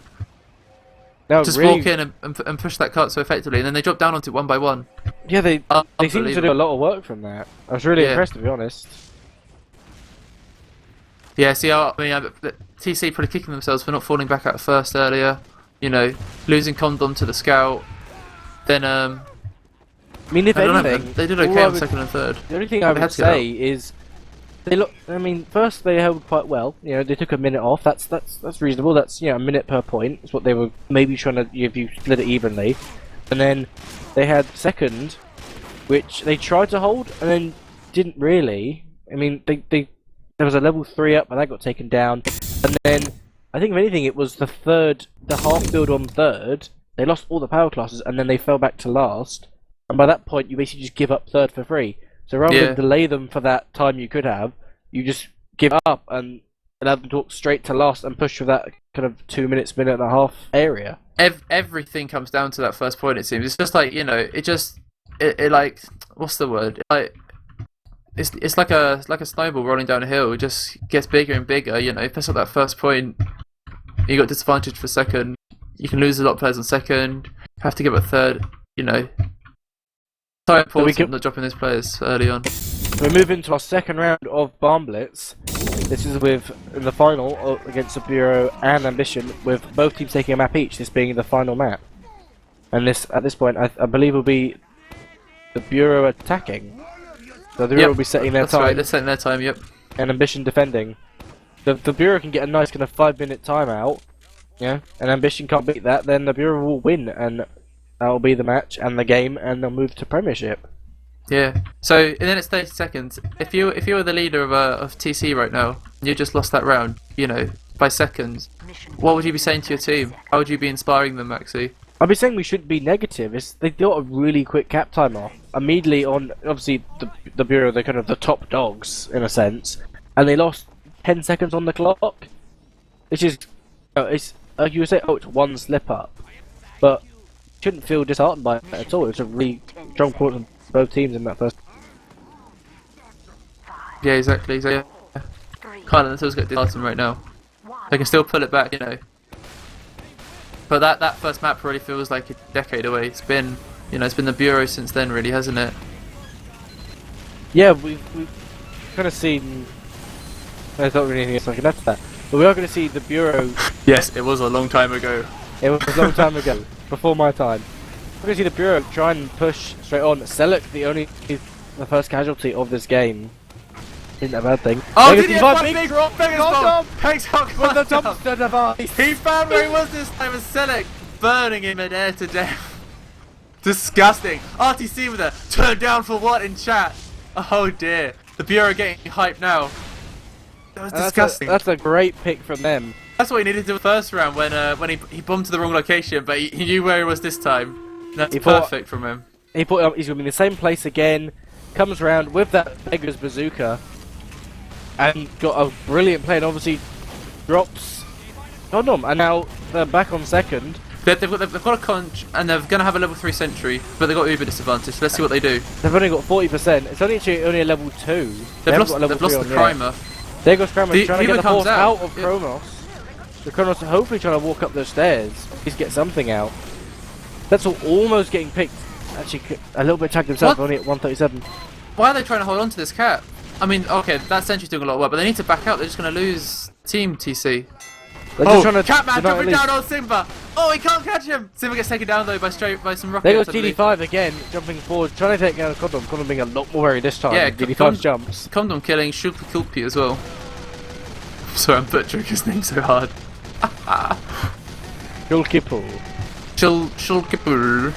No, Just really, walk in and push that cart so effectively, and then they drop down onto it one by one. yeah, they seem to do a Unbelievable. lot of work from that. I was really Yeah. impressed, to be honest. Yeah, see, TC probably kicking themselves for not falling back out first earlier. You know, losing condom to the scout. Then I mean, if I don't know, anything, man. They did all okay I on would- second and third. the only thing I They would had to get say is they look. I mean, first they held quite well. You know, they took a minute off. That's reasonable. That's, you know, a minute per point. Is what they were maybe trying to, if you split it evenly. And then they had second, which they tried to hold and then didn't really. I mean, they there was a level 3 up, but that got taken down. And then I think if anything, it was the half build on third. They lost all the power classes, and then they fell back to last. And by that point, you basically just give up third for free. So rather Yeah. than delay them for that time you could have, you just give up and allow them to walk straight to last and push for that kind of 2 minutes, minute and a half area. Everything comes down to that first point. It seems it's just like, you know, it like, what's the word? Like it's like a snowball rolling down a hill. It just gets bigger and bigger. You know, if that's not that first point, you got disadvantage for second. You can lose a lot of players on second. Have to give up third. You know, so important not dropping those players early on. We move into our second round of Barn Blitz. This is with in the final against the Bureau and Ambition, with both teams taking a map each. This being the final map, and this at this point, I believe will be the Bureau attacking. So the Bureau will be setting their That's time, right. They're setting their time. Yep. and Ambition defending. The Bureau can get a nice kind of 5-minute timeout, yeah, and Ambition can't beat that. Then the Bureau will win, and that will be the match and the game, and they'll move to Premiership. Yeah. So and then it's 30 seconds. If you were the leader of TC right now, and you just lost that round, you know, by seconds, what would you be saying to your team? How would you be inspiring them, Maxi? I'd be saying we shouldn't be negative. They got a really quick cap time off immediately on. Obviously, the Bureau, they're kind of the top dogs in a sense, and they lost 10 seconds on the clock, which is, it's like you would say, oh, it's one slip up, but shouldn't feel disheartened by it at all. It's a really strong performance from both teams in that first. Yeah, exactly. So yeah, can't let themselves get disheartened right now. They can still pull it back, you know. But that first map really feels like a decade away. It's been, you know, it's been the Bureau since then, really, hasn't it? Yeah, we've kind of seen. There's not really anything else I can add to that, but we are going to see the Bureau. Yes, it was a long time ago. It was a long time ago, before my time. We're going to see the Bureau try and push straight on. Selek, the first casualty of this game. Isn't a bad thing. Oh, Vegas did he D5, have big big drop, Vegas Condom! bomb? Pegs out With the Condom. dumpster device! He found where he was this time as Selek, burning him in air to death. Disgusting. RTC with a turn down for what in chat? Oh dear. The Bureau getting hyped now. That was disgusting. That's a great pick from them. That's what he needed to do the first round when he bombed to the wrong location, but he knew where he was this time. That's perfect from him. He thought he's going to be in the same place again, comes around with that beggar's bazooka, and got a brilliant play, and obviously drops Condom, and now they're back on second. They've got a conch, and they're going to have a level 3 sentry, but they've got Uber disadvantage, so let's see what they do. They've only got 40%, it's only a level 2. They've lost the primer. There goes Primer trying to get the force out of Yeah. Chronos. The Chronos are hopefully trying to walk up those stairs, at least get something out. That's all almost getting picked. Actually, a little bit tagged himself, What? only at 137. Why are they trying to hold on to this cap? I mean, okay, that sentry's doing a lot of work, but they need to back out, they're just going to lose Team TC. They're just trying to Catman deny jumping at least. down on Simba! Oh, he can't catch him! Simba gets taken down though by some rockets. There goes I believe. GD5 again, jumping forward, trying to take down Condom. Condom being a lot more wary this time. Yeah, GD5's jumps. Condom killing Shulpi Kulpi as well. Sorry, I'm butchering his name so hard. Shulkipul. Shulkipul.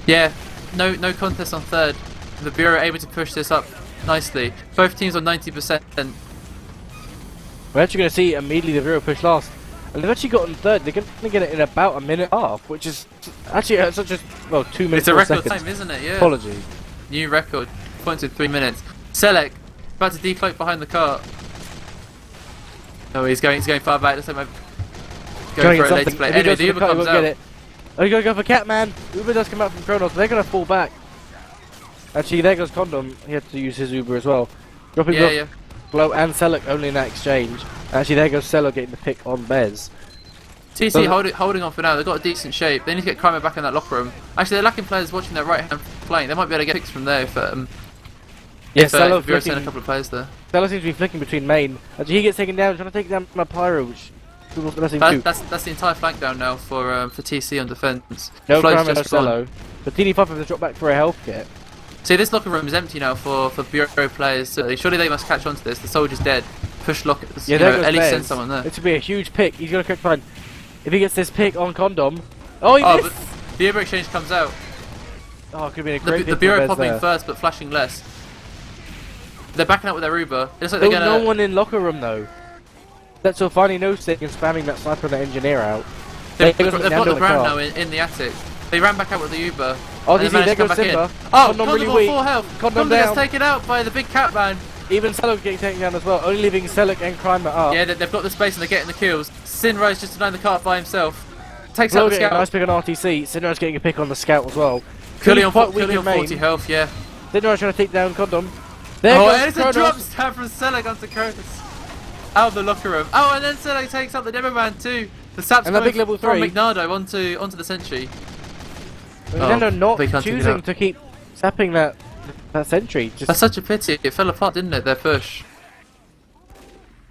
Yeah, no contest on third. The Bureau able to push this up nicely. Both teams on 90%. We're actually going to see immediately the Bureau push last. And they've actually gotten third. They're going to get it in about a minute and a half, which is actually such a 2 minutes. It's a 4 record seconds. time, isn't it? Yeah. Apology. New record. Points in 3 minutes. Selek about to decloak behind the cart. No, he's going far back. Let's go Trying for to a get later something. play. If he Anyway, goes the for Uber the cut, he comes won't get out. it. Oh, you gotta go for Catman. Uber does come out from Chronos, but they're gonna fall back. Actually, there goes Condom. He had to use his Uber as well. Dropping both Yeah. Glow and Selek only in that exchange. Actually, there goes Selek getting the pick on Bez. TC holding on for now. They've got a decent shape. They need to get Kramer back in that locker room. Actually, they're lacking players watching their right hand flank. They might be able to get picks from there if Yeah, if Selek Bureau send a couple of players there. seems to be flicking between main. Actually, he gets taken down, trying to take down my Pyro, which was the best thing to do. That's the entire flank down now for TC on defense. No Flo's Kramer, no just gone. Selo. But TD5 have to drop back for a health kit. See, this locker room is empty now for Bureau players. So surely they must catch on to this. The soldier's dead. Push lockers. Yeah, You there know, goes at least Bez. send someone there. This would be a huge pick. He's gonna find. If he gets this pick on Condom. Oh, he missed! But the Uber exchange comes out. Oh, it could be a The great pick Bureau for Bez popping there. first, but flashing less. They're backing out with their Uber. It looks like There they're was gonna. no one in locker room though. That's all finally no stick and spamming that sniper and that engineer out. They've There goes got McNabb the in ground car. now in the attic. They ran back out with the Uber. Oh, and this they is there managed to come goes back in. Simba. Oh, Condom Condom really on weak. full health. Condom gets down. taken out by the big Catman. Even Selek getting taken down as well, only leaving Selek and Kramer up. Yeah, they've got the space and they're getting the kills. Synrise just denying the cart by himself. Takes Flo out the getting a scout. nice pick on RTC. Sinra's getting a pick on the scout as well. Curly on, quite weak Curly in on main. 40 health, yeah. Sinra's trying to take down Condom. There Oh, goes and it's a Chronos. drop stab from Selek onto Chronos. Out of the locker room. Oh, and then Selek takes out the Demo Man too. The sap's And that coming big level from 3. McNardo onto the sentry. Nintendo not they can't take it choosing out. to keep zapping that sentry. Just That's such a pity. It fell apart, didn't it? Their push.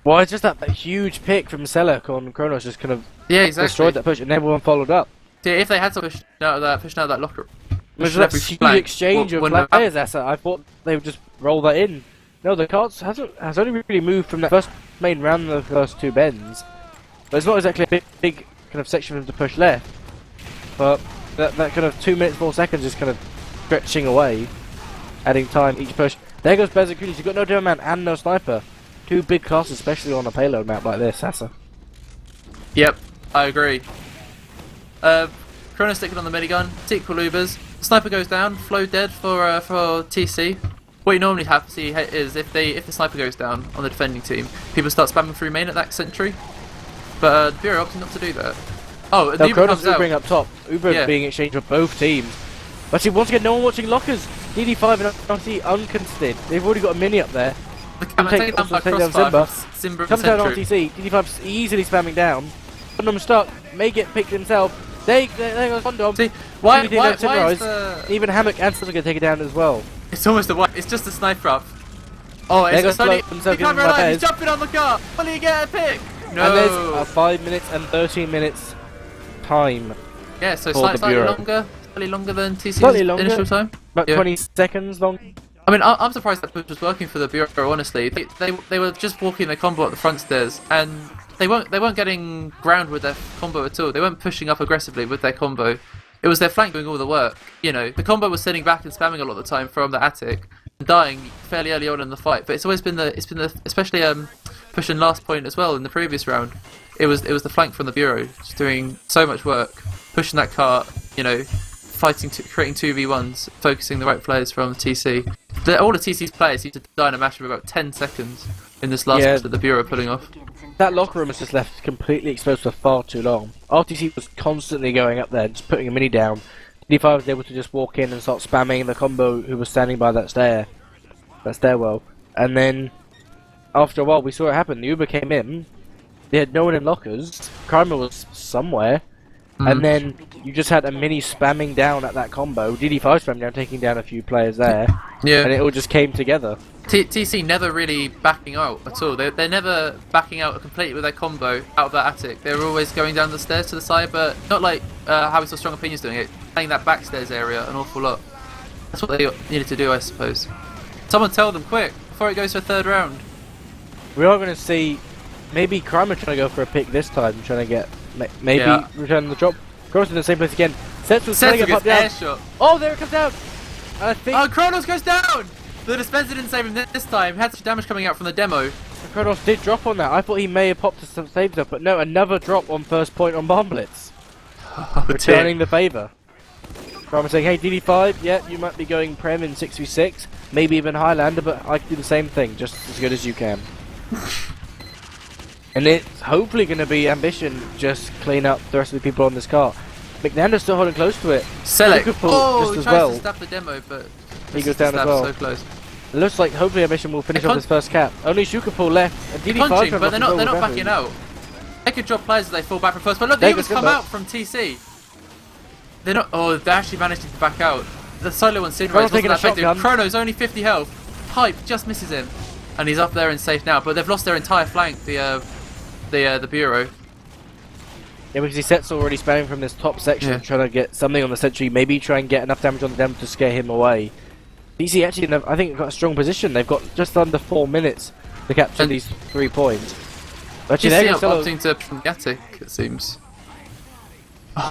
well, it's just that huge pick from Selek on Chronos just kind of Yeah, exactly. destroyed that push, and everyone followed up. See, if they had to push out of that locker room. It was push that every huge flank, exchange of when- players. I thought they would just roll that in. No, the cards has only really moved from that first main round the first two bends. But it's not exactly a big kind of section for them to push left. But that kind of 2 minutes 4 seconds is kind of stretching away, adding time each push. There goes Bez and Kunis. You've got no Demo Man and no sniper. Two big classes, especially on a payload map like this, Asa. Yep, I agree. Chrono sticking on the minigun, equal Ubers. Sniper goes down, Flo dead for TC. What you normally have to see is if the sniper goes down on the defending team, people start spamming through main at that sentry. But the Bureau opted not to do that. Oh, the Now Uber Chronos comes out. Ubering up top. Uber Yeah. being exchanged for both teams. But see, once again, no one watching lockers. DD5 and RT uncontested. They've already got a mini up there. The Catman take- taken down by also take down crossfire Simba. from Simba and Comes down sentry. RTC. DD5's easily spamming down. Condom stuck. May get picked himself. There goes Condom. See, why Everything down is Synrise. the... Even Hammock and Selek going to take it down as well. It's almost a one. It's just a sniper up. Oh, There it's goes only... Flo He himself can't getting realize he's Bez. jumping on the car. Will he get a pick? No. And there's a 5 minutes and 13 minutes time. Yeah, so for the slightly Bureau. longer than TC's Slightly longer. initial time. About Yeah. 20 seconds long. I mean, I'm surprised that push was working for the Bureau. Honestly, they were just walking their combo up the front stairs, and they weren't getting ground with their combo at all. They weren't pushing up aggressively with their combo. It was their flank doing all the work. You know, the combo was sitting back and spamming a lot of the time from the attic, and dying fairly early on in the fight. But it's always been the especially pushing last point as well in the previous round. It was the flank from the Bureau just doing so much work, pushing that cart. You know, fighting, creating 2v1s, focusing the right players from TC. All the TC's players seem to die in a matter of about 10 seconds in this last match that the Bureau are pulling off. That locker room was just left completely exposed for far too long. RTC was constantly going up there, just putting a mini down. D5 was able to just walk in and start spamming the combo who was standing by that stairwell. And then, after a while, we saw it happen. The Uber came in, they had no one in lockers, Kramer was somewhere, and then you just had a mini spamming down at that combo, DD5 spamming down, taking down a few players there, and it all just came together. TC never really backing out at all. They're never backing out completely with their combo out of that attic. They're always going down the stairs to the side, but not like how we saw Strong Opinions doing it, playing that backstairs area an awful lot. That's what they needed to do, I suppose. Someone tell them quick before it goes to a third round. We are going to see maybe Kramer trying to go for a pick this time, trying to get maybe return the drop. Chronos in the same place again. Sets was trying to get up down. Airshot. Oh, there it comes down. I think. Oh, Chronos goes down. The dispenser didn't save him this time. Had some damage coming out from the demo. Chronos did drop on that. I thought he may have popped some save stuff, but no, another drop on first point on Bomb Blitz. Returning the favour. Kramer saying, hey DD5, yeah, you might be going Prem in 6v6, maybe even Highlander, but I can do the same thing, just as good as you can. And it's hopefully going to be ambition, just clean up the rest of the people on this car. McNander's still holding close to it. Selek, just he as tries well. to stab the demo, but He goes down as well. So close. It looks like hopefully ambition will finish off his first cap. Only Shukapul left. And They're DD5 punching, but they're not weapons. backing out. They could drop players as they fall back from first, but look, the Ubers come out from TC. They're not. Oh, they actually managed to back out. The solo one synrise wasn't that effective. Chronos only 50 health. Hype just misses him, and he's up there and safe now. But they've lost their entire flank. The Bureau. Yeah, because he sets already spamming from this top section, trying to get something on the sentry. Maybe try and get enough damage on them to scare him away. DC actually, I think, got a strong position. They've got just under 4 minutes to capture these 3 points. Actually, they're opting to from the attic, it seems.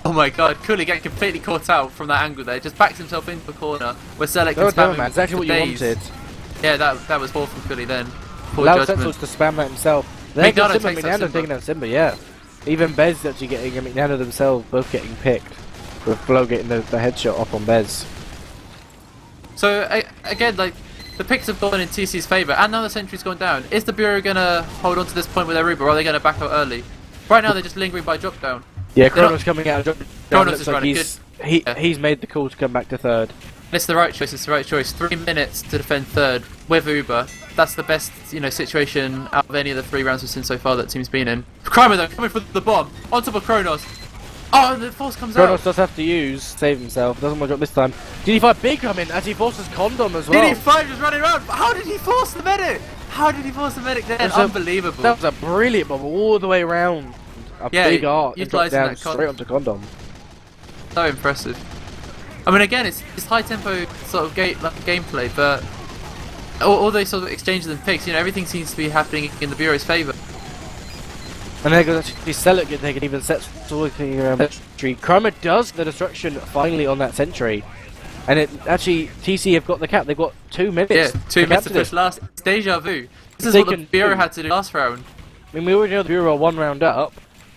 Oh my god, Cooley getting completely caught out from that angle there. Just backs himself into the corner where Selek can spam him. That's exactly what you wanted. Yeah, that was poor from Cooley then. Poor Allow judgment. Settlers to spam that himself. McNander taking Simba. out Simba, yeah. Even Bez actually getting a McNander themselves, both getting picked. With Flo getting the headshot off on Bez. So again, like the picks have gone in TC's favour, and now the sentry's gone down. Is the Bureau gonna hold on to this point with their Uber, or are they gonna back out early? Right now they're just lingering by drop down. Yeah, Chronos coming out. Chronos is like running he's made the call to come back to third. It's the right choice. It's the right choice. 3 minutes to defend third with Uber. That's the best, situation out of any of the 3 rounds we've seen so far that team's been in. Kramer though, coming for the bomb on top of Chronos. Oh, and the force comes out. Chronos does have to save himself. Doesn't want to drop this time. DD5 big come in as he forces Condom as well. DD5 just running around. How did he force the medic? How did he force the medic there? Unbelievable. That was a brilliant bomb all the way around. Big arc and drop down straight onto Condom. So impressive. I mean, again, it's high tempo sort of gameplay, but all those sort of exchanges and picks, everything seems to be happening in the Bureau's favour. And there goes actually Selek, they can even set looking around the sentry. Kramer does the destruction finally on that sentry. And it actually, TC have got the cap, they've got 2 minutes. Yeah, 2 minutes to push last. It's deja vu. This is what the Bureau had to do last round. I mean, we already know the Bureau are 1 round up.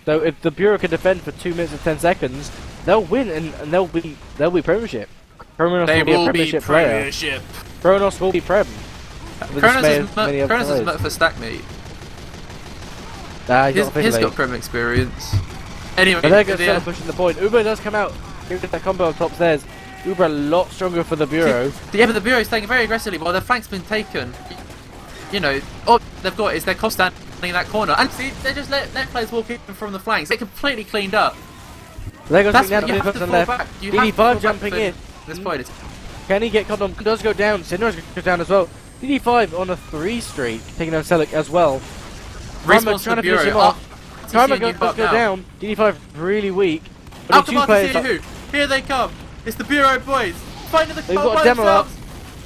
So if the Bureau can defend for 2 minutes and 10 seconds, they'll win and they'll be premiership. Chronos will be a premiership player. Chronos will be prem. Chronos is met for stack meet. He's got prem experience. Anyway, but there goes Selek pushing the point. Uber does come out. Give that combo on top stairs. Uber a lot stronger for the Bureau. Yeah, but the Bureau's staying very aggressively while their flank's been taken. All they've got is their cost standing in that corner. And see, they just let players walk in from the flanks. They're completely cleaned up. There goes That's what you McNander have to fall left. back. DD5 jumping in. This point. Can he get Condom? Does go down. Synrise goes down as well. DD5 on a 3 streak, taking down Selek as well. Kramer trying to finish him off. Kramer does go down. DD5 really weak. Here they come. It's the Bureau boys. Fighting the They've got a demo up.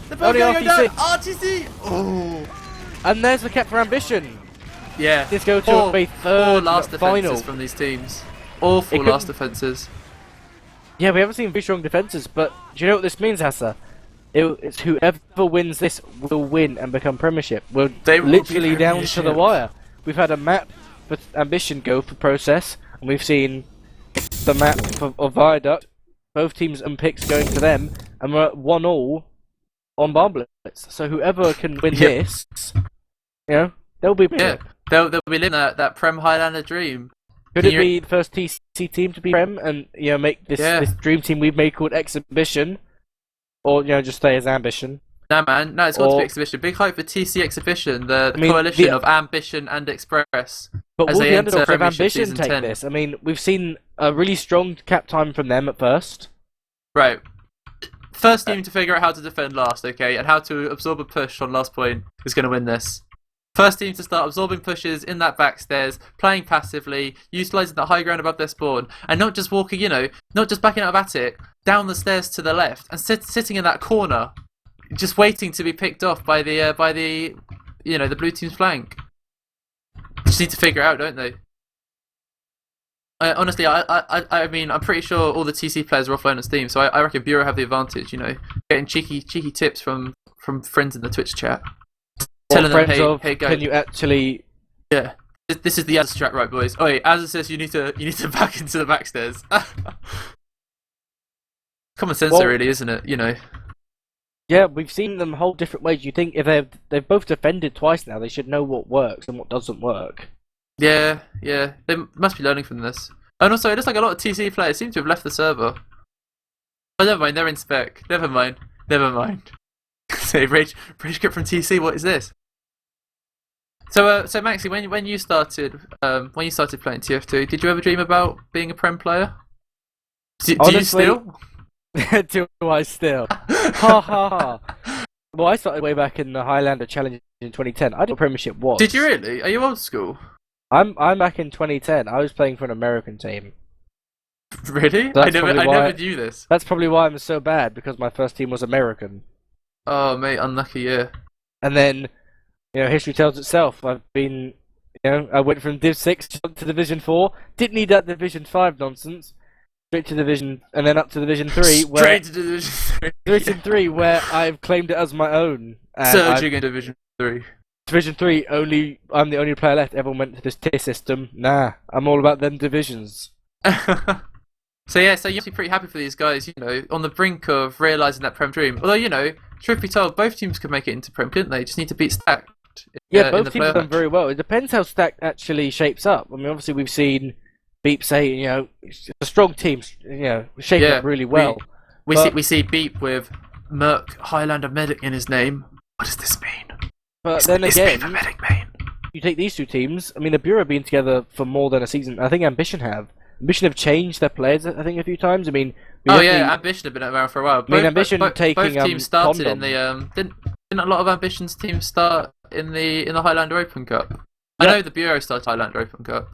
They're both Only going down. RTC. RTC. Oh. And there's the cap for ambition. Yeah. Let's go to Poor a third last final. defenses from these teams. Awful couldn't- last defenses. Yeah, we haven't seen very strong defenses, but do you know what this means, Hassa? It's whoever wins this will win and become Premiership. We're They will literally be down to the Premiership. wire. We've had a map for Ambition go for Process, and we've seen the map of Viaduct. Both teams and picks going to them, and we're at 1-1 on Bomb Blitz. So whoever can win Yep. this, they'll be Yeah. They'll be living that Prem Highlander dream. Could Can it you- be the first TC team to be Prem and make this dream team we've made called Exhibition, or just stay as Ambition? No, man. No, it's got to Or- be Exhibition. Big hype for TC Exhibition, the I mean, coalition of Ambition and Express. But as will they the enter underdogs of Premiership Ambition Season take 10. this? I mean, we've seen a really strong cap time from them at first. Right. First team to figure out how to defend last, okay, and how to absorb a push on last point is going to win this. First team to start absorbing pushes in that backstairs, playing passively, utilising the high ground above their spawn, and not just walking, not just backing out of attic, down the stairs to the left, and sitting in that corner, just waiting to be picked off by the the blue team's flank. Just need to figure it out, don't they? Honestly, I mean, I'm pretty sure all the TC players are offline on Steam, so I reckon Bureau have the advantage. Getting cheeky tips from friends in the Twitch chat, telling them, hey, guys, can you actually? Yeah, this is the Azza strat, right, boys? Oh, wait, Azza says you need to back into the backstairs. Common sense, Well, really, isn't it? Yeah, we've seen them whole different ways. You think if they've both defended twice now, they should know what works and what doesn't work. Yeah, they must be learning from this. And also, it looks like a lot of TC players seem to have left the server. Oh, never mind, they're in spec. Never mind. Say, rage quit from TC. What is this? So Maxi, when you started playing TF2, did you ever dream about being a Prem player? Do you Honestly, still? Do I still? Ha ha ha. Well, I started way back in the Highlander Challenge in 2010. I did what Premiership was. Did you really? Are you old school? I'm back in 2010. I was playing for an American team. Really? That's I probably never why- knew this. That's probably why I'm so bad, because my first team was American. Oh mate, unlucky, yeah. And then, history tells itself. I've been, I went from Div 6 to Division 4. Didn't need that Division 5 nonsense. Straight to Division, and then up to Division 3, where Straight to Division 3. Division 3, where I've claimed it as my own. And Surging in Division 3. Division 3, I'm the only player left. Everyone went to this tier system. Nah, I'm all about them divisions. So you're actually pretty happy for these guys, on the brink of realising that Prem dream. Although, truth be told, both teams could make it into Prem, couldn't they? Just need to beat Stacked. Yeah, in both the teams have done playoff. very well. It depends how Stacked actually shapes up. I mean, obviously we've seen Beep say, it's a strong team, shaping up really well. We see Beep with Merc Highlander Medic in his name. What does this mean? But then Is again, Beep a medic main? you take these two teams. I mean, the Bureau have been together for more than a season. I think Ambition have. Ambition have changed their players, I think, a few times. I mean, Ambition have been around for a while. Ambition both taking, teams started Condom. in the didn't a lot of Ambition's teams start in the Highlander Open Cup? I Yeah. know the Bureau started Highlander Open Cup.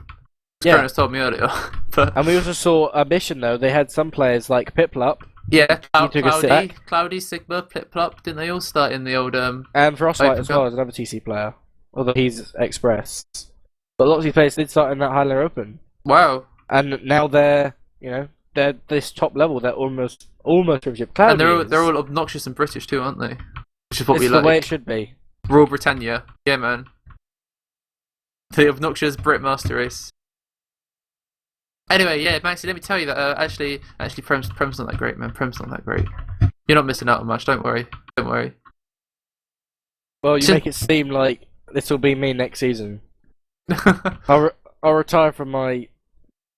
Yeah. Chronos told me earlier. But And we also saw Ambition, though. They had some players like Piplup yeah, He took a sit Cloudy, Sigma, Plip Plop, didn't they all start in the old and Frostbite Open as well Cup. as another TC player. Although he's Express. But a lot of these players did start in that Highlander Open. Wow. And now they're this top level. They're almost Premiership. And Cloudy they're is. all obnoxious and British too, aren't they? Which is what It's we the like. way it should be. Royal Britannia. Yeah, man. The obnoxious Britmaster race. Anyway, yeah, Maxi, let me tell you that actually Prem's not that great, man. Prem's not that great. You're not missing out on much. Don't worry. Well, you Should- make it seem like this will be me next season. I'll retire from my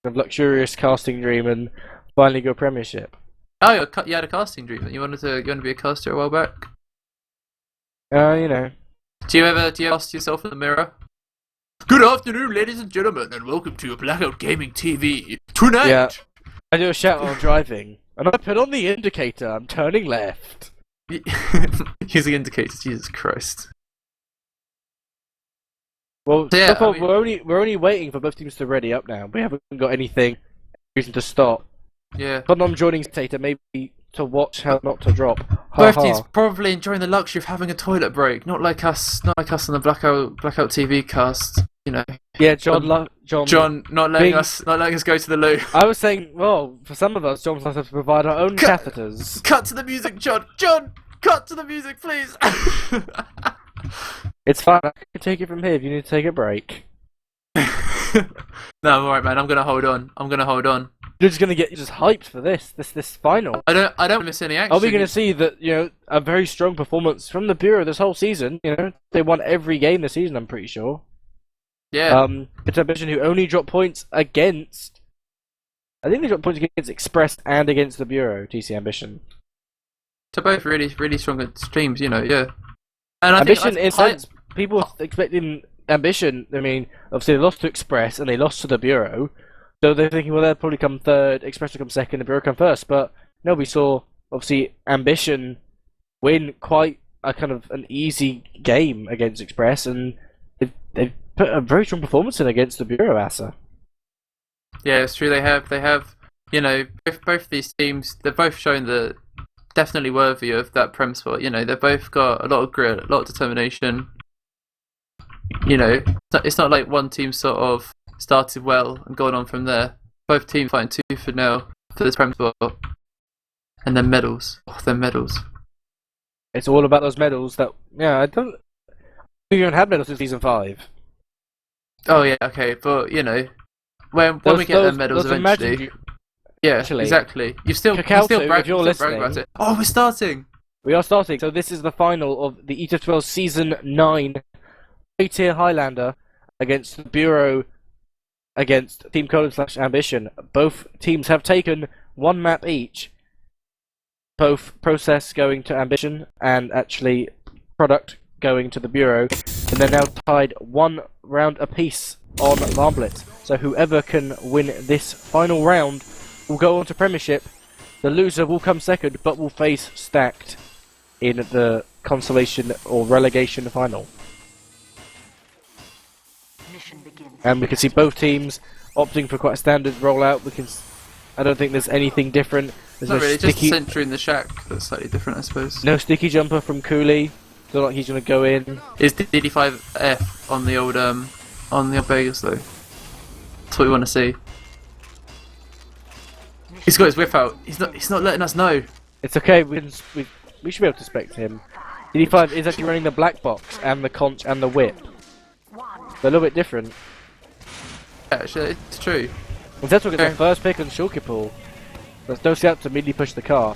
luxurious casting dream and finally go Premiership. Oh, you had a casting dream. You wanted to be a caster a while back. Do you ever cast yourself in the mirror? Good afternoon, ladies and gentlemen, and welcome to BlackOut Gaming TV. Tonight, Yeah. I do a shout while driving, and I put on the indicator. I'm turning left. using indicators. Jesus Christ. Well, Yeah, so far, I mean- we're only waiting for both teams to ready up now. We haven't got anything reason to stop. Yeah. But I'm joining Dictator maybe to watch how not to drop. Ha Both ha. teams probably enjoying the luxury of having a toilet break, not like us on the blackout TV cast. You know, Yeah, John, not letting Bing- us go to the loo. I was saying, well, for some of us, John must have to provide our own Cut- catheters. Cut to the music, John. John, cut to the music, please. It's fine. I can take it from here if you need to take a break. No, I'm alright, man. I'm gonna hold on. You're just gonna get just hyped for this final. I don't miss any action. Are we going to see that, a very strong performance from the Bureau this whole season? They won every game this season, I'm pretty sure. Yeah. It's Ambition who only dropped points against... I think they dropped points against Express and against the Bureau, TC Ambition. To both really, really strong teams, yeah. And Ambition, in sense, people were expecting Ambition, obviously they lost to Express and they lost to the Bureau, so they're thinking, well, they'll probably come third, Express will come second, the Bureau come first, but no, we saw, obviously, Ambition win quite a kind of an easy game against Express, and they've put a very strong performance in against the Bureau, Asa. Yeah, it's true. They have. Both these teams. They've both shown that definitely worthy of that prem spot. They've both got a lot of grit, a lot of determination. It's not like one team sort of started well and gone on from there. Both teams fighting tooth for nail for this prem spot, and then medals. Oh, their medals. It's all about those medals. I don't. We haven't had medals since season 5. Oh yeah, okay, but when we get their medals eventually. Yeah, Actually, exactly. You still Kakao, brag, if you're you still brag listening- about it. Oh, we're starting. We are starting. So this is the final of the ETF2L Season 9 A-tier Highlander against the Bureau against Team Colon/Ambition. Both teams have taken one map each. Both Process going to Ambition and actually Product going to the Bureau. And they're now tied one round apiece on Marblets. So whoever can win this final round will go on to Premiership. The loser will come second, but will face Stacked in the consolation or relegation final. Mission begins. And we can see both teams opting for quite a standard rollout. I don't think there's anything different. There's Not no really, just a sticky, sentry in the shack. That's slightly different, I suppose. no sticky jumper from Cooley. Feel like he's gonna go in. Is DD5F on the old Vegas though? That's what we want to see. He's got his whip out. He's not letting us know. It's okay. We should be able to spec him. DD5 is actually running the black box and the conch and the whip. They're a little bit different. Yeah, actually, it's true. And Zettel gets Okay. the first pick on Shulkipul. Let's dose out to immediately push the car.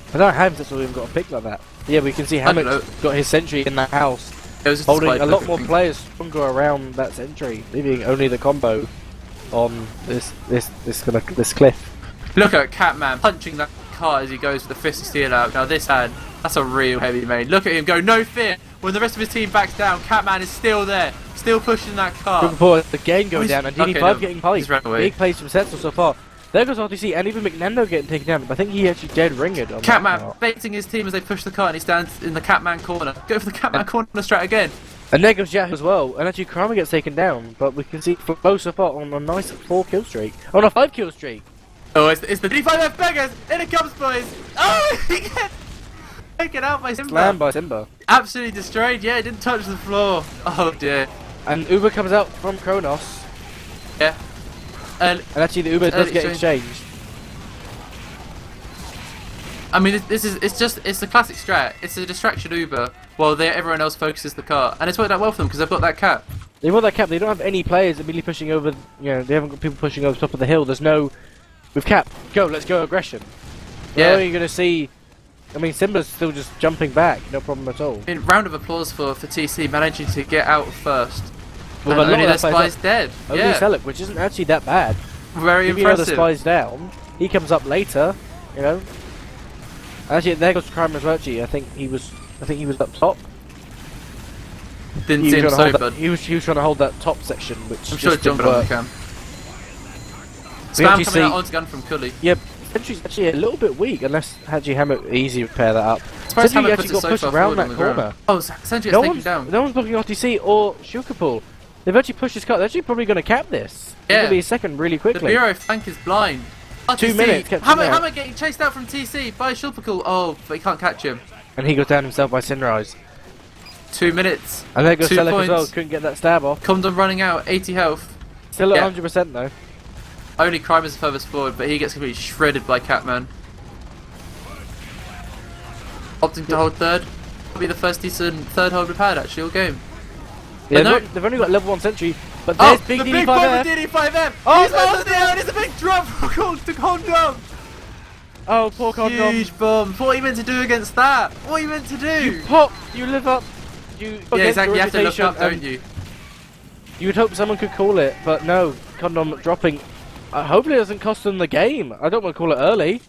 I don't know how Zettel even got a pick like that. But yeah, we can see I don't Hammock got his sentry in that house, It was just holding spy a lot poke, I more think. players stronger around that sentry, leaving only the combo on this cliff. Look at Catman punching that car as he goes with the fist of steel out. Now that's a real heavy main. Look at him go, no fear. When the rest of his team backs down, Catman is still there, still pushing that car. Shulkipul again going he's- down, and okay, DD5 no, getting piped. he's run away. Big plays from Zettel so far. There goes RTC, and even McNando getting taken down. But I think he actually dead ringed on that Catman car. baiting his team as they push the car, and he stands in the Catman corner. Go for the Catman corner strat again. And there goes Jack as well, and actually Kramer gets taken down, but we can see Flo so far on a nice 4 kill streak. On a 5 kill streak! Oh, it's the D5F beggars! In it comes, boys! Oh, he gets taken out by Simba. Slammed by Simba. Absolutely destroyed, yeah, it didn't touch the floor. Oh dear. And Uber comes out from Chronos, Yeah. And and actually the Uber does get exchange. exchanged. I mean, it's the classic strat. It's a distraction Uber while everyone else focuses the car, and it's worked out well for them because they've got that cap. They want that cap, they don't have any players immediately pushing over, they haven't got people pushing over the top of the hill, there's no... With cap, let's go aggression. Yeah. Where are you going to see... I mean, Simba's still just jumping back, no problem at all. I mean, round of applause for TC managing to get out first. Well, And a lot only of their their players spy's dead. Only Yeah, Selek, which isn't actually that bad. very If you know the impressive. spy's down, he comes up later, Actually, there goes Kramer as well, actually. I think he was up top. Didn't He see was him trying to so, hold bud. that, he was trying to hold that top section, which I'm sure just John didn't on the work. cam. We Spam actually coming out see- onto gun from Cully. Yeah, Sentry's actually a little bit weak, unless Haji Hammock easy repair that up. Surprised Sentry Hammock actually puts got it so pushed far around forward on that the ground. corner. Oh, Sentry No taken one's, down. no one's blocking RTC or Shukapul. They've actually pushed his car. They're actually probably going to cap this. They're Yeah. going to be a second really The quickly. Bureau flank is blind. 2 minutes kept him Hammock, out. Hammock getting chased out from TC by Shulpical. Oh, but he can't catch him. And he goes down himself by Synrise. 2 minutes. And there goes 2 Selek points. as well, couldn't get that stab off. Condom running out, 80 health. Still at Yeah. 100% though. Only Crime is the furthest forward, but he gets completely shredded by Catman. Opting to hold third. Will be the first decent third hold we've had actually all game. Yeah, no- they've only got level 1 sentry, but there's big the big bomb DD5F. with DD5F! Oh, He's no, lost it, and it's a big drop to Condom! Oh, poor Condom. Huge bomb. What are you meant to do against that? What are you meant to do? You pop, you live up, you Yeah, against exactly. You your have to look reputation, up, don't and you? You would hope someone could call it, but no, Condom dropping. Hopefully it doesn't cost them the game. I don't want to call it early.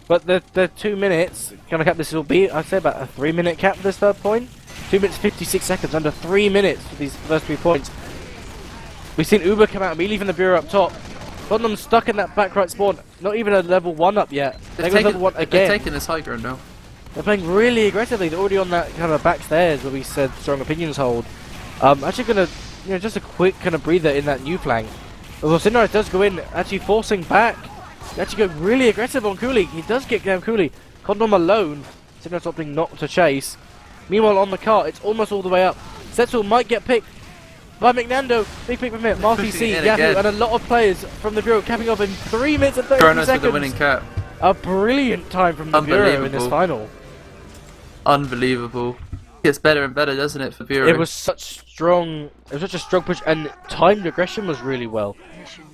But the 2 minutes, can I cap this will be, I'd say about a 3 minute cap for this third point. 2 minutes 56 seconds, under 3 minutes for these first 3 points. We've seen Uber come out immediately from the Bureau up top. Got them stuck in that back right spawn. Not even a level 1 up yet. They got level 1 They're again. taking this high ground now. They're playing really aggressively. They're already on that kind of back stairs where we said strong opinions hold. Actually gonna, just a quick kind of breather in that new flank. Although Synrise does go in, actually forcing back. They actually go really aggressive on Cooley. He does get down Cooley. Condom alone. Synrise opting not to chase. Meanwhile on the cart, it's almost all the way up. Setzel might get picked by McNando. Big pick from him. Marty Pushing C, it in Yahoo, again. and a lot of players from the Bureau capping off in 3 minutes and 30 Chronos with seconds. the winning cap. A brilliant time from the Bureau in this Unbelievable. final. Unbelievable. It gets better and better, doesn't it, for Bureau? It was such a strong push, and timed aggression was really well.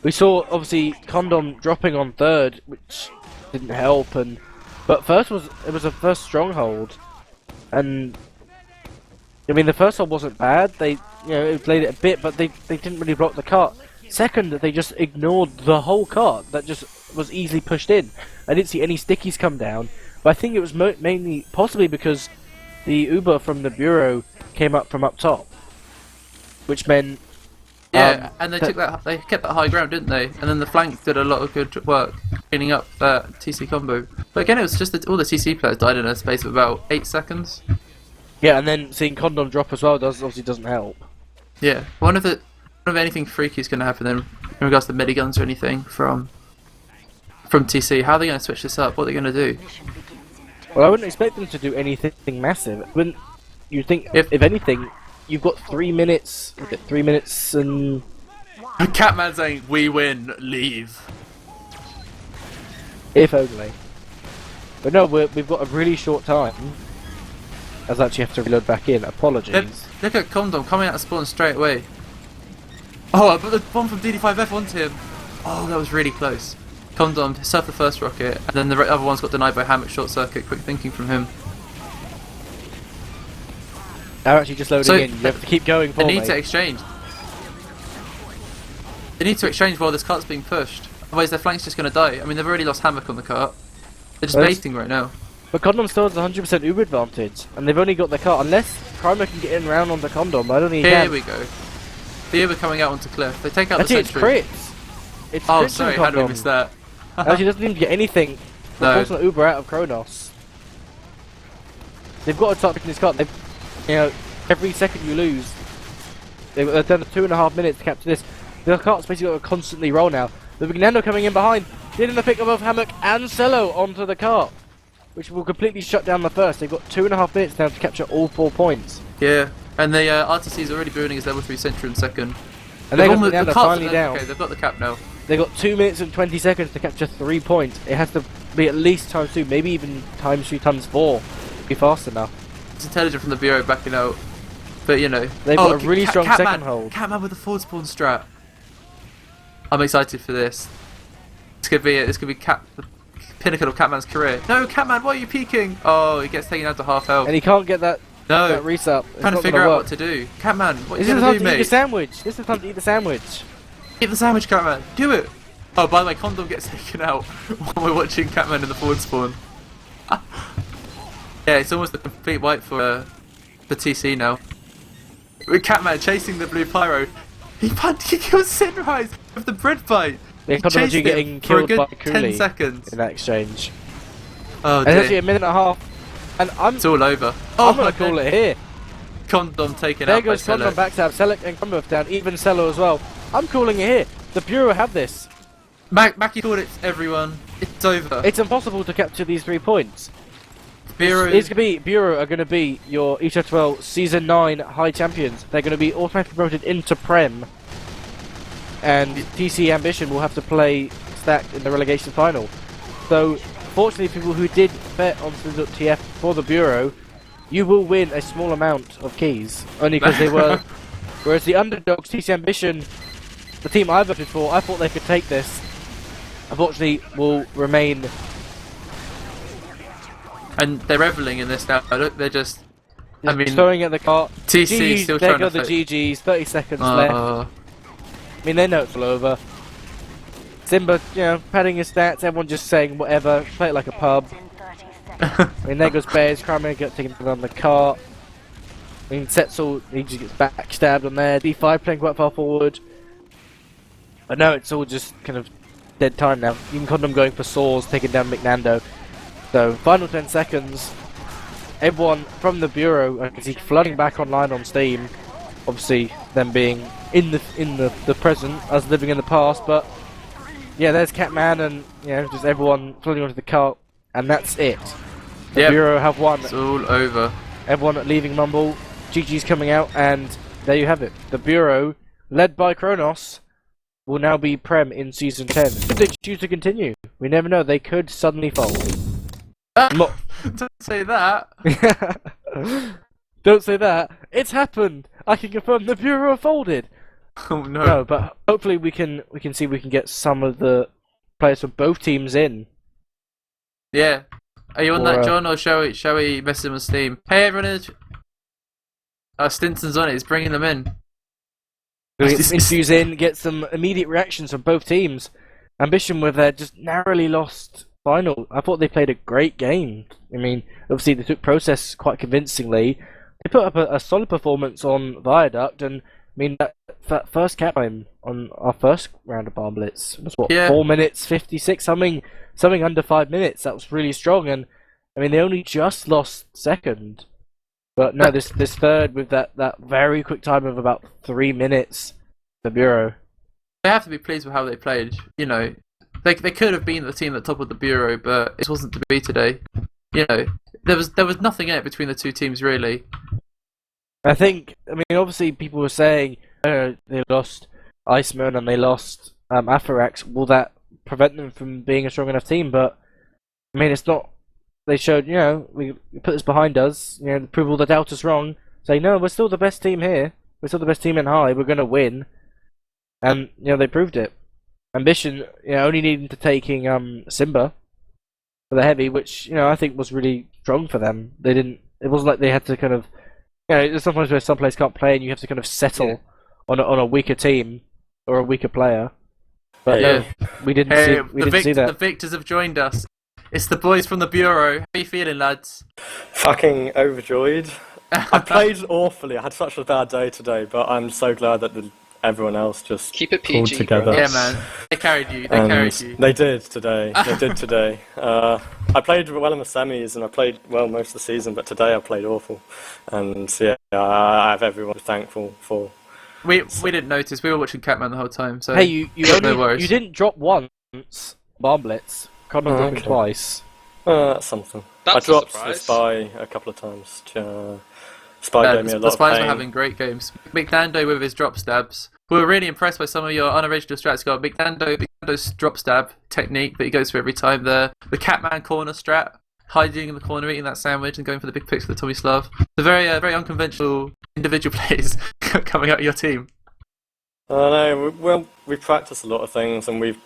We saw obviously Condom dropping on third, which didn't help, but it was a first stronghold, and I mean the first one wasn't bad. They it played it a bit, but they didn't really block the cart. Second, they just ignored the whole cart that just was easily pushed in. I didn't see any stickies come down, but I think it was mainly possibly because the Uber from the Bureau came up from up top, which meant yeah, and they took that. They kept that high ground, didn't they? And then the flank did a lot of good work cleaning up that TC combo. But again, it was just that all the TC players died in a space of about 8 seconds. yeah, and then seeing Condom drop as well obviously doesn't help. Yeah, one of anything freaky is going to happen then in regards to miniguns or anything from TC. How are they going to switch this up? What are they going to do? Mission begins in Well, I wouldn't expect them to do anything massive. When you think, if anything, you've got 3 minutes. Was it 3 minutes and Catman saying, "We win, leave." if only. But no, we've got a really short time. As I actually have to reload back in. Apologies. Look at Condom coming out of spawn straight away. Oh, but the bomb from DD5F onto him. Oh, that was really close. Condom surfed the first rocket, and then the other ones got denied by Hammock short circuit. Quick thinking from him. I'm actually just loading So, in. You have to keep going They for need me. to exchange. They need to exchange while this cart's being pushed. Otherwise, their flank's just going to die. I mean, they've already lost Hammock on the cart. They're just Well, baiting right now. But Condom still has 100% Uber advantage, and they've only got their cart. Unless Chrono can get in round onto Condom, I don't think he Here can. we go. The Uber coming out onto Cliff. They take out Actually, the it's sentry. crits. It's Oh, crits sorry, from how did we Condom. miss that? Actually, doesn't even get anything. No. Forcing Uber out of Chronos. They've got to start picking this card. Every second you lose, they've done 2.5 minutes to capture this. The cart's basically got to constantly roll now. The Vignando coming in behind, getting the pick of both Hammock and Cello onto the cart, which will completely shut down the first. They've got 2.5 minutes now to capture all 4 points. Yeah, and the RTC is already building his level 3 sentry in second. And they got the Vignando cart's- finally down. Okay, they've got the cap now. They've got 2 minutes and 20 seconds to capture 3 points. It has to be at least times 2, maybe even times 3, times 4. Be fast enough. It's intelligent from the Bureau backing out. But you know. They've got a really strong Catman, second hold. Catman with the forward spawn strat. I'm excited for this. This could be the pinnacle of Catman's career. No, Catman, why are you peeking? Oh, he gets taken out to half health. And he can't get that No, resup. It's trying to not figure gonna out work. what to do. Catman, what are This you is the going time to do, to eat the mate? sandwich. This is the time to eat the sandwich. Eat the sandwich, Catman. Do it. Oh, by the way, Condom gets taken out while we're watching Catman in the forward spawn. Yeah, it's almost a complete wipe for TC now. With Catman chasing the blue pyro. He kills Synrise with the bread bite. Yeah, He Condom chased actually him getting for a killed good by 10 Cooley seconds. in that exchange. Oh And it's actually dear. a minute and a half. And I'm It's all over. I'm gonna call it here. Condom taken There out by goes Condom Selek. backstab. Selek and Condom down. Even Cello as well. I'm calling it here. The Bureau have this. Mackie called it, everyone. It's over. It's impossible to capture these 3 points. Bureau. It's gonna be Bureau are gonna be your ETF2L Season 9 High Champions. They're gonna be automatically promoted into Prem, and TC Ambition will have to play stacked in the relegation final. So, fortunately, people who did bet on TF for the Bureau, you will win a small amount of keys, only because they were. Whereas the underdogs, TC Ambition, the team I voted for, I thought they could take this. Unfortunately, will remain. And they're reveling in this now. Look, they're just. I mean, throwing at the cart. TC still there trying go to the GGs. 30 seconds left. I mean, they know it's all over. Simba, padding his stats. Everyone just saying whatever. Play it like a pub. In 30 seconds. I mean, there goes Bears. Kramer gets taken on the cart. I mean, Setzel, he just gets backstabbed on there. D5 playing quite far forward. But no, it's all just kind of dead time now. Even Condom going for Saws, taking down McNando. So, final 10 seconds. Everyone from the Bureau, I can see flooding back online on Steam. Obviously, them being in the present, us living in the past. But yeah, there's Catman and just everyone flooding onto the cart, and that's it. The Bureau have won. It's all over. Everyone leaving Mumble. GG's coming out, and there you have it. The Bureau, led by Chronos, will now be Prem in Season 10. If they choose to continue, we never know. They could suddenly fold. Don't say that. Don't say that. It's happened. I can confirm the Bureau are folded. Oh no. No, but hopefully we can see we can get some of the players from both teams in. Yeah. Are you on Or, that, John, or shall we mess him with Steam? Hey, everyone! Stinson's on it. He's bringing them in. Get some interviews in, get some immediate reactions from both teams. Ambition with their just narrowly lost final. I thought they played a great game. I mean, obviously they took process quite convincingly. They put up a solid performance on Viaduct, and I mean that first cap time on our first round of Barn Blitz was 4 minutes 56, something under 5 minutes. That was really strong, and I mean they only just lost second. But no, this third with that very quick time of about 3 minutes, the Bureau. They have to be pleased with how they played. They could have been the team at the top of the Bureau, but it wasn't to be today. There was nothing in it between the two teams really. I mean, obviously people were saying they lost Iceman and they lost Apharax. Will that prevent them from being a strong enough team? But I mean, it's not. They showed, we put this behind us, prove all the doubters wrong. Say, no, we're still the best team here. We're still the best team in high. We're going to win. And, they proved it. Ambition, only needing to taking Simba for the heavy, which, I think was really strong for them. It wasn't like they had to kind of, there's sometimes where some players can't play and you have to kind of settle on a weaker team or a weaker player. But no, we didn't see that. The victors have joined us. It's the boys from the Bureau. How are you feeling, lads? Fucking overjoyed. I played awfully. I had such a bad day today, but I'm so glad that everyone else just keep it pulled PG, together. Yeah, man. They carried you. They did today. I played well in the semis, and I played well most of the season, but today I played awful. And yeah, I have everyone thankful for. We didn't notice. We were watching Catman the whole time. So hey, you no worries. You didn't drop once. Barn Blitz. Condom dropping twice. That's something. That's I dropped a the surprise. Spy a couple of times. Spy gave me a lot the of Spies pain. were having great games. McNando with his drop stabs. We were really impressed by some of your unoriginal strats. Got McNando's drop stab technique that he goes for every time. The Catman corner strat, hiding in the corner, eating that sandwich, and going for the big picks for the Tommy Slav. The very unconventional individual plays coming out of your team. I know. We practice a lot of things, and we've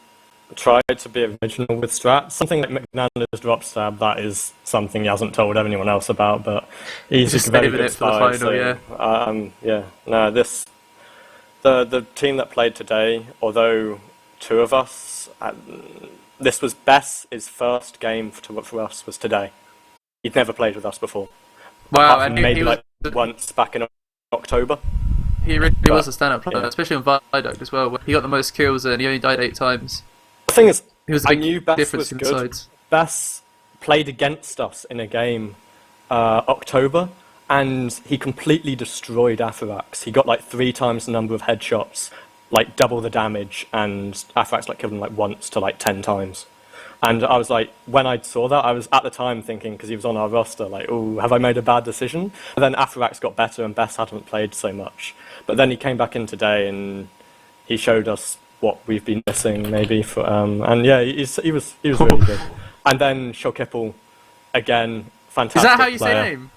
tried to be original with strats. Something like McNando's drop stab, that is something he hasn't told anyone else about, but he's Just a very saving good it for the spy. final, The team that played today, although two of us, this was Bess's first game for us was today. He'd never played with us before. Wow, Apart from and maybe he was once back in October. he really was a stand-up player, yeah. especially on Viaduct as well. Where he got the most kills and he only died 8 times. The thing is, He was a I big knew Bess difference was in the good. sides. Bess played against us in a game October, and he completely destroyed Apharax. He got like 3 times the number of headshots like double the damage, and Afrax like killed him like once to like 10 times. And I was like, when I saw that, I was at the time thinking, because he was on our roster, like, oh, have I made a bad decision? And then Afrax got better, and Bess hadn't played so much. But then he came back in today, and he showed us what we've been missing, maybe. And yeah, he was really good. And then Shulkipple, again, fantastic. Is that how you player. say name?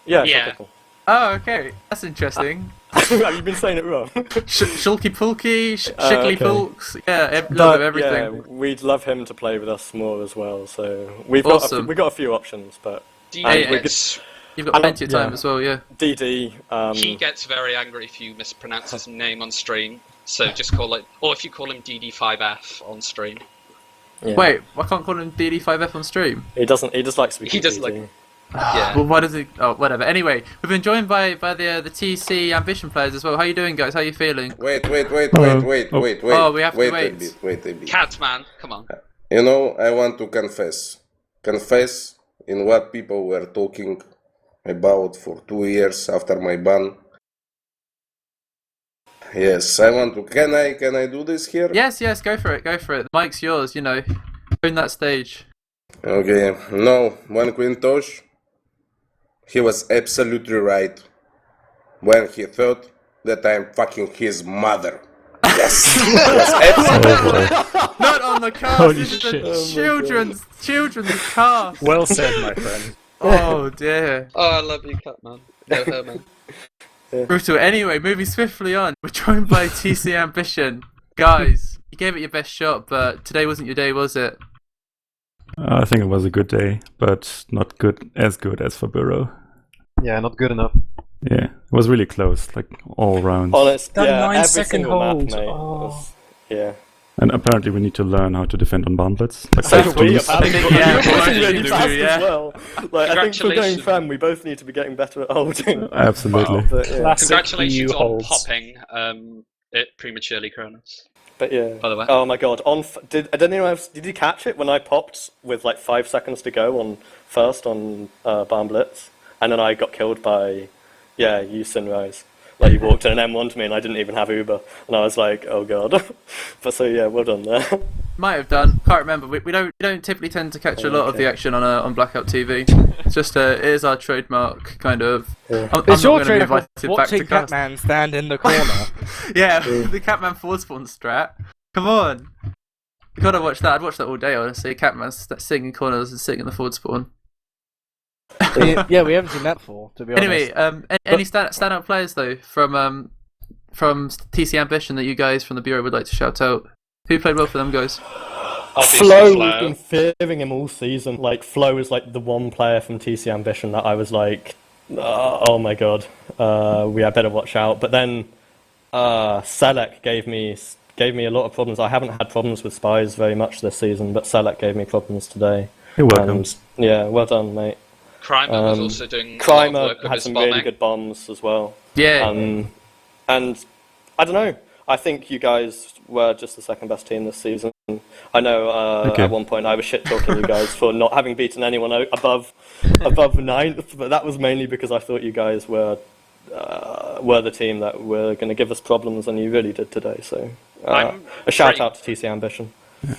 Yeah, Yeah. Shulkipple. Oh, okay. That's interesting. Have you been saying it wrong? Shulky Pulky, Shickly okay. Pulks. Yeah, a little But, bit of everything. yeah, we'd love him to play with us more as well. So we've Awesome. got a few options, but Hey, we DD You've got plenty of time yeah. as well, yeah. DD. he gets very angry if you mispronounce his name on stream. So just call it, or if you call him DD5F on stream. yeah. Wait, I can't call him DD5F on stream. He doesn't. He just likes to be. He doesn't DD. like- Yeah. Well, why does he? Oh, whatever. Anyway, we've been joined by the TC Ambition players as well. How you doing, guys? How you feeling? Wait. Oh, we have to wait wait. a bit, wait a bit. Catman, come on. You know, I want to confess. Confess in what people were talking about for 2 years after my ban. Yes, I want to. Can I do this here? Yes, go for it. The mic's yours. You know, own that stage. Okay. No, one Quintosh. He was absolutely right when he thought that I'm fucking his mother. Yes. Yes, absolutely. Not on the cast. Holy This is shit. the children's cast. Well said, my friend. Oh dear. Oh, I love you, Catman. No, Herman. Brutal. Anyway, moving swiftly on. We're joined by TC Ambition. Guys, you gave it your best shot, but today wasn't your day, was it? I think it was a good day, but not good as for Burrow. Yeah, not good enough. Yeah, it was really close, like all rounds. Honest, That yeah, every 9-second single map, hold. mate. Oh. Was, yeah. And apparently we need to learn how to defend on boundlets. Like So safe do we, trees. apparently. Yeah, You're well, pushing you really do, fast yeah. as well. Like, I think for going Congratulations. Fem, we both need to be getting better at holding. Absolutely. But yeah, Classic Congratulations EU on holds. popping it prematurely, Chronos. but yeah. By the way. Oh my god! Did anyone else? Did you catch it when I popped with like 5 seconds to go on first on Barn Blitz, and then I got killed by you Synrise. Like you walked in an M1 to me and I didn't even have Uber, and I was like, oh god. But so yeah, well done there. Might have done. Can't remember. We don't typically tend to catch a lot of the action on BlackOut TV. It's just it is our trademark kind of. Yeah. I'm It's not your gonna be trade invited of back to watching cast. Catman stand in the corner. Yeah, the Catman forward spawn strat. Come on. You gotta watch that. I'd watch that all day, honestly. Catman sitting in corners and sitting in the forward spawn. Yeah, we haven't seen that before, to be honest. Anyway, any standout players though from TC Ambition that you guys from the Bureau would like to shout out? Who played well for them, guys? Obviously, Flo, Flo. we've been fearing him all season. Like Flo is like the one player from TC Ambition that I was like, oh my god, we had better watch out. But then Selek gave me a lot of problems. I haven't had problems with spies very much this season, but Selek gave me problems today. You're welcome. And yeah, well done, mate. Crimer was also doing a lot of Crimer work with had his some bombing. really good bombs as well. Yeah. And I don't know. I think you guys were just the second best team this season. I know Okay. at one point I was shit talking you guys for not having beaten anyone above ninth, but that was mainly because I thought you guys were the team that were going to give us problems, and you really did today. So I'm a shout pretty- out to TC Ambition.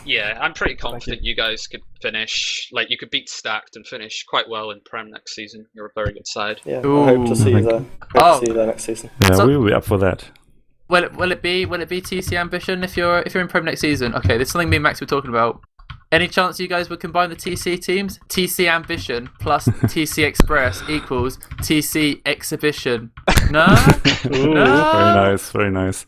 Yeah, I'm pretty confident you guys could finish, like, you could beat Stacked and finish quite well in Prem next season. You're a very good side. Yeah, I hope to see you there. Hope to see you there next season. Yeah, So- we will be up for that. Will it be TC Ambition if you're in Prem next season? Okay, this is something me and Max were talking about. Any chance you guys would combine the TC teams? TC Ambition plus TC Express equals TC Exhibition. No? Ooh, No? very nice.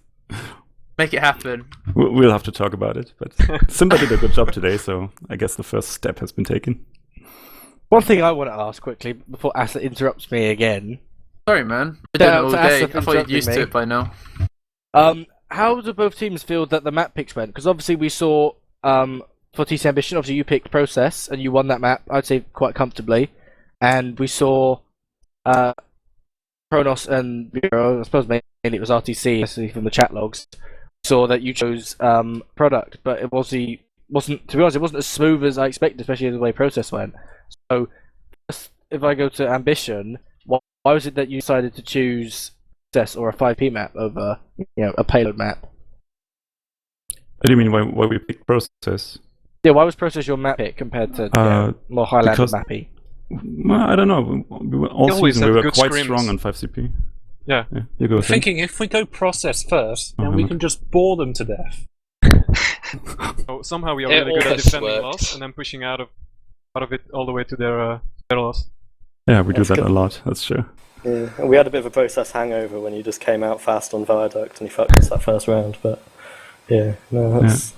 Make it happen. We'll have to talk about it, but Simba did a good job today, so I guess the first step has been taken. One thing I want to ask quickly before Asa interrupts me again. Sorry, man. I've been doing it all To day. Asif I thought you'd used to interrupting it by now. How do both teams feel that the map picks went? Because obviously we saw for TC Ambition, obviously you picked Process and you won that map, I'd say quite comfortably. And we saw Chronos and Bureau, I suppose mainly it was RTC, especially from the chat logs, saw that you chose Product, but it wasn't, to be honest, it wasn't as smooth as I expected, especially the way Process went. So if I go to Ambition, why was it that you decided to choose Process or a 5P map over a payload map? What do you mean why we picked process? Yeah, why was process your map pick compared to more Highlander because- mappy? Well, I don't know. All always season we have were good quite scrims. strong on 5CP. Yeah. You go. I'm Finn. thinking if we go process first, then we Hammock. can just bore them to death. So somehow we are It really good at always defending works. loss and then pushing out of it all the way to their loss. Yeah, we do That's that good. a lot. That's true. Yeah, and we had a bit of a process hangover when you just came out fast on Viaduct and you fucked us that first round, but yeah, no, that's...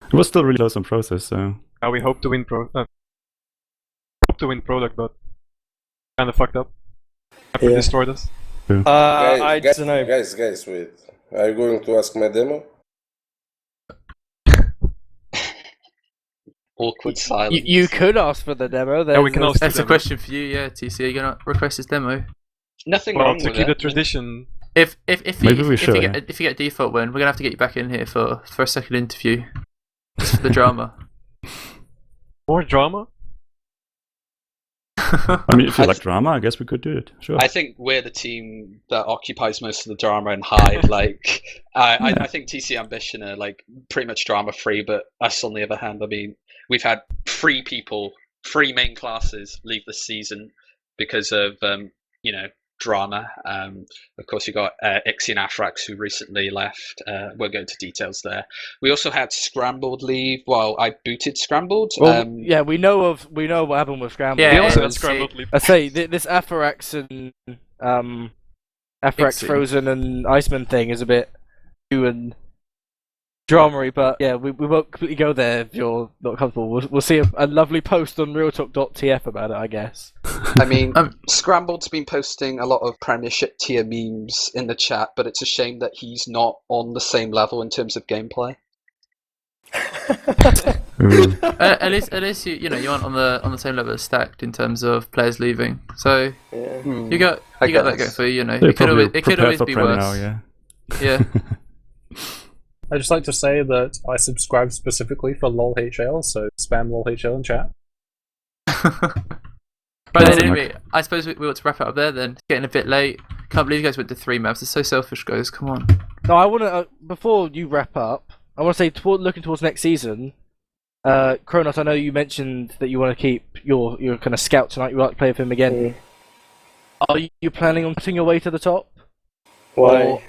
It was still really close on process, so We hope to win product, but kind of fucked up. After Yeah. destroyed us. I guys, don't know. guys, wait. Are you going to ask my demo? Awkward silence. You could ask for the demo. We can also- That's a demo. question for you, yeah, TC. Are you gonna request his demo? Nothing Well, wrong to with keep it. the tradition. If Maybe you, we if should, you yeah. get if you get default win, we're gonna have to get you back in here for a second interview, just for the drama. More drama? I mean, if you like drama, I guess we could do it. Sure. I think we're the team that occupies most of the drama in Hive. Like, I think TC Ambition are like pretty much drama free, but us on the other hand, I mean, we've had 3 main classes leave the season because of drama. Of course, you got Ixie and Afrax who recently left. We'll go into details there. We also had Scrambled leave. Well, I booted Scrambled. Well, yeah, we know what happened with Scramble. Yeah, They also had see. scrambled leap. I say this Afarax and Afarax Maxi. Frozen and Iceman thing is a bit new and dramery, but yeah, we won't completely go there if you're not comfortable. We'll see a lovely post on realtalk.tf about it, I guess. I mean, Scrambled's been posting a lot of Premiership tier memes in the chat, but it's a shame that he's not on the same level in terms of gameplay. Ooh. At least you aren't on the same level as Stacked in terms of players leaving. So Yeah. you got I that guess. going for you. They're It could probably always prepared for be Prem worse. now, yeah. Yeah. I'd just like to say that I subscribe specifically for LOLHL, so spam LOLHL in chat. Right then, Awesome. anyway, I suppose we ought to wrap it up there then. It's getting a bit late. Can't believe you guys went to 3 maps. It's so selfish, guys. Come on. No, I want to before you wrap up, I want to say looking towards next season. Chronos, I know you mentioned that you want to keep your kind of scout tonight. You would like to play with him again. Are you planning on putting your way to the top? Why?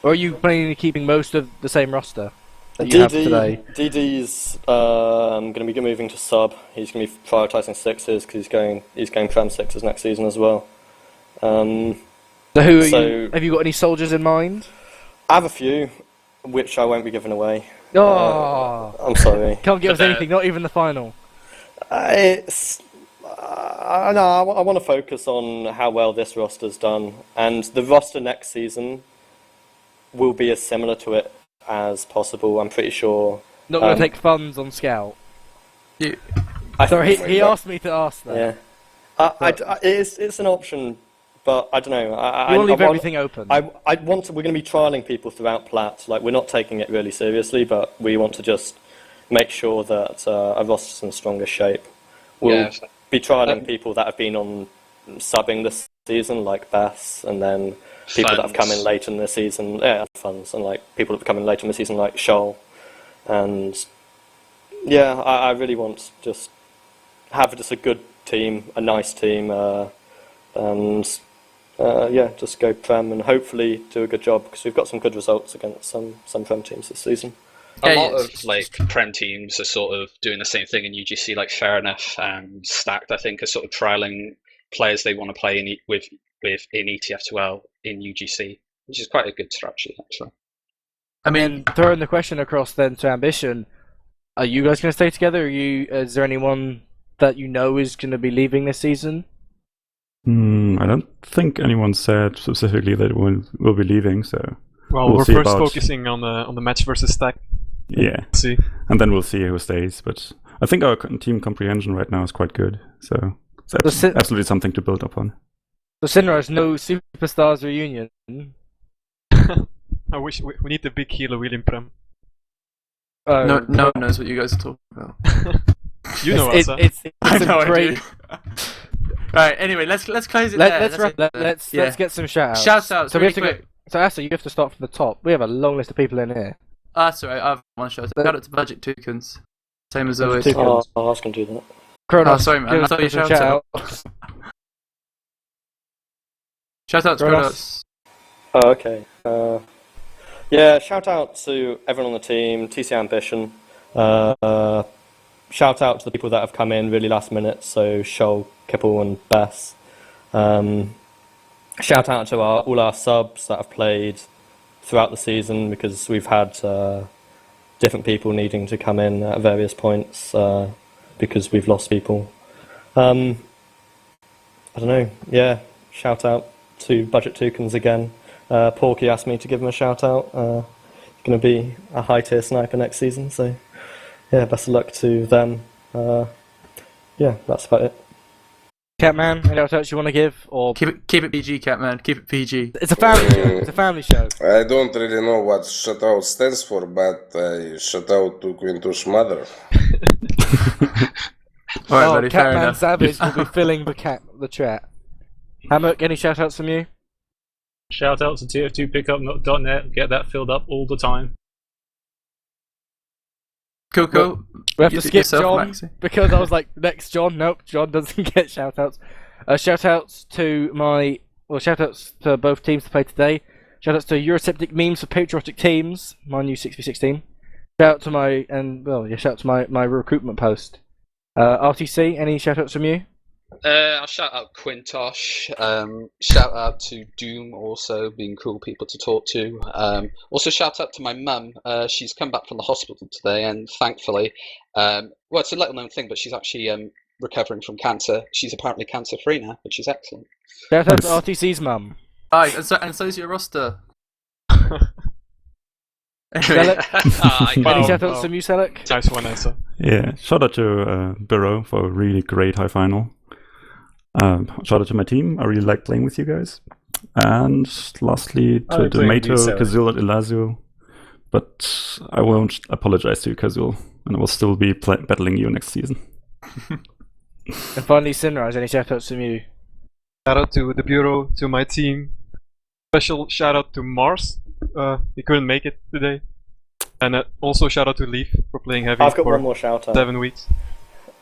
Or are you planning on keeping most of the same roster that you have today? DD's going to be moving to sub. He's going to be prioritising sixes because he's going Prem sixes next season as well. So who are so- you? Have you got any soldiers in mind? I have a few, which I won't be giving away. Oh, I'm sorry. can't give us anything, not even the final. It's I want to focus on how well this roster's done, and the roster next season will be as similar to it as possible. I'm pretty sure. Not going to take funds on scout. Sorry, he asked me to ask that. Yeah, it's an option, but I don't know. You want to leave everything open. We're going to be trialing people throughout Plat. Like, we're not taking it really seriously, but we want to just make sure that our roster's in the strongest shape. We'll be trialing people that have been on subbing this season, like Bass, and then people that have come in later in the season, funds, and like people that have come in later in the season, like Shoal. And yeah, I really want to just have just a good team, a nice team, and just go Prem and hopefully do a good job because we've got some good results against some Prem teams this season. A lot of like Prem teams are sort of doing the same thing in UGC, like Fair Enough and Stacked, I think, are sort of trialing players they want to play in ETF2L in UGC, which is quite a good strategy, actually. I mean, throwing the question across then to Ambition, are you guys going to stay together? Is there anyone that you know is going to be leaving this season? I don't think anyone said specifically that we'll be leaving, so Well, we'll we're see first about- focusing on the match versus Stack. yeah. See. And then we'll see who stays. But I think our team comprehension right now is quite good, so it's absolutely something to build upon. So Synrise, no Superstars reunion. I wish we need the big healer wheel in Prem. No one knows what you guys are talking about. You know it's, us, it's, it's I know a great. I do. Right. Anyway, let's close it there. Let's get some shout outs. Shout outs. So we Really have to quick. go. So Asa, you have to start from the top. We have a long list of people in here. sorry, I have one shout out to Budget Toucans. Same as always. Oh, I was going to do that. Chronos, Oh, sorry, man. give I thought you us a shouted out. Shout out to Chronos. Chronos. Oh, okay. Yeah, shout out to everyone on the team, TC Ambition. Shout out to the people that have come in really last minute, so Shoal, Kipple and Bess. Shout out to all our subs that have played throughout the season, because we've had different people needing to come in at various points because we've lost people. I don't know, yeah, shout out to Budget Toucans again. Porky asked me to give him a shout out. He's going to be a high tier sniper next season, so yeah, best of luck to them. Yeah, that's about it. Catman, any shout outs you want to give? Or Keep it PG, Catman. Keep it PG. it's a family show. It's a family show. I don't really know what shutout stands for, but I shout out to Quintu's mother. Alright, buddy, fair Catman enough. Savage will be filling the chat. Hammock, any shout outs from you? Shout out to TF2Pickup.net. Get that filled up all the time. Cool. We have to skip Yourself, John Maxi. because I was like, next John. Nope, John doesn't get shout outs. Shout outs to shout outs to both teams to play today. Shout outs to Eurosceptic Memes for Patriotic Teams, my new 6v16. Shout out to shout out to my recruitment post. RTC, any shout outs from you? I'll shout out Quintosh. Shout out to Doom, also being cool people to talk to. Also shout out to my mum. She's come back from the hospital today, and thankfully, well, it's a little known thing, but she's actually recovering from cancer. She's apparently cancer free now, which is excellent. Shout out to RTC's mum. Aye, and so's your roster. Selek? Any shout outs from you, Selek? Nice one, answer. Yeah, shout out to Burrow for a really great high final. Shout out to my team. I really like playing with you guys. And lastly, to Mato, Kazul, and Elazio. But I won't apologize to you, Kazul, and I will still be battling you next season. And finally, Synrise, any shout outs from you? Shout out to the Bureau, to my team. Special shout out to Mars. He couldn't make it today. And also shout out to Leaf for playing heavy I've got for one more shout out. 7 weeks.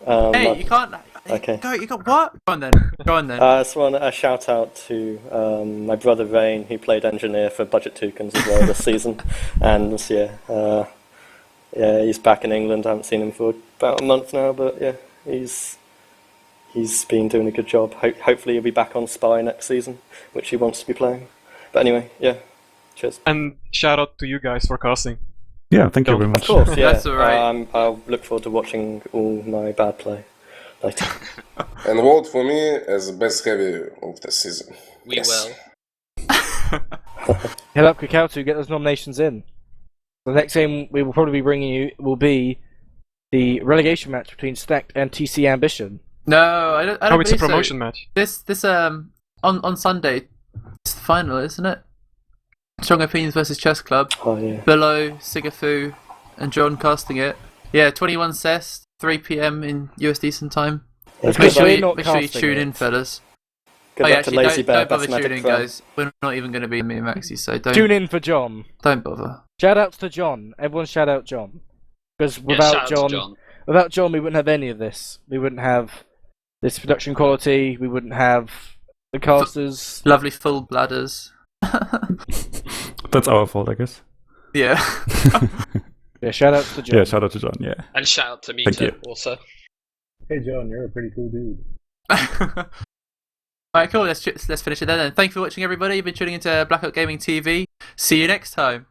Hey, you can't. Okay. You got what? Go on then. I just want a shout out to my brother Rain, who played engineer for Budget Toucans as well this season, and yeah, he's back in England. I haven't seen him for about a month now, but yeah, he's been doing a good job. Hopefully, he'll be back on Spy next season, which he wants to be playing. But anyway, yeah, cheers. And shout out to you guys for casting. Yeah, thank you very much. Of course, yeah. That's all right. I'll look forward to watching all my bad play later. And vote for me as the best heavy of the season. We will. Head up, Kakao, to get those nominations in. The next game we will probably be bringing you will be the relegation match between Stacked and TC Ambition. No, I don't. Oh, it's a believe so. promotion match. This on Sunday, it's the final, isn't it? Strong Opinions versus Chess Club. Oh yeah. Below, Sigafu, and John casting it. Yeah, 21 CES, 3 PM in US decent time. It's Make good sure that- you tune in, fellas. Good luck to Lazy Bear, don't bother Best Magic tuning, Pro. guys. We're not even going to be me and Maxi, so don't. Tune in for John. Don't bother. Shout outs to John. Everyone shout out John. Because Yeah, without shout out to John. without John, we wouldn't have any of this. We wouldn't have this production quality. We wouldn't have the casters. Lovely full bladders. That's our fault, I guess. Yeah. Yeah, shout outs to John. Yeah, shout out to John, yeah. And shout out to me Thank too, you. also. Hey John, you're a pretty cool dude. Alright, cool. Let's finish it there then. Thank you for watching, everybody. You've been tuning into Blackout Gaming TV. See you next time.